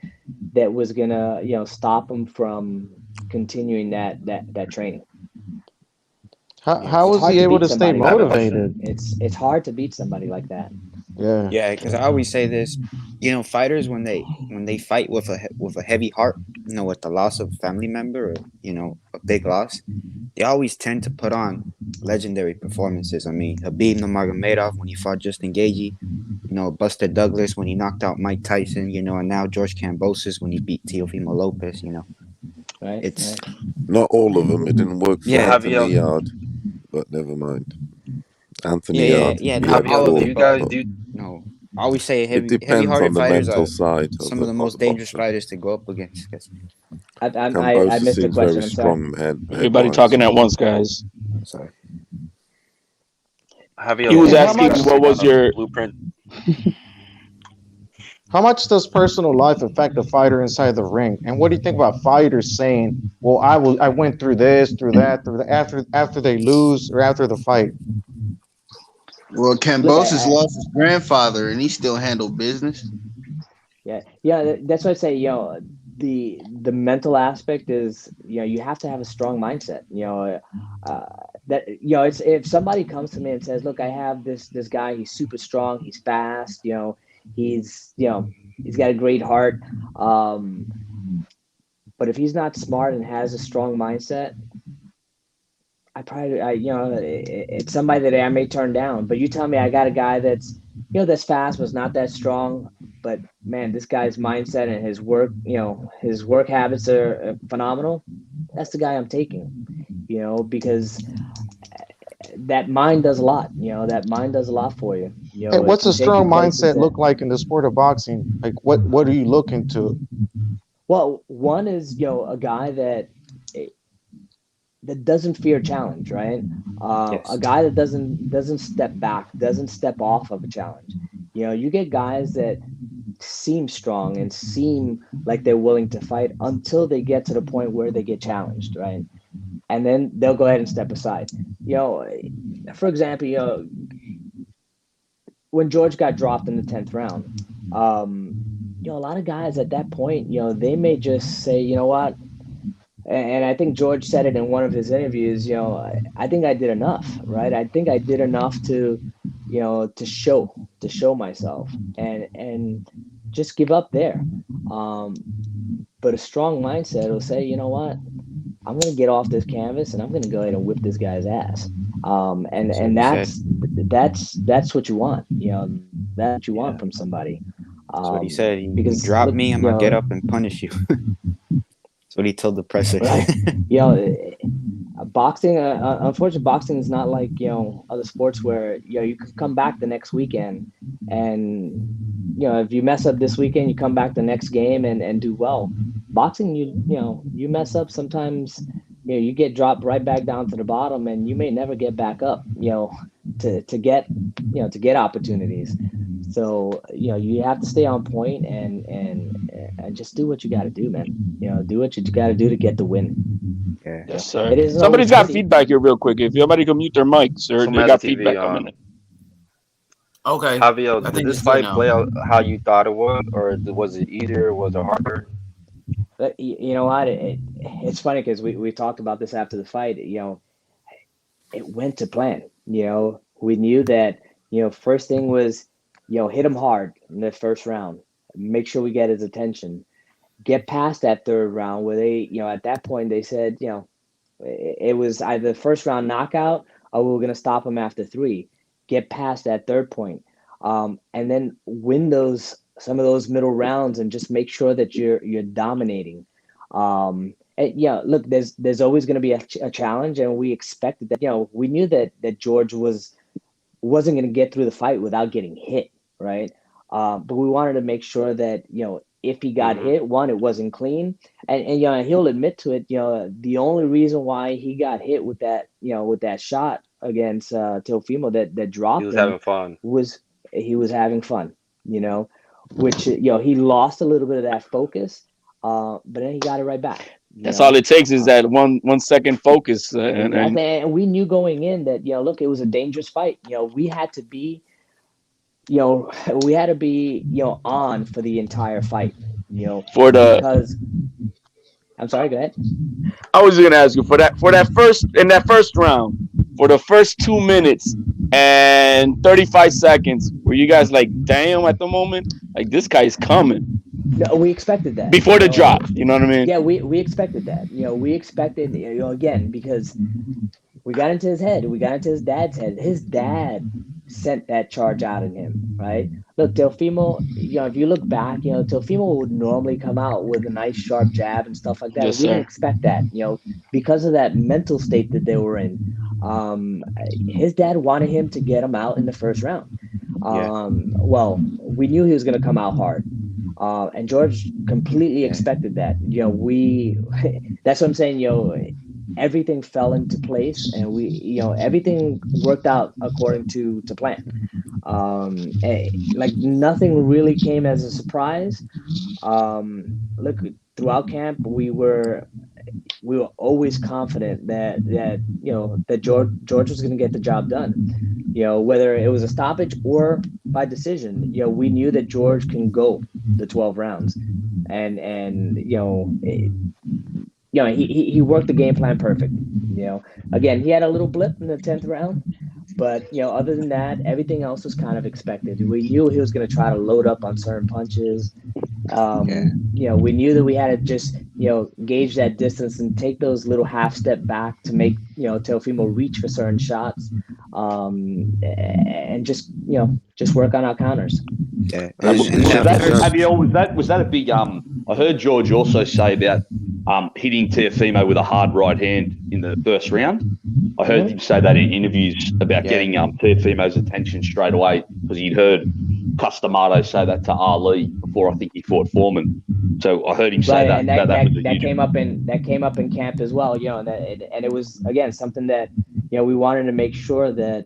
was gonna stop him from continuing that training. How was he able to stay motivated? It's hard to beat somebody like that. Yeah. Yeah, because I always say this, fighters when they fight with a heavy heart, with the loss of a family member or a big loss, they always tend to put on legendary performances. I mean, Khabib Nurmagomedov when he fought Justin Gaethje, Buster Douglas when he knocked out Mike Tyson, and now George Kambosos when he beat Teofimo Lopez. Right. It's not all of them. It didn't work for Anthony Javiel. Yard, but never mind. Anthony yeah, Yard. yeah, he not had all of do it, you form, guys but do? no. I always say it depends heavy-hearted on the fighters mental are side some of of the most dangerous boxer. fighters to go up against. I Kambosos missed the seems question. very I'm sorry. strong head Everybody wise. talking at once, guys. Sorry. Javiel, He was do you asking guys what sit was on a your blueprint? How much does personal life affect a fighter inside the ring? And what do you think about fighters saying, "Well, I went through this, through that, after they lose or after the fight"? Well, Look, Kambosos lost his grandfather, and he still handled business. yeah. That's what I say. The mental aspect is, you have to have a strong mindset. That it's, if somebody comes to me and says, "Look, I have this guy. He's super strong. He's fast. He's he's got a great heart." But if he's not smart and has a strong mindset, it's somebody that I may turn down. But you tell me I got a guy that's that's fast, was not that strong, but man, this guy's mindset and his work habits are phenomenal. That's the guy I'm taking. Because that mind does a lot. That mind does a lot for you. Hey, It what's can a take you strong places mindset that. look like in the sport of boxing? Like what are you looking to? Well, one is a guy that doesn't fear challenge, right? Yes. A guy that doesn't step back, doesn't step off of a challenge. You get guys that seem strong and seem like they're willing to fight until they get to the point where they get challenged, right? And then they'll go ahead and step aside. For example, when George got dropped in the 10th round, a lot of guys at that point, they may just say, you know what, and I think George said it in one of his interviews, I think I did enough, right? I think I did enough to, to show myself and just give up there. Um, but a strong mindset will say, you know what, I'm going to get off this canvas and I'm going to go ahead and whip this guy's ass. And That's what and he said. that's what you want. That's what you want Yeah. from somebody. That's what he said. You Because drop look, me, I'm gonna get up and punish you. That's what he told the presser. right, boxing. Unfortunately, boxing is not like other sports where you can come back the next weekend, and if you mess up this weekend, you come back the next game and do well. Boxing, you mess up sometimes. You get dropped right back down to the bottom, and you may never get back up. To get opportunities. So you have to stay on point and just do what you got to do, man. Do what you got to do to get the win. Yeah. Yes, sir. It isn't always Somebody's got pretty. feedback here real quick. If somebody can mute their mics, or Someone they has the got TV feedback coming on. in. Okay. Javier, I did think this it's good fight now. play out how you thought it was, or was it easier? Was it harder? But you know what? It's funny because we talked about this after the fight. It went to plan. We knew that. First thing was, hit him hard in the first round. Make sure we get his attention. Get past that third round where they, at that point they said, it was either first round knockout or we were going to stop him after three. Get past that third point, and then win some of those middle rounds and just make sure that you're dominating. And look, there's always going to be a challenge, and we expected that. We knew that George wasn't going to get through the fight without getting hit, right? But we wanted to make sure that if he got hit, one, it wasn't clean, and he'll admit to it. The only reason why he got hit with that shot against Teofimo that He dropped was him having fun. was he was having fun, which he lost a little bit of that focus, but then he got it right back. That's all it takes is that 1 second focus, Exactly, and we knew going in that look, it was a dangerous fight. We had to be on for the entire fight, for the. because I'm sorry, go ahead. I was going to ask you for that first round, for the first 2 minutes and 35 seconds. Were you guys like, damn, at the moment, like this guy's coming? No, we expected that Before the drop, you know what I mean? Yeah, we expected that. We expected again, because we got into his head. We got into his dad's head. His dad sent that charge out in him, right? Look, Teofimo, if you look back, Teofimo would normally come out with a nice sharp jab and stuff like that. Yes, We didn't sir. expect that, because of that mental state that they were in. His dad wanted him to get him out in the first round. Well, we knew he was going to come out hard. And George completely expected that. That's what I'm saying. Everything fell into place, and everything worked out according to plan. Like nothing really came as a surprise. Look, throughout camp, we were always confident that George was going to get the job done. Whether it was a stoppage or by decision, we knew that George can go the 12 rounds, and he worked the game plan perfect. Again, he had a little blip in the 10th round, but other than that, everything else was kind of expected. We knew he was going to try to load up on certain punches. We knew that we had to just gauge that distance and take those little half step back to make Teofimo reach for certain shots, and just work on our counters. Yeah. Was that a big I heard George also say about hitting Teofimo with a hard right hand in the first round. I heard him say that in interviews about getting Teofimo's attention straight away, because he'd heard Customato say that to Ali before I think he fought Foreman. So I heard him say and that came up in camp as well. And it was again something that we wanted to make sure that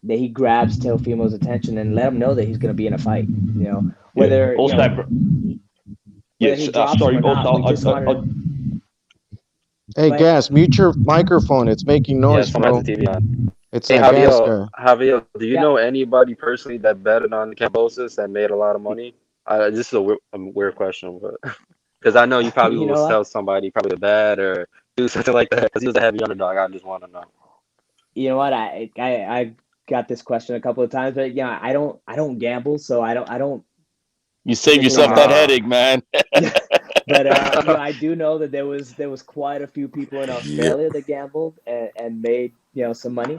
he grabs Teofimo's attention and let him know that he's going to be in a fight. Whether yes. Sorry. Also, Hey, Gas, mute your microphone. It's making noise, someone bro. has the TV on. It's Hey, a gas guy. Javier, do you know anybody personally that betted on Kambosos that made a lot of money? This is a weird question, but because I know you probably You will know what? tell somebody probably to bet or do something like that because he was a heavy underdog. I just want to know. You know what? I got this question a couple of times, but yeah, I don't gamble, so I don't You save typically yourself that know. headache, man. Yeah, but I do know that there was quite a few people in Yep. Australia that gambled and made some money.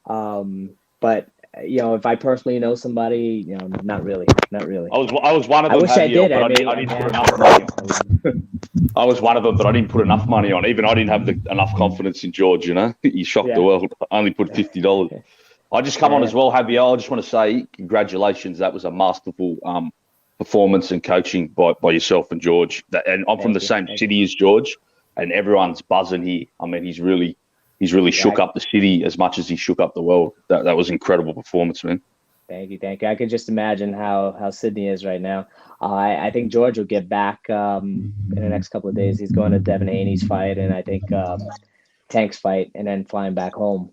But if I personally know somebody, not really, not really. I was one of I them, wish I Javier, did. but I didn't put enough money on. I was one of them, but I didn't put enough money on. Even I didn't have enough confidence in George. He shocked the Yeah. world. I only put $50. I just come on Yeah. as well, Javier. I just want to say congratulations. That was a masterful performance and coaching by yourself and George. And I'm from Thank the you. same Thank you. city as George, and everyone's buzzing here. I mean, he's really shook up the city as much as he shook up the world. That was incredible performance, man. Thank you. Thank you. I could just imagine how Sydney is right now. I think George will get back in the next couple of days. He's going to Devin Haney's fight, and I think Tank's fight, and then flying back home.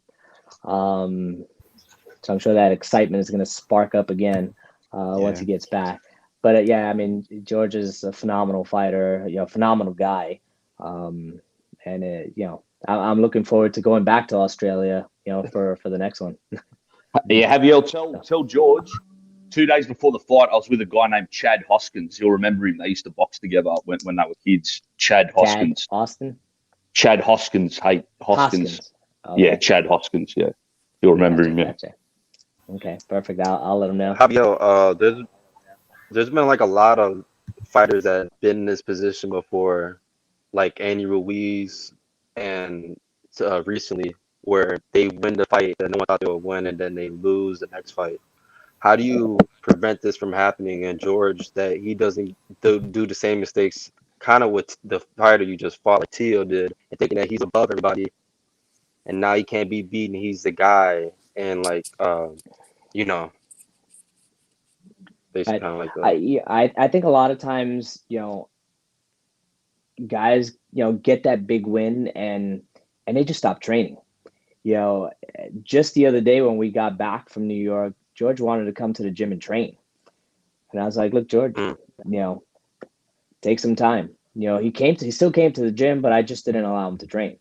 So I'm sure that excitement is going to spark up again once he gets back. But yeah, I mean, George is a phenomenal fighter, phenomenal guy, and I'm looking forward to going back to Australia, for the next one. Yeah, Javier, tell George. 2 days before the fight, I was with a guy named Chad Hoskins. He'll remember him. They used to box together when they were kids. Chad Hoskins. Chad Hoskins. Hey, Hoskins. Okay. Yeah, Chad Hoskins. Yeah, you'll remember him. Yeah. Gotcha. Okay, perfect. I'll let him know. Javier, there's been like a lot of fighters that have been in this position before, like Andy Ruiz, and recently where they win the fight that no one thought they would win, and then they lose the next fight. How do you prevent this from happening in George, that he doesn't do the same mistakes, kind of with the fighter you just fought, like Teo did, and thinking that he's above everybody, and now he can't be beaten, he's the guy, and like you know, basically kind of like that. I think a lot of times, guys, get that big win and they just stop training. Just the other day when we got back from New York, George wanted to come to the gym and train. And I was like, look, George, take some time. He still came to the gym, but I just didn't allow him to train.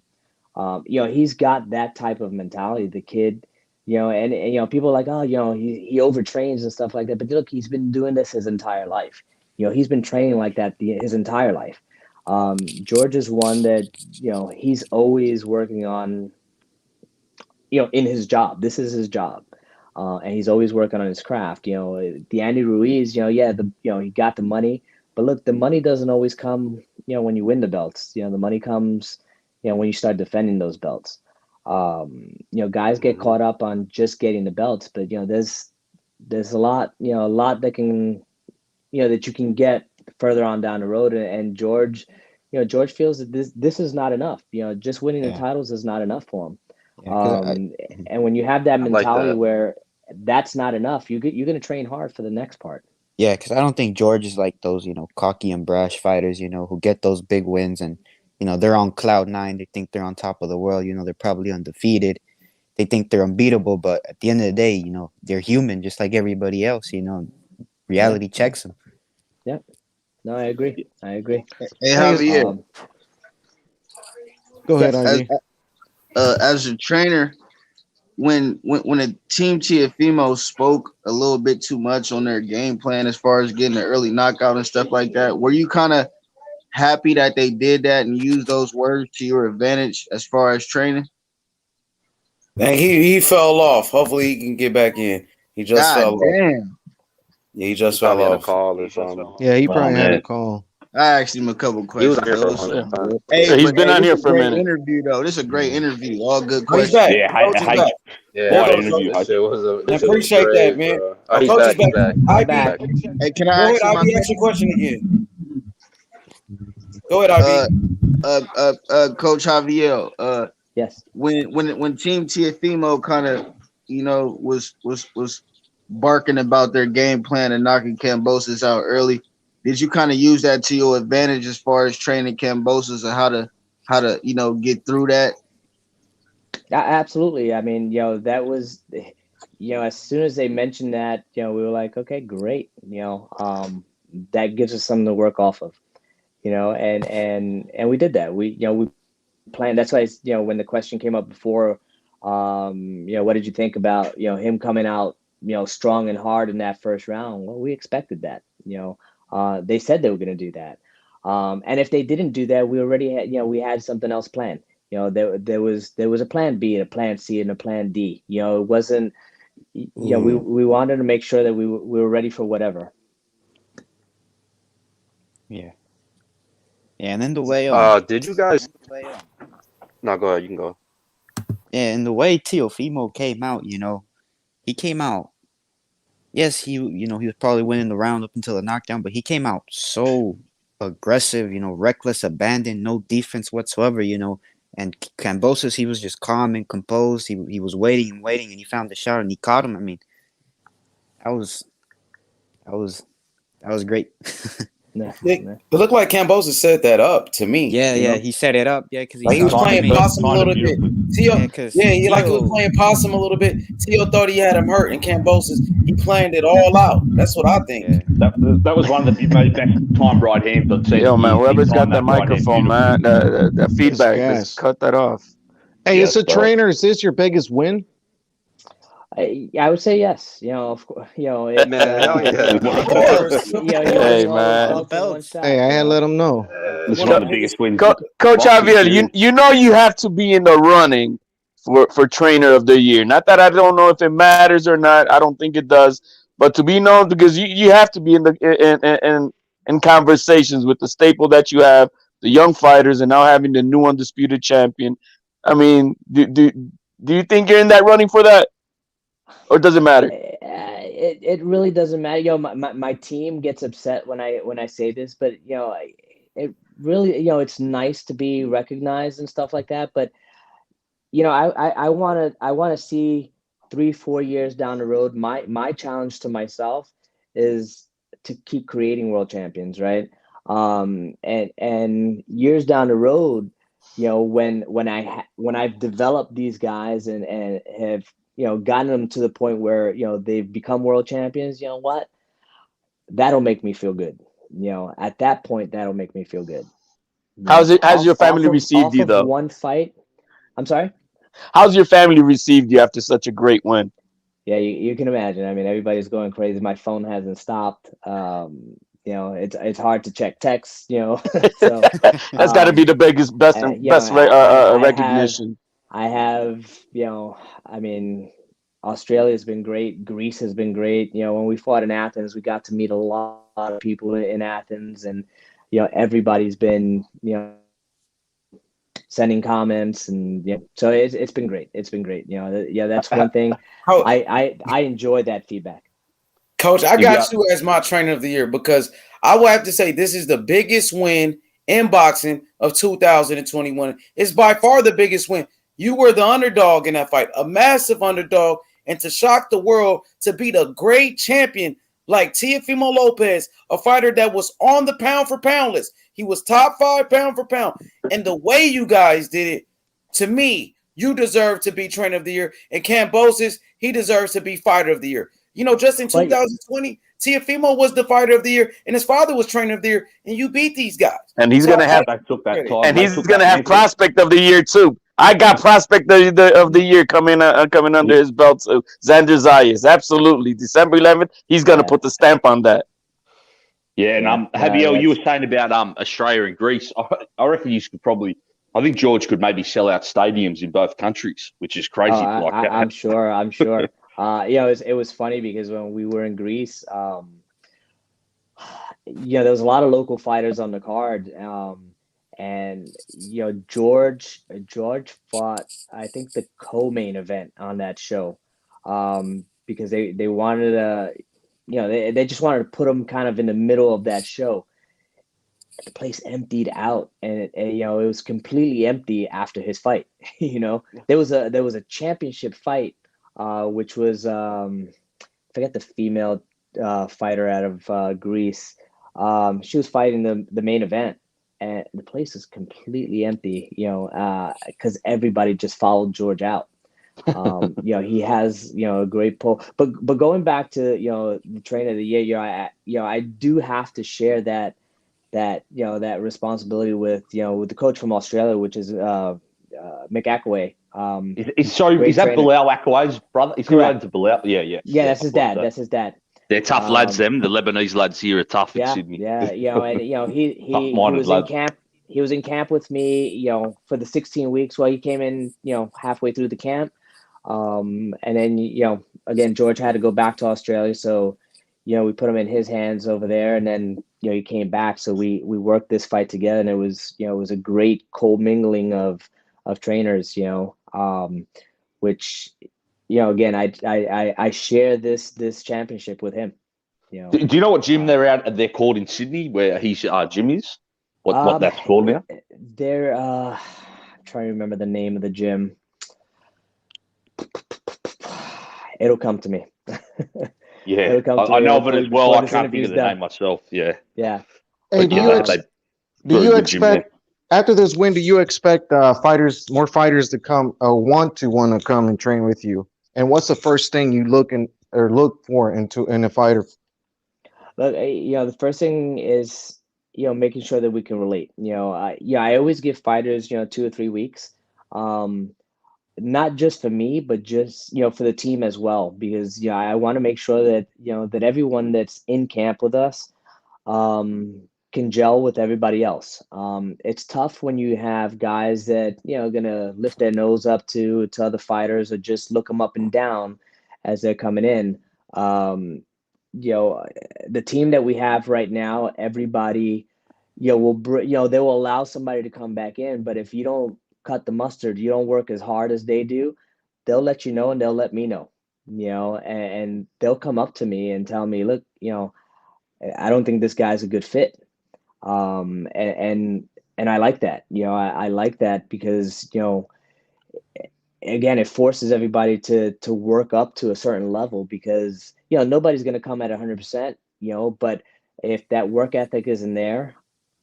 He's got that type of mentality, the kid, and people are like, oh, he overtrains and stuff like that. But look, he's been doing this his entire life. He's been training like that his entire life. George is one that, he's always working on, in his job. This is his job. And he's always working on his craft. The Andy Ruiz, he got the money, but look, the money doesn't always come, when you win the belts. The money comes, when you start defending those belts. Guys get caught up on just getting the belts, but there's a lot that can, that you can get further on down the road. And George, George feels that this is not enough. Just winning the titles is not enough for him. And when you have that mentality where that's not enough, you're going to train hard for the next part. Yeah, because I don't think George is like those, cocky and brash fighters, who get those big wins and, they're on cloud nine. They think they're on top of the world. They're probably undefeated. They think they're unbeatable, but at the end of the day, they're human just like everybody else. Reality checks them. Yeah. No, I agree. Hey, Javier. Go ahead, Ivy. As a trainer, when a team Teofimo spoke a little bit too much on their game plan as far as getting an early knockout and stuff like that, were you kind of happy that they did that and used those words to your advantage as far as training? And he fell off. Hopefully he can get back in. He just fell off. Damn. Yeah, he just fell off. A call or something. Yeah, he probably had a call. I asked him a couple questions. He's been on here for a minute. Interview though. This is a great interview. All good He's questions. back. I appreciate that, man. Coach is back. Hey, can I ask you a question again? Go ahead, Ivy. Coach Javiel. Yes. When Team Teofimo kind of, was barking about their game plan and knocking Kambosos out early, did you kind of use that to your advantage as far as training Kambosos and how to get through that? Absolutely. I mean, that was, as soon as they mentioned that, we were like, okay, great. that gives us something to work off of, and we did that. We planned. That's why when the question came up before, what did you think about him coming out strong and hard in that first round? Well, we expected that. They said they were going to do that, and if they didn't do that, we already had we had something else planned. There was a plan B, a plan C, and a plan D. It wasn't. We wanted to make sure that we were ready for whatever. Yeah. Yeah, and then the way did you guys? No, go ahead. You can go. Yeah, and the way Teofimo came out, he came out. Yes, he was probably winning the round up until the knockdown, but he came out so aggressive, reckless, abandoned, no defense whatsoever, And Kambosos, he was just calm and composed. He was waiting and waiting, and he found the shot and he caught him. I mean, that was great. It looked like Kambosos set that up to me. Yeah, he set it up. Yeah, because he was playing possum a little bit. Tio, he was playing possum a little bit. Tio thought he had him hurt, and Kambosos, he planned it all out. That's what I think. Yeah. That was one of the best time right hands I've seen. Yo, man, whoever's got the microphone, man, the feedback, just cut that off. Hey, as a trainer, is this your biggest win? I would say yes. Of course. Man, hell yeah. Hey, man. Hey, I had to let him know. It's one of the biggest wins. Coach Javiel, you know you have to be in the running for trainer of the year. Not that I don't know if it matters or not. I don't think it does. But to be known, because you have to be in conversations with the staple that you have, the young fighters, and now having the new undisputed champion. I mean, do you think you're in that running for that? Or does it matter? It really doesn't matter. My team gets upset when I say this, but it really it's nice to be recognized and stuff like that. But I want to see 3-4 years down the road. My challenge to myself is to keep creating world champions, right? And years down the road, when I've developed these guys and have gotten them to the point where, they've become world champions, what? That'll make me feel good. At that point, that'll make me feel good. How's your family received you, though? One fight. I'm sorry? How's your family received you after such a great win? Yeah, you can imagine. I mean, everybody's going crazy. My phone hasn't stopped. It's hard to check texts, So that's got to be the best recognition. I have, Australia has been great. Greece has been great. When we fought in Athens, we got to meet a lot of people in Athens, and everybody's been sending comments, and so it's been great. It's been great. That's one thing. I enjoy that feedback. Coach, I got you as my trainer of the year because I will have to say this is the biggest win in boxing of 2021. It's by far the biggest win. You were the underdog in that fight, a massive underdog, and to shock the world, to beat a great champion like Teofimo Lopez, a fighter that was on the pound for pound list. He was top 5 pound for pound. And the way you guys did it, to me, you deserve to be trainer of the year. And Kambosos, he deserves to be fighter of the year. Just in 2020, Teofimo was the fighter of the year, and his father was trainer of the year, and you beat these guys. And he's gonna have prospect of the year too. I got prospect of the year coming under his belt too. Xander Zayas, absolutely. December 11th, he's gonna put the stamp on that. Yeah, and Javiel, you were saying about Australia and Greece. I reckon you could probably. I think George could maybe sell out stadiums in both countries, which is crazy. I'm sure. It was funny because when we were in Greece, there was a lot of local fighters on the card, and George fought, I think, the co-main event on that show, because they wanted to, they just wanted to put him kind of in the middle of that show. The place emptied out, and it was completely empty after his fight. There was a championship fight, which was I forget the female fighter out of Greece. She was fighting the main event, and the place is completely empty. Because everybody just followed George out. He has, a great pull. But going back to, the trainer of the year, I do have to share that responsibility with the coach from Australia, which is Mick Akaway. Is that trainer. Bilal Akaway's brother? Is he related to Bilal? Yeah. Yeah, that's his dad. That's his dad. They're tough lads. Them, the Lebanese lads here are tough in Sydney. Yeah, and he was lads. in camp. He was in camp with me, for the 16 weeks. Well, he came in, halfway through the camp, and then again, George had to go back to Australia, so we put him in his hands over there, and then he came back, so we worked this fight together, and it was a great commingling of trainers, which again, I share this championship with him. Do you know what gym they're called in Sydney, where his gym is? What that's called now? They're I'm trying to remember the name of the gym. It'll come to me. Yeah, I know of it as well. I can't think of the name myself. Yeah. Yeah. Hey, do you expect after this win? Do you expect more fighters to come, want to come and train with you? And what's the first thing you look for in a fighter? Look, the first thing is making sure that we can relate. I always give fighters 2 or 3 weeks, not just for me, but just for the team as well, because I want to make sure that that everyone that's in camp with us can gel with everybody else. It's tough when you have guys that gonna lift their nose up to other fighters or just look them up and down as they're coming in. The team that we have right now, everybody they will allow somebody to come back in, but if you don't cut the mustard, you don't work as hard as they do, they'll let you know, and they'll let me know, and they'll come up to me and tell me, look, I don't think this guy's a good fit. And I like that. I like that because again, it forces everybody to work up to a certain level, because nobody's going to come at 100%, but if that work ethic isn't there,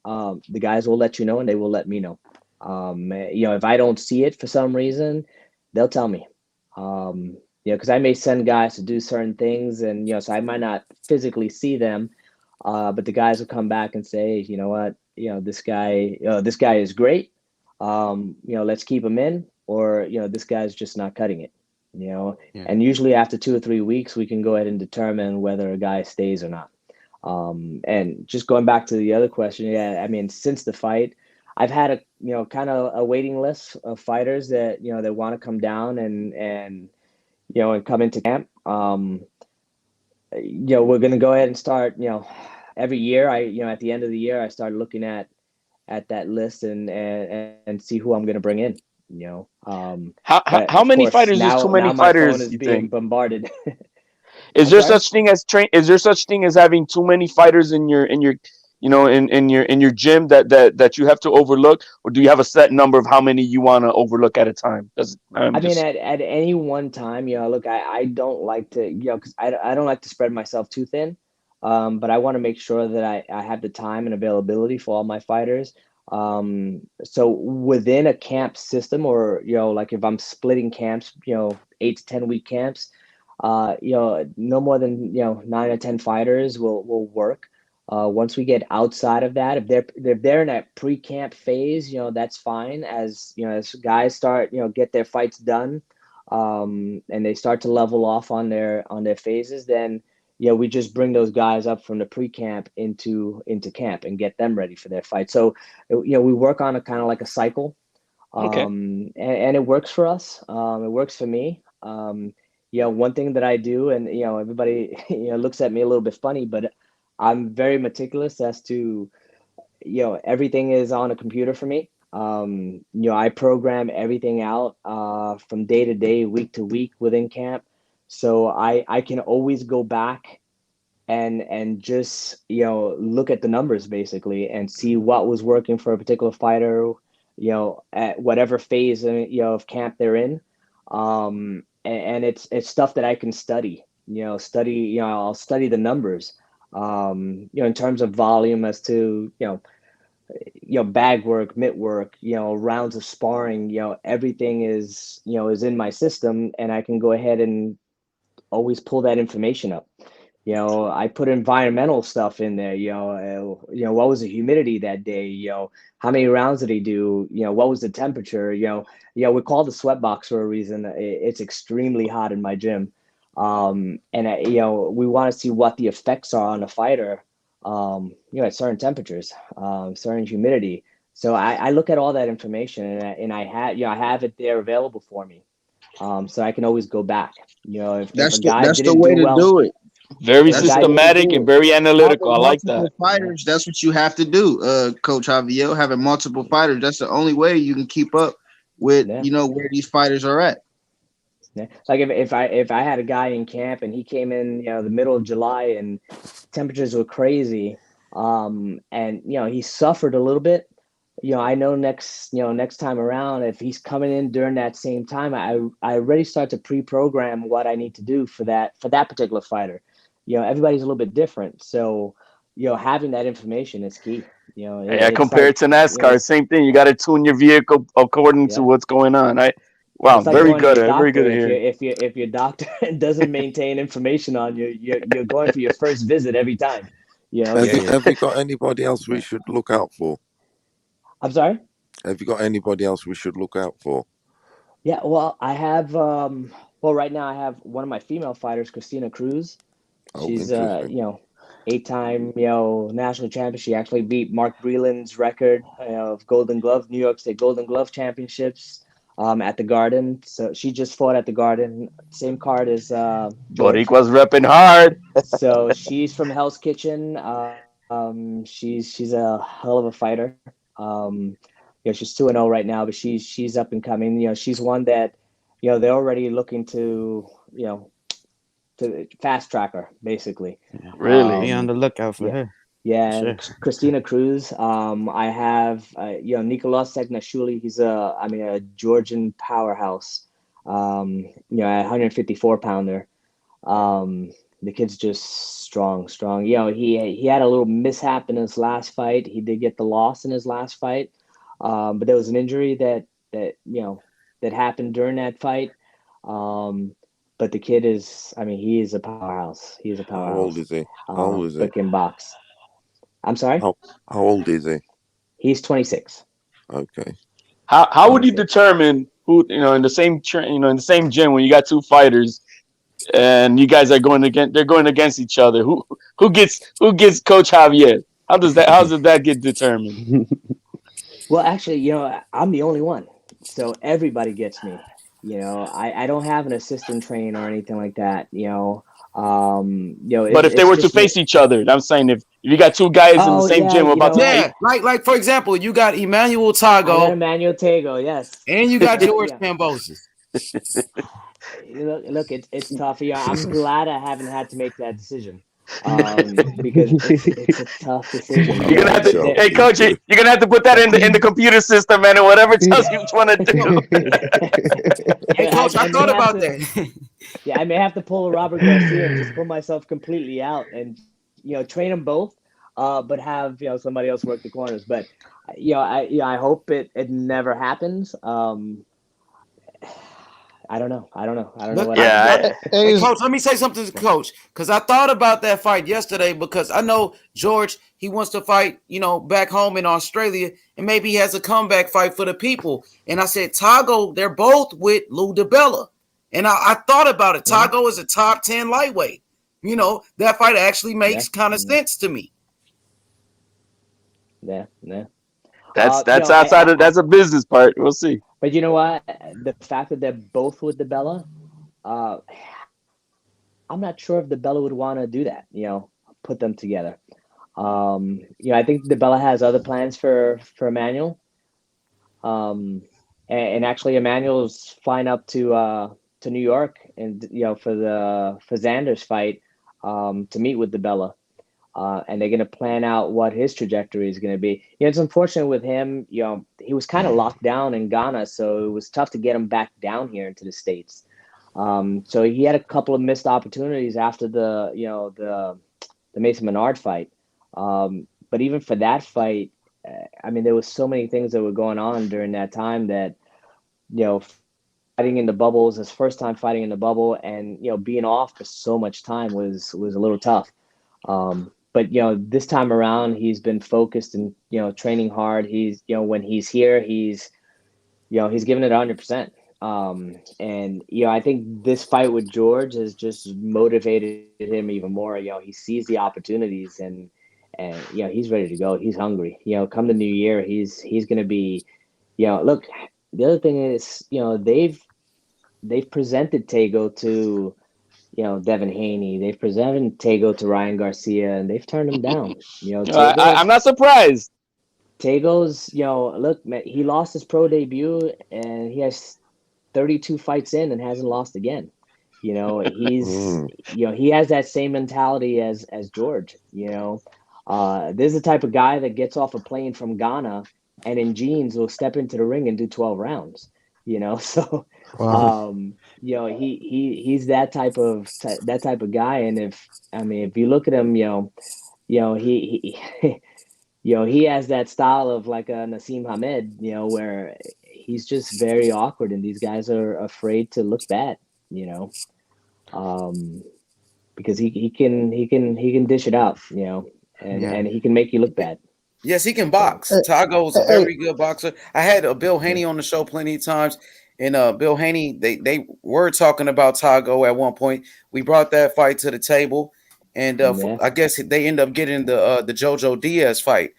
the guys will let you know, and they will let me know. If I don't see it for some reason, they'll tell me. Because I may send guys to do certain things, and so I might not physically see them, but the guys will come back and say, you know what, this guy is great. Let's keep him in, or this guy's just not cutting it. And usually after 2 or 3 weeks, we can go ahead and determine whether a guy stays or not. And just going back to the other question, I mean, since the fight, I've had a kind of a waiting list of fighters that they want to come down and come into camp. We're going to go ahead and start. Every year, at the end of the year, I start looking at that list and see who I'm going to bring in. How many fighters is too many fighters? Is being bombarded. Is there such thing as Is there such thing as having too many fighters in your in your gym that you have to overlook, or do you have a set number of how many you want to overlook at a time? I mean, at any one time, look, I don't like to, because I don't like to spread myself too thin, but I want to make sure that I have the time and availability for all my fighters. So within a camp system, or like if I'm splitting camps, 8 to 10 week camps, no more than 9 or 10 fighters will work. Once we get outside of that, if they're in that pre-camp phase, that's fine. As as guys start get their fights done, and they start to level off on their phases, then we just bring those guys up from the pre-camp into camp and get them ready for their fight. So we work on a kind of like a cycle. Okay. And it works for us. It works for me. One thing that I do, and everybody looks at me a little bit funny, but I'm very meticulous as to everything is on a computer for me. I program everything out from day to day, week to week within camp, so I can always go back and just look at the numbers basically and see what was working for a particular fighter, at whatever phase of camp they're in. And it's stuff that I can study. I'll study the numbers. In terms of volume, as to bag work, mitt work, rounds of sparring, everything is in my system, and I can go ahead and always pull that information up. I put environmental stuff in there. What was the humidity that day? How many rounds did he do? What was the temperature? We call the sweat box for a reason. It's extremely hot in my gym, and we want to see what the effects are on a fighter. At certain temperatures, certain humidity. So I look at all that information, and I have it there available for me, so I can always go back. If a guy That's the didn't way do to well, do it. Very if a guy didn't systematic and do very analytical. I Having like that. multiple fighters, that's what you have to do, Coach Javiel. Having multiple fighters, that's the only way you can keep up with where these fighters are at. Yeah. Like if I had a guy in camp and he came in, the middle of July and temperatures were crazy, and he suffered a little bit, I know next time around, if he's coming in during that same time, I already start to pre-program what I need to do for that particular fighter. Everybody's a little bit different, so having that information is key. Yeah, It's compared like to NASCAR, same thing. You got to tune your vehicle according to what's going on. Wow, It's like very going to good. your Very good doctor. to If hear. your doctor doesn't maintain information on you, you're going for your first visit every time. Have you got anybody else we should look out for? I'm sorry? Have you got anybody else we should look out for? Yeah, well, I have right now I have one of my female fighters, Christina Cruz. Oh, She's interesting. 8-time, national champion. She actually beat Mark Breland's record of Golden Glove, New York State Golden Glove Championships, at the Garden. So she just fought at the Garden, same card as George. Boricua's repping hard. So she's from Hell's Kitchen. She's a hell of a fighter. She's 2-0 right now, but she's up and coming. She's one that, they're already looking to, to fast track her, basically. Really? Be on the lookout for her. Yeah, Sure. Christina Cruz. I have Nicolas Segnashvili. He's a Georgian powerhouse. A 154 pounder. The kid's just strong. He had a little mishap in his last fight. He did get the loss in his last fight, but there was an injury that happened during that fight. But the kid is, he is a powerhouse. He is a powerhouse. How old is he? How old is he? But can box. I'm sorry? How old is he? He's 26. Okay. How would you determine who in the same in the same gym when you got two fighters and you guys are they're going against each other? Who gets Coach Javier? How does that get determined? Well, actually, I'm the only one, so everybody gets me. I don't have an assistant trainer or anything like that. But if they were to face each other, I'm saying if you got two guys in the same gym about to fight. Like for example, you got Emmanuel Tago. Emmanuel Tago, yes. And you got George Kambosos. Look, it's tough. I'm glad I haven't had to make that decision. Because it's a tough decision. You're gonna have to, hey coach, you're gonna have to put that in the computer system, man, and whatever tells you what you want to do. Hey coach, I thought about that. Yeah, I may have to pull a Robert Garcia and just pull myself completely out and train them both, but have somebody else work the corners. But I hope it never happens. I don't know. I don't know what. Hey, coach, let me say something to coach, because I thought about that fight yesterday, because I know George, he wants to fight, back home in Australia, and maybe he has a comeback fight for the people. And I said, Tago, they're both with Lou DiBella. And I thought about it. Tago is a top 10 lightweight. That fight actually makes kind of sense to me. Yeah. That's outside of that's a business part. We'll see. But you know what? The fact that they're both with DiBella, I'm not sure if DiBella would want to do that. Put them together. I think DiBella has other plans for Emmanuel. And actually, Emmanuel's flying up to New York and for Xander's fight to meet with DiBella. And they're going to plan out what his trajectory is going to be. It's unfortunate with him. He was kind of locked down in Ghana, so it was tough to get him back down here into the States. So he had a couple of missed opportunities after the Mason Menard fight. But even for that fight, I mean, there was so many things that were going on during that time that, fighting in the bubble was his first time fighting in the bubble, and being off for so much time was a little tough. But this time around, he's been focused and training hard. He's when he's here, he's giving it 100%. And I think this fight with George has just motivated him even more. He sees the opportunities, and he's ready to go. He's hungry. Come the new year, he's going to be. Look, the other thing is they've presented Tego to Devin Haney. They've presented Tego to Ryan Garcia, and they've turned him down. I'm not surprised. Tego's, look, man, he lost his pro debut, and he has 32 fights in and hasn't lost again. He's, he has that same mentality as George. This is the type of guy that gets off a plane from Ghana and in jeans will step into the ring and do 12 rounds. So, Wow. he's that type of guy. And if you look at him, he he has that style of like a Nassim Hamed, where he's just very awkward, and these guys are afraid to look bad, because he can dish it out, and he can make you look bad. Yes, he can box. Tago's a very good boxer. I had Bill Haney on the show plenty of times, and Bill Haney, they were talking about Tago at one point. We brought that fight to the table, and I guess they end up getting the Jojo Diaz fight.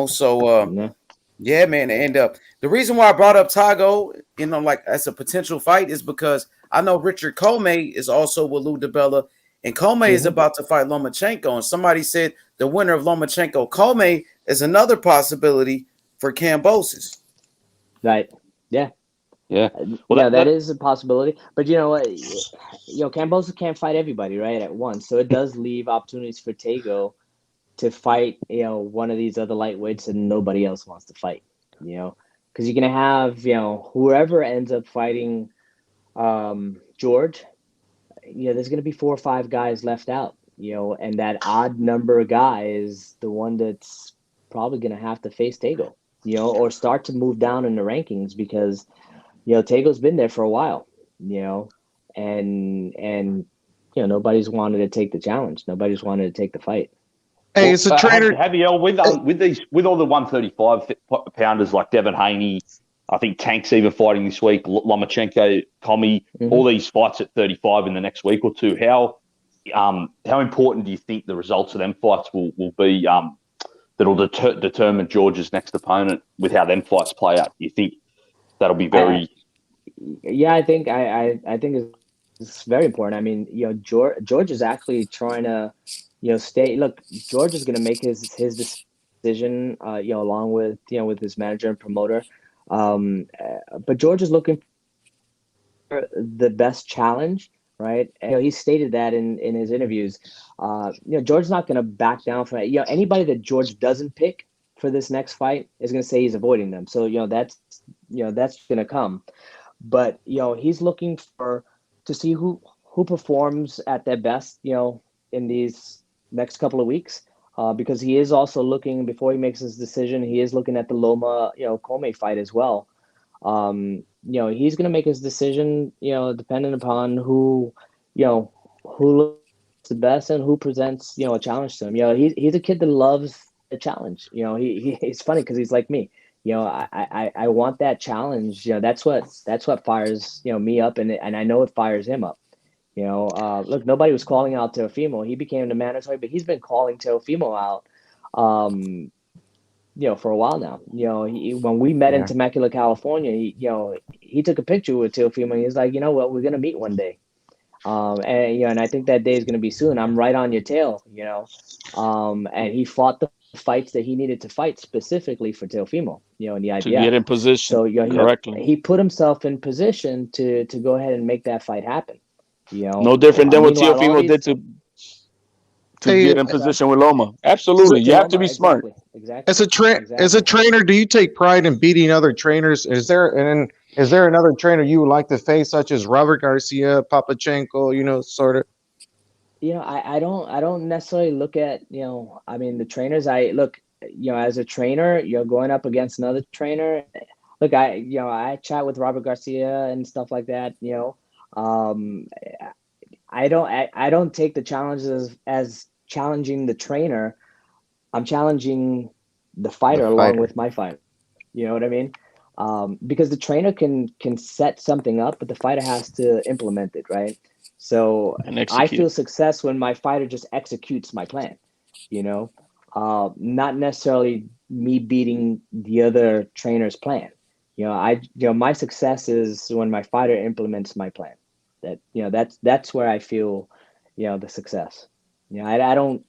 So yeah, man. And the reason why I brought up Tago, like as a potential fight, is because I know Richard Comey is also with Lou DiBella, and Comey is about to fight Lomachenko. And somebody said the winner of Lomachenko Comey is another possibility for Kambosos. Right. Yeah. Yeah. Well, that is a possibility. But you know what? Kambosos can't fight everybody right at once, so it does leave opportunities for Tego to fight, one of these other lightweights that nobody else wants to fight, because you're gonna have, whoever ends up fighting George, there's gonna be 4 or 5 guys left out, and that odd number of guys is the one that's probably gonna have to face Tego, or start to move down in the rankings, because Tego's been there for a while, and nobody's wanted to take the challenge, nobody's wanted to take the fight. Hey, it's a trainer. Javiel, with all the 135 pounders like Devin Haney, I think Tank's even fighting this week, Lomachenko, Comey, all these fights at 35 in the next week or two. How important do you think the results of them fights will be that'll determine George's next opponent with how them fights play out? Do you think that'll be very? Yeah, I think it's very important. I mean, George is actually trying to. Stay. Look, George is going to make his decision, along with with his manager and promoter. But George is looking for the best challenge, right? And, he stated that in his interviews. George's not going to back down from it. Anybody that George doesn't pick for this next fight is going to say he's avoiding them. So that's going to come. But he's looking to see who performs at their best, in these next couple of weeks, because he is also looking, before he makes his decision, he is looking at the Loma, Comey fight as well. He's going to make his decision, depending upon who looks the best and who presents, a challenge to him. He's a kid that loves a challenge. He's funny because he's like me. I want that challenge. That's what fires, me up, and I know it fires him up. Look, nobody was calling out Teofimo. He became the mandatory, but he's been calling Teofimo out, for a while now. When we met in Temecula, California, he took a picture with Teofimo, and he's like, we're going to meet one day. And I think that day is going to be soon. I'm right on your tail, and he fought the fights that he needed to fight specifically for Teofimo, in the IBF. To get in position. So, correctly. He put himself in position to go ahead and make that fight happen. No different than what Teofimo did to get in position with Loma. Absolutely, you have to be smart. Exactly. As a trainer, do you take pride in beating other trainers? Is there another trainer you would like to face, such as Robert Garcia, Papachenko? Sort of. I don't necessarily look at the trainers. as a trainer, going up against another trainer. Look, I chat with Robert Garcia and stuff like that. Um, I don't take the challenges as challenging the trainer. I'm challenging the fighter along with my fighter. You know what I mean? Because the trainer can set something up, but the fighter has to implement it, right? So And I execute. feel success when my fighter just executes my plan. Not necessarily me beating the other trainer's plan. My success is when my fighter implements my plan. That's where I feel, the success. I don't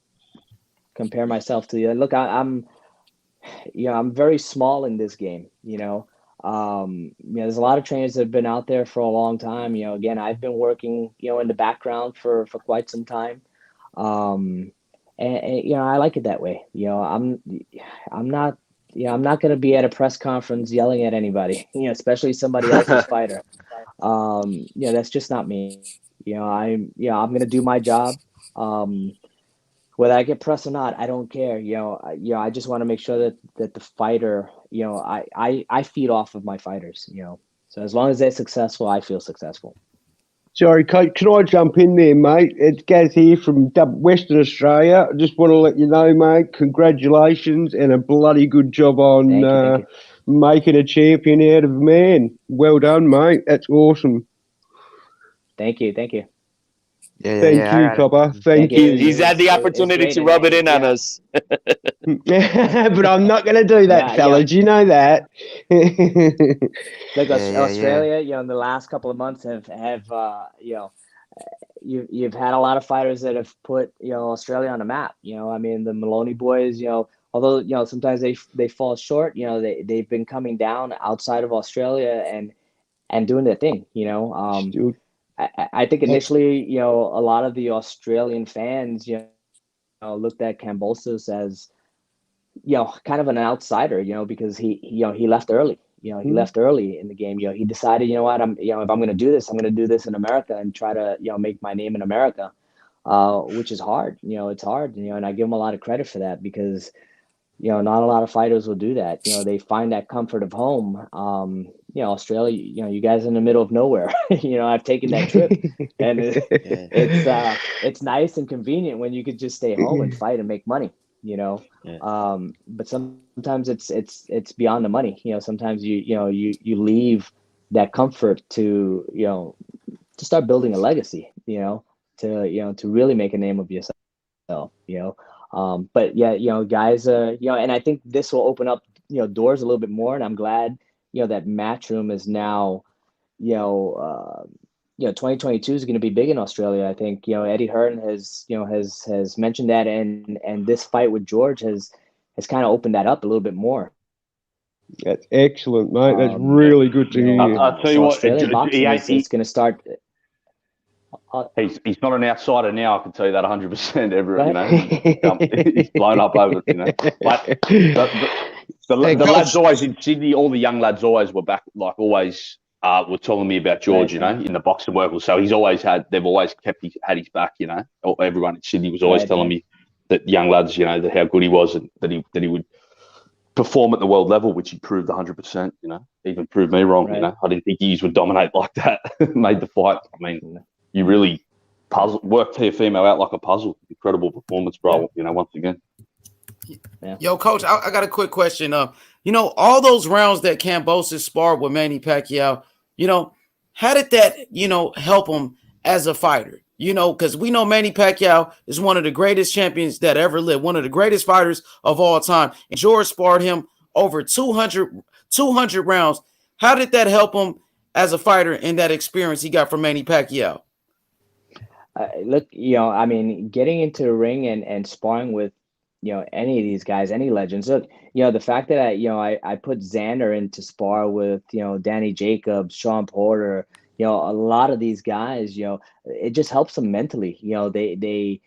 compare myself to the look. I'm very small in this game. There's a lot of trainers that have been out there for a long time. Again, I've been working, in the background for quite some time. And I like it that way. I'm not, I'm not going to be at a press conference yelling at anybody, especially somebody else's fighter. That's just not me. I'm going to do my job. Whether I get pressed or not, I don't care. I just want to make sure that the fighter, I feed off of my fighters. So as long as they're successful, I feel successful. Sorry, Coach, can I jump in there, mate? It's Gaz here from Western Australia. I just want to let you know, mate, congratulations and a bloody good job on making a champion out of a man. Well done, mate. That's awesome. Thank you. Thank you, Copper. Thank you. He's had the opportunity to rub it in on us. But I'm not going to do that, fellas. You know that. Like Australia, in the last couple of months have you've had a lot of fighters that have put Australia on the map. I mean, the Maloney boys, although sometimes they fall short, they've been coming down outside of Australia and doing their thing. I think initially, a lot of the Australian fans, looked at Kambosos as, kind of an outsider, because he left early. He left early in the game. He decided, if I'm going to do this, I'm going to do this in America and try to, make my name in America, which is hard. It's hard. And I give him a lot of credit for that because, not a lot of fighters will do that. They find that comfort of home. Australia, you guys are in the middle of nowhere. I've taken that trip, and it's nice and convenient when you could just stay home and fight and make money. But sometimes it's beyond the money. Sometimes you leave that comfort to start building a legacy. To really make a name of yourself. But guys, and I think this will open up doors a little bit more, and I'm glad that Matchroom is now 2022 is going to be big in Australia. I think Eddie Hearn has mentioned that, and this fight with George has kind of opened that up a little bit more. That's excellent, mate. That's really good to hear. I'll tell you what, Australian boxing is going to start. He's not an outsider now. I can tell you that 100%. He's blown up over. But the lads always in Sydney, all the young lads always were back, like always were telling me about George. In the boxing world. So they've always had his back. Everyone in Sydney was always telling me that young lads, that how good he was and that he would perform at the world level, which he proved 100%. Even proved me wrong. Right. I didn't think he would dominate like that. Made the fight. I mean. You really worked Teofimo out like a puzzle. Incredible performance, bro. Once again. Yeah. Yo, Coach, I got a quick question. All those rounds that Kambosos sparred with Manny Pacquiao, how did that, help him as a fighter? Because we know Manny Pacquiao is one of the greatest champions that ever lived, one of the greatest fighters of all time. And George sparred him over 200 rounds. How did that help him as a fighter in that experience he got from Manny Pacquiao? Look, I mean, getting into the ring and sparring with, any of these guys, any legends. Look, the fact that I put Xander in to spar with, Danny Jacobs, Sean Porter, a lot of these guys, it just helps them mentally. They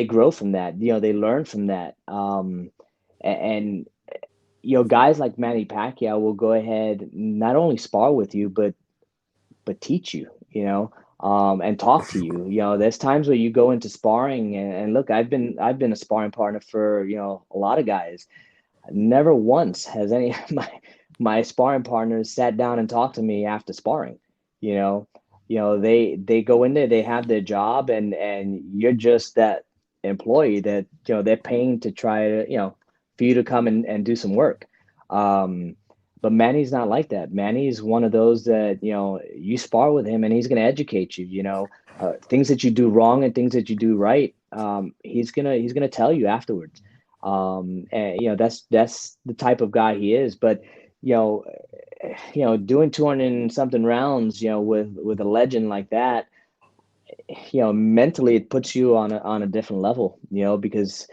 grow from that. They learn from that. And guys like Manny Pacquiao will go ahead not only spar with you, but teach you. And talk to you. There's times where you go into sparring and look, I've been a sparring partner for, a lot of guys. Never once has any of my sparring partners sat down and talked to me after sparring. You know, they go in there, they have their job, and you're just that employee that they're paying to try to for you to come and do some work. But Manny's not like that. Manny's one of those that you spar with him and he's going to educate you. Things that you do wrong and things that you do right. He's gonna tell you afterwards. And that's the type of guy he is. But you know, doing 200 and something rounds, with a legend like that, mentally it puts you on a different level, because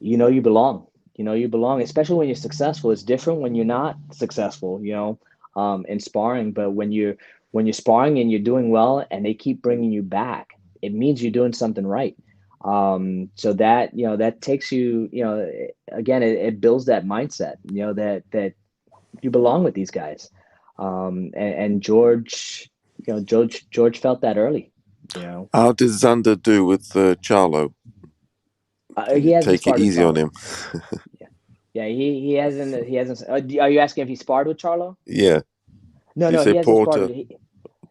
you belong. You belong, especially when you're successful. It's different when you're not successful, in sparring. But when you're sparring and you're doing well, and they keep bringing you back, it means you're doing something right. So that takes you, again, it builds that mindset, that you belong with these guys. And George felt that early. How did Xander do with Charlo? He hasn't Take it sparred with easy on Charlo. him. Yeah, he hasn't. Are you asking if he sparred with Charlo? Yeah. No, You he said hasn't Porter. sparred.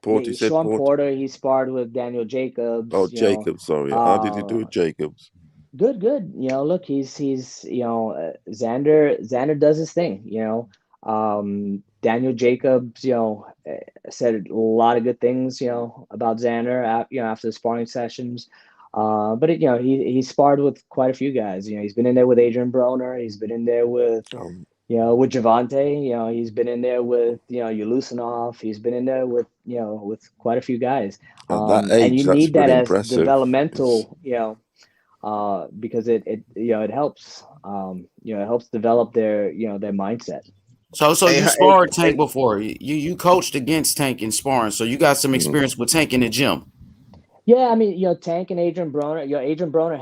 Porter, you said Sean Porter. Porter, he sparred with Daniel Jacobs. Oh, Jacobs, sorry. How did he do with Jacobs? Good. Look, he's Xander does his thing. Daniel Jacobs, said a lot of good things, about Xander, after the sparring sessions. But he sparred with quite a few guys. He's been in there with Adrian Broner. He's been in there with with Javante. He's been in there with Yulusinov. He's been in there with with quite a few guys. At that And age, you that's need that pretty as impressive. developmental, because it helps. It helps develop their their mindset. So you sparred Tank before. You coached against Tank in sparring, so you got some experience with Tank in the gym. Yeah, I mean, Tank and Adrian Broner. Adrian Broner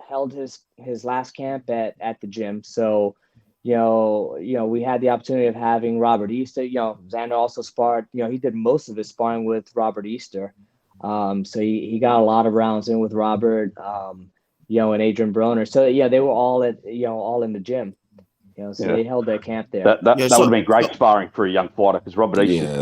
held his last camp at the gym. So, we had the opportunity of having Robert Easter. Xander also sparred. He did most of his sparring with Robert Easter. So he got a lot of rounds in with Robert. And Adrian Broner. So yeah, they were all all in the gym. So they held their camp there. That would have been great sparring for a young fighter because Robert East is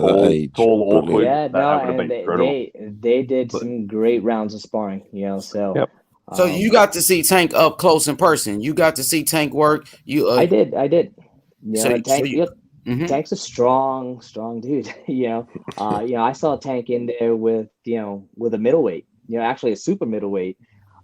tall, awkward. Yeah, That would have been brutal. They did some great rounds of sparring. So. Yep. So you got to see Tank up close in person. You got to see Tank work. I did. Tank. Mm-hmm. Tank's a strong dude. I saw Tank in there with with a middleweight. Actually a super middleweight.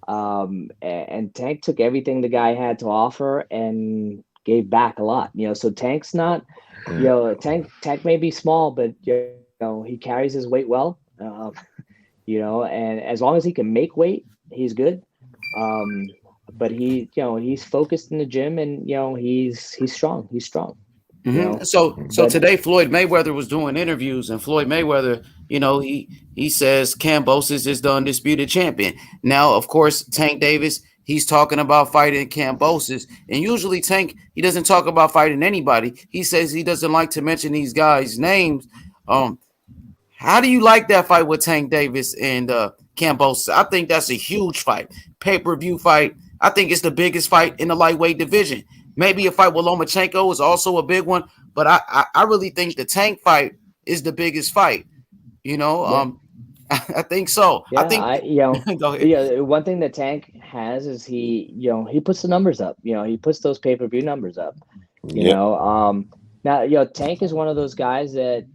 And Tank took everything the guy had to offer and gave back a lot. So Tank's not. Tank may be small, but he carries his weight well. And as long as he can make weight, he's good. But he's focused in the gym, and he's strong. He's strong. Mm-hmm. So today Floyd Mayweather was doing interviews, and Floyd Mayweather, he says Kambosos is the undisputed champion. Now, of course, Tank Davis, he's talking about fighting Kambosos, and usually Tank, he doesn't talk about fighting anybody. He says he doesn't like to mention these guys' names. How do you like that fight with Tank Davis and Kambosos? I think that's a huge fight, pay-per-view fight. I think it's the biggest fight in the lightweight division. Maybe a fight with Lomachenko is also a big one, but I really think the Tank fight is the biggest fight. I think so. Yeah, I think go ahead. Yeah, one thing that Tank has is he puts the numbers up. He puts those pay-per-view numbers up. Now Tank is one of those guys that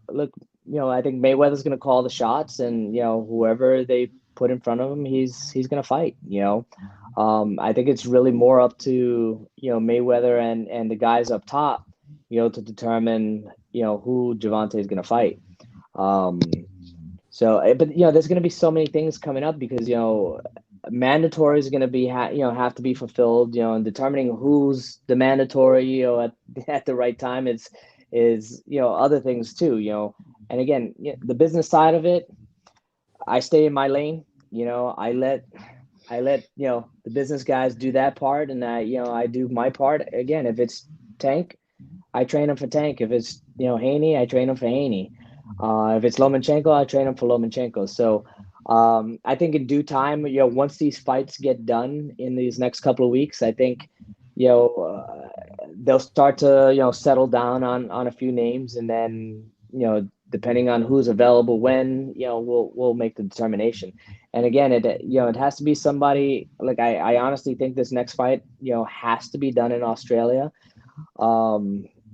look. I think Mayweather's going to call the shots, and whoever they put in front of him, he's going to fight. I think it's really more up to Mayweather and the guys up top, to determine who Javante is going to fight. But there's going to be so many things coming up because mandatory is going to be have to be fulfilled. And determining who's the mandatory at the right time is other things too. And again, the business side of it, I stay in my lane. I let the business guys do that part, and I do my part. Again, if it's Tank, I train him for Tank. If it's Haney, I train him for Haney. If it's Lomachenko, I train him for Lomachenko. So I think in due time, once these fights get done in these next couple of weeks, I think they'll start to settle down on a few names, and then depending on who's available when, we'll make the determination. And again, it has to be somebody. Like I honestly think this next fight has to be done in Australia.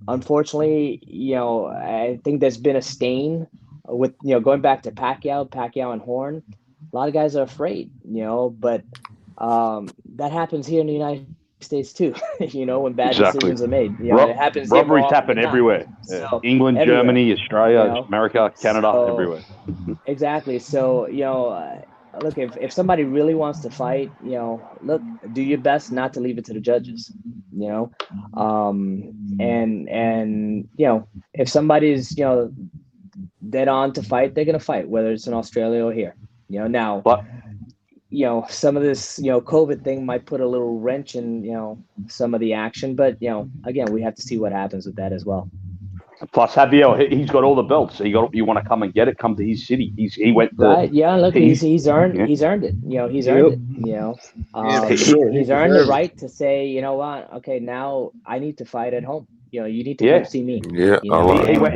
Unfortunately, I think there's been a stain with going back to Pacquiao and Horn. A lot of guys are afraid, but that happens here in the United States too. When bad decisions are made, it happens. Robberies happen everywhere. So, England, everywhere. Germany, Australia, America, Canada, everywhere. Exactly. So look, if somebody really wants to fight, look, do your best not to leave it to the judges. And if somebody's dead on to fight, they're gonna fight, whether it's in Australia or here. Now. But, some of this, COVID thing might put a little wrench in, some of the action, but, again, we have to see what happens with that as well. Plus, Javiel, he's got all the belts. So you want to come and get it? Come to his city. He went to, right. Yeah, look, he's earned it. He's earned it. He's earned it. He's earned the right to say, you know what? Okay, now I need to fight at home. You need to come see me. Yeah, he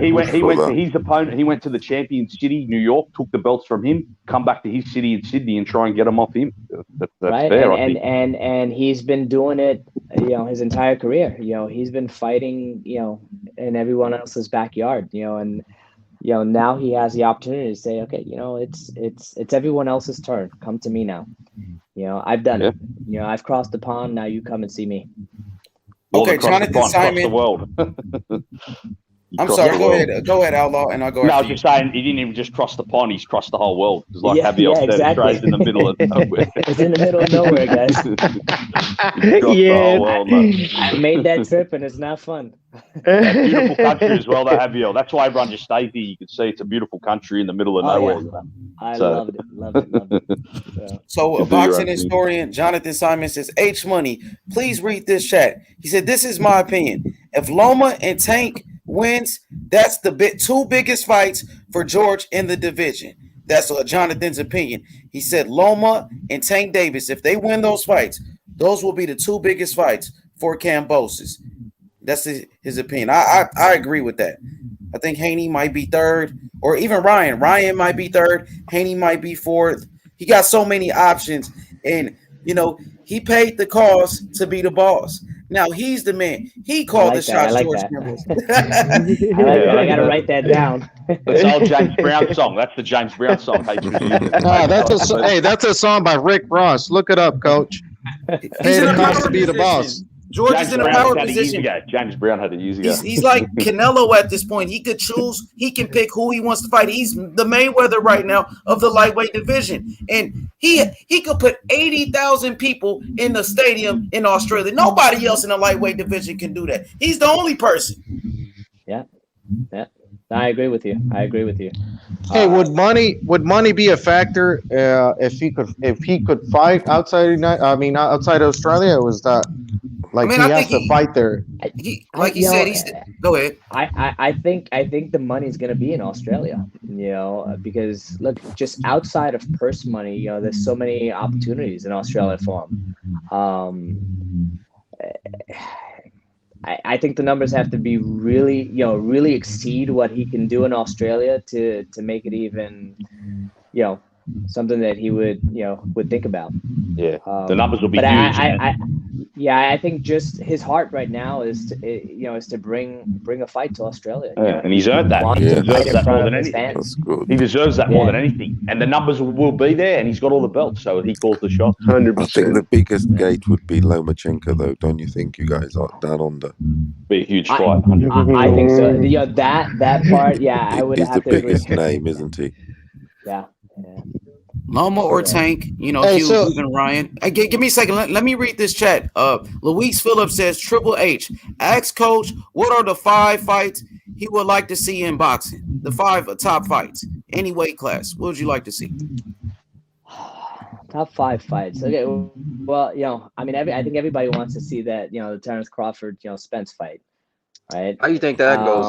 went to his opponent. He went to the champion city, New York, took the belts from him, come back to his city in Sydney and try and get them off him. That's right. fair, and he's been doing it, his entire career. He's been fighting, in everyone else's backyard. And now he has the opportunity to say, okay, it's everyone else's turn. Come to me now. I've done it. I've crossed the pond. Now you come and see me. Okay, Jonathan Simon. The world. I'm sorry. Go ahead, Outlaw, and I'll go. No, I was just saying he didn't even just cross the pond; he's crossed the whole world. It's like Javiel said, exactly. Australia's in the middle of nowhere. It's in the middle of nowhere, guys. The whole world, I made that trip, and it's not fun. Beautiful country as well, though, Javiel. That's why everyone just stays here. You can see it's a beautiful country in the middle of nowhere. Yeah. I loved it. So boxing historian Jonathan Simon says, H Money, please read this chat. He said, this is my opinion. If Loma and Tank wins, that's the two biggest fights for George in the division. That's Jonathan's opinion. He said Loma and Tank Davis, if they win those fights, those will be the two biggest fights for Kambosos. That's his opinion. I agree with that. I think Haney might be third, or even Ryan. Ryan might be third. Haney might be fourth. He got so many options, and he paid the cost to be the boss. Now he's the man. He called the shots. I gotta write that down. That's old James Brown song. That's the James Brown song. That's a song by Rick Ross. Look it up, Coach. Paid the cost to be the boss. George is in a power position. James Brown had it years ago. He's like Canelo at this point. He could choose. He can pick who he wants to fight. He's the Mayweather right now of the lightweight division, and he could put 80,000 people in the stadium in Australia. Nobody else in the lightweight division can do that. He's the only person. Yeah. I agree with you. Hey, would money be a factor if he could fight outside Australia? Or was that like he has to fight there? Go ahead. I think the money's going to be in Australia. Because look, just outside of purse money, there's so many opportunities in Australia for him. I think the numbers have to be really exceed what he can do in Australia to make it even, something that he would think about. Yeah, the numbers will be huge. I think just his heart right now is to bring a fight to Australia. And he's earned that. He deserves that more than anything. He deserves that more than anything. And the numbers will be there, and he's got all the belts, so he calls the shot. 100%. I think the biggest gate would be Lomachenko, though. Don't you think, you guys, are down under? Be a huge fight. I think so. That part, I would He's have the to biggest agree. name, isn't he? Yeah. Loma or Tank, Hughes and Ryan. Give me a second. Let me read this chat. Luis Phillips says, Triple H, ask Coach, what are the 5 fights he would like to see in boxing? The 5 top fights, any weight class. What would you like to see? Top 5 fights. Okay. Well, I think everybody wants to see that, the Terrence Crawford, Spence fight. Right? How do you think that goes?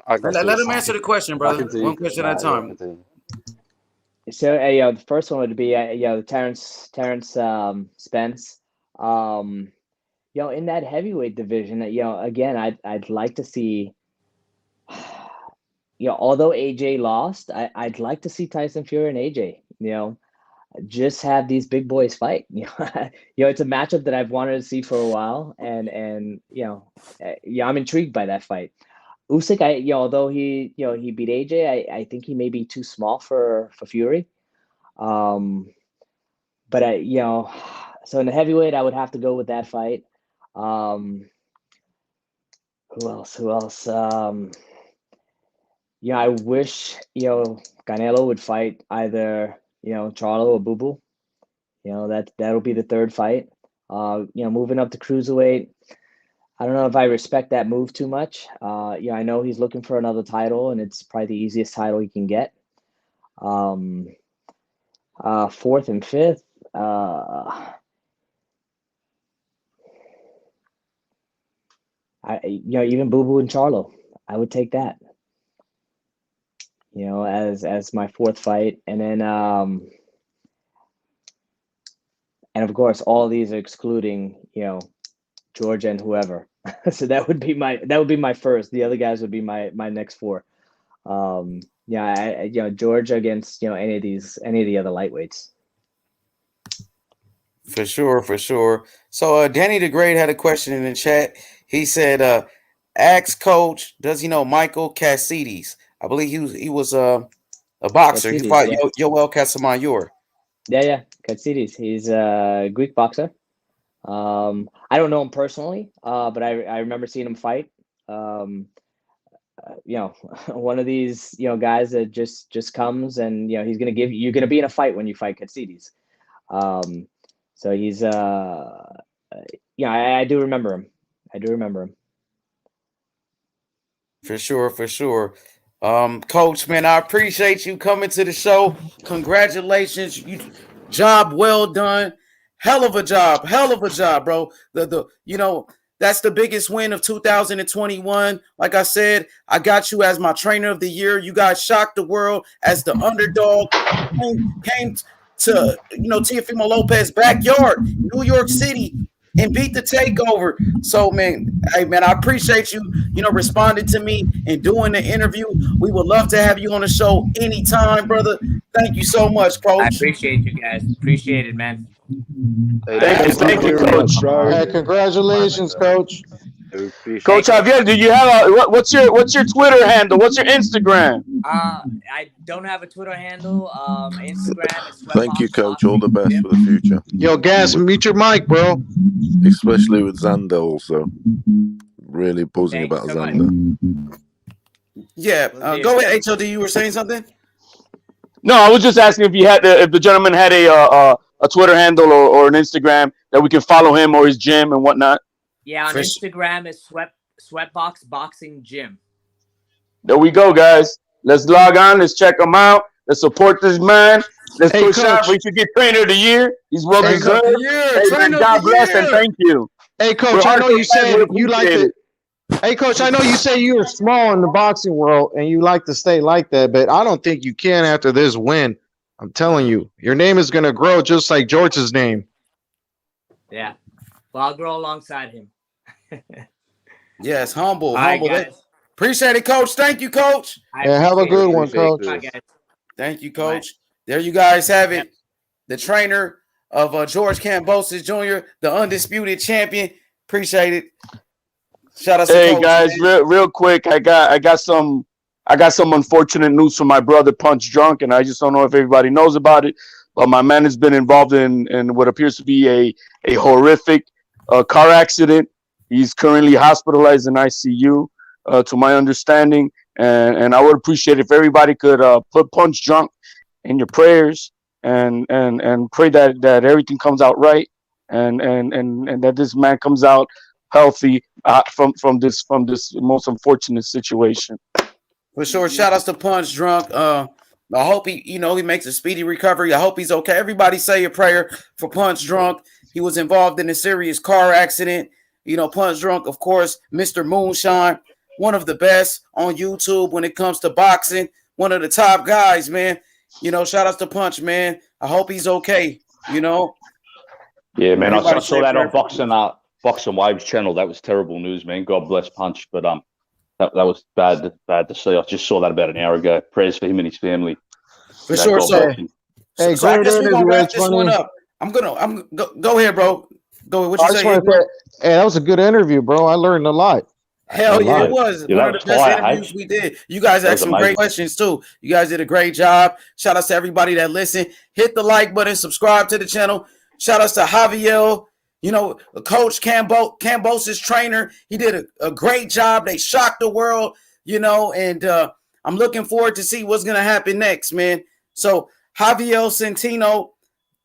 Let him answer the question, brother. One question at a time. So, the first one would be, the Terrence Spence. in that heavyweight division, again, I'd like to see, although AJ lost, I'd like to see Tyson Fury and AJ, just have these big boys fight. It's a matchup that I've wanted to see for a while, and I'm intrigued by that fight. Usyk, although he beat AJ, I think he may be too small for Fury. But so in the heavyweight, I would have to go with that fight. Who else? I wish Canelo would fight either Charlo or Boo Boo. That'll be the third fight. Moving up to cruiserweight, I don't know if I respect that move too much. I know he's looking for another title, and it's probably the easiest title he can get. Fourth and fifth, even Boo Boo and Charlo, I would take that. As my fourth fight, and then and of course, all these are excluding Georgia and whoever. So that would be my first. The other guys would be my next four. Georgia against any of the other lightweights. For sure. So Danny the Great had a question in the chat. He said, ask Coach, does he know Michael Cassides? I believe he was a boxer. He fought Yoel Casamayor. Yeah, Catsides. He's a Greek boxer. I don't know him personally, but I remember seeing him fight. One of these guys that just comes and you're gonna be in a fight when you fight Catsides. So he's I do remember him. For sure. Coach, man, I appreciate you coming to the show. Congratulations. Job well done. Hell of a job, bro. That's the biggest win of 2021. Like I said, I got you as my trainer of the year. You guys shocked the world as the underdog. Came to Teofimo Lopez backyard, New York City, and beat the takeover. So, man, I appreciate you, responding to me and doing the interview. We would love to have you on the show anytime, brother. Thank you so much, Coach. I appreciate you guys. Appreciate it, man. Thank you, Coach. Hey, congratulations, Coach. Coach Javier, do you have what's your Twitter handle? What's your Instagram? I don't have a Twitter handle. Instagram is Thank you, Coach. All the best for the future. Yo, Gas, mute your mic, bro. Especially with Xander also. Really buzzing about so Xander. Yeah, go ahead, HOD. You were saying something? No, I was just asking if the gentleman had a Twitter handle or an Instagram that we can follow him or his gym and whatnot. Yeah, on Instagram is Sweatbox Boxing Gym. There we go, guys. Let's log on. Let's check him out. Let's support this man. Let's push out. We should get trainer of the year. He's well deserved. God bless and thank you. Hey, Coach, I know you said you like it. Hey, Coach, I know you say you were small in the boxing world and you like to stay like that, but I don't think you can after this win. I'm telling you, your name is going to grow just like George's name. Yeah. Well, I'll grow alongside him. Yes, humble. Right, Appreciate it, Coach. Thank you, Coach. Have a good one, Coach. Thank you, Coach. There you guys have it. The trainer of George Kambosos Jr., the undisputed champion. Appreciate it. Shout out to Coach, guys, real quick. I got some unfortunate news from my brother Punch Drunk, and I just don't know if everybody knows about it. But my man has been involved in what appears to be a horrific car accident. He's currently hospitalized in ICU, to my understanding. And I would appreciate if everybody could put Punch Drunk in your prayers and pray that everything comes out right and that this man comes out healthy from this most unfortunate situation. For sure. Shout outs to Punch Drunk. I hope he makes a speedy recovery. I hope he's okay. Everybody say a prayer for Punch Drunk. He was involved in a serious car accident. Punch Drunk, of course, Mr. Moonshine, one of the best on YouTube when it comes to boxing. One of the top guys, man. Shout outs to Punch, man. I hope he's okay. Yeah, man. I saw that on Box and Waves channel. That was terrible news, man. God bless Punch, but that was bad to see. I just saw that about an hour ago. Prayers for him and his family. For sure. So I guess we're gonna wrap this one up. Go ahead, bro. Go ahead. What you say? Hey, that was a good interview, bro. I learned a lot. Hell yeah, it was one of the best interviews we did. You guys asked some great questions too. You guys did a great job. Shout out to everybody that listened. Hit the like button, subscribe to the channel. Shout out to Javiel, Coach Kambosos trainer. He did a great job. They shocked the world, and I'm looking forward to see what's gonna happen next, man. So Javiel Centeno,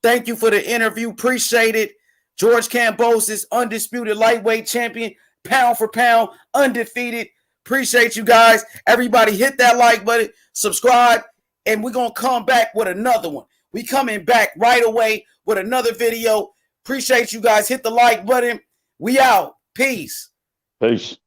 thank you for the interview. Appreciate it. George Kambosos, undisputed lightweight champion. Pound for pound, undefeated. Appreciate you guys. Everybody hit that like button, subscribe, and we're going to come back with another one. We coming back right away with another video. Appreciate you guys. Hit the like button. We out. Peace. Peace.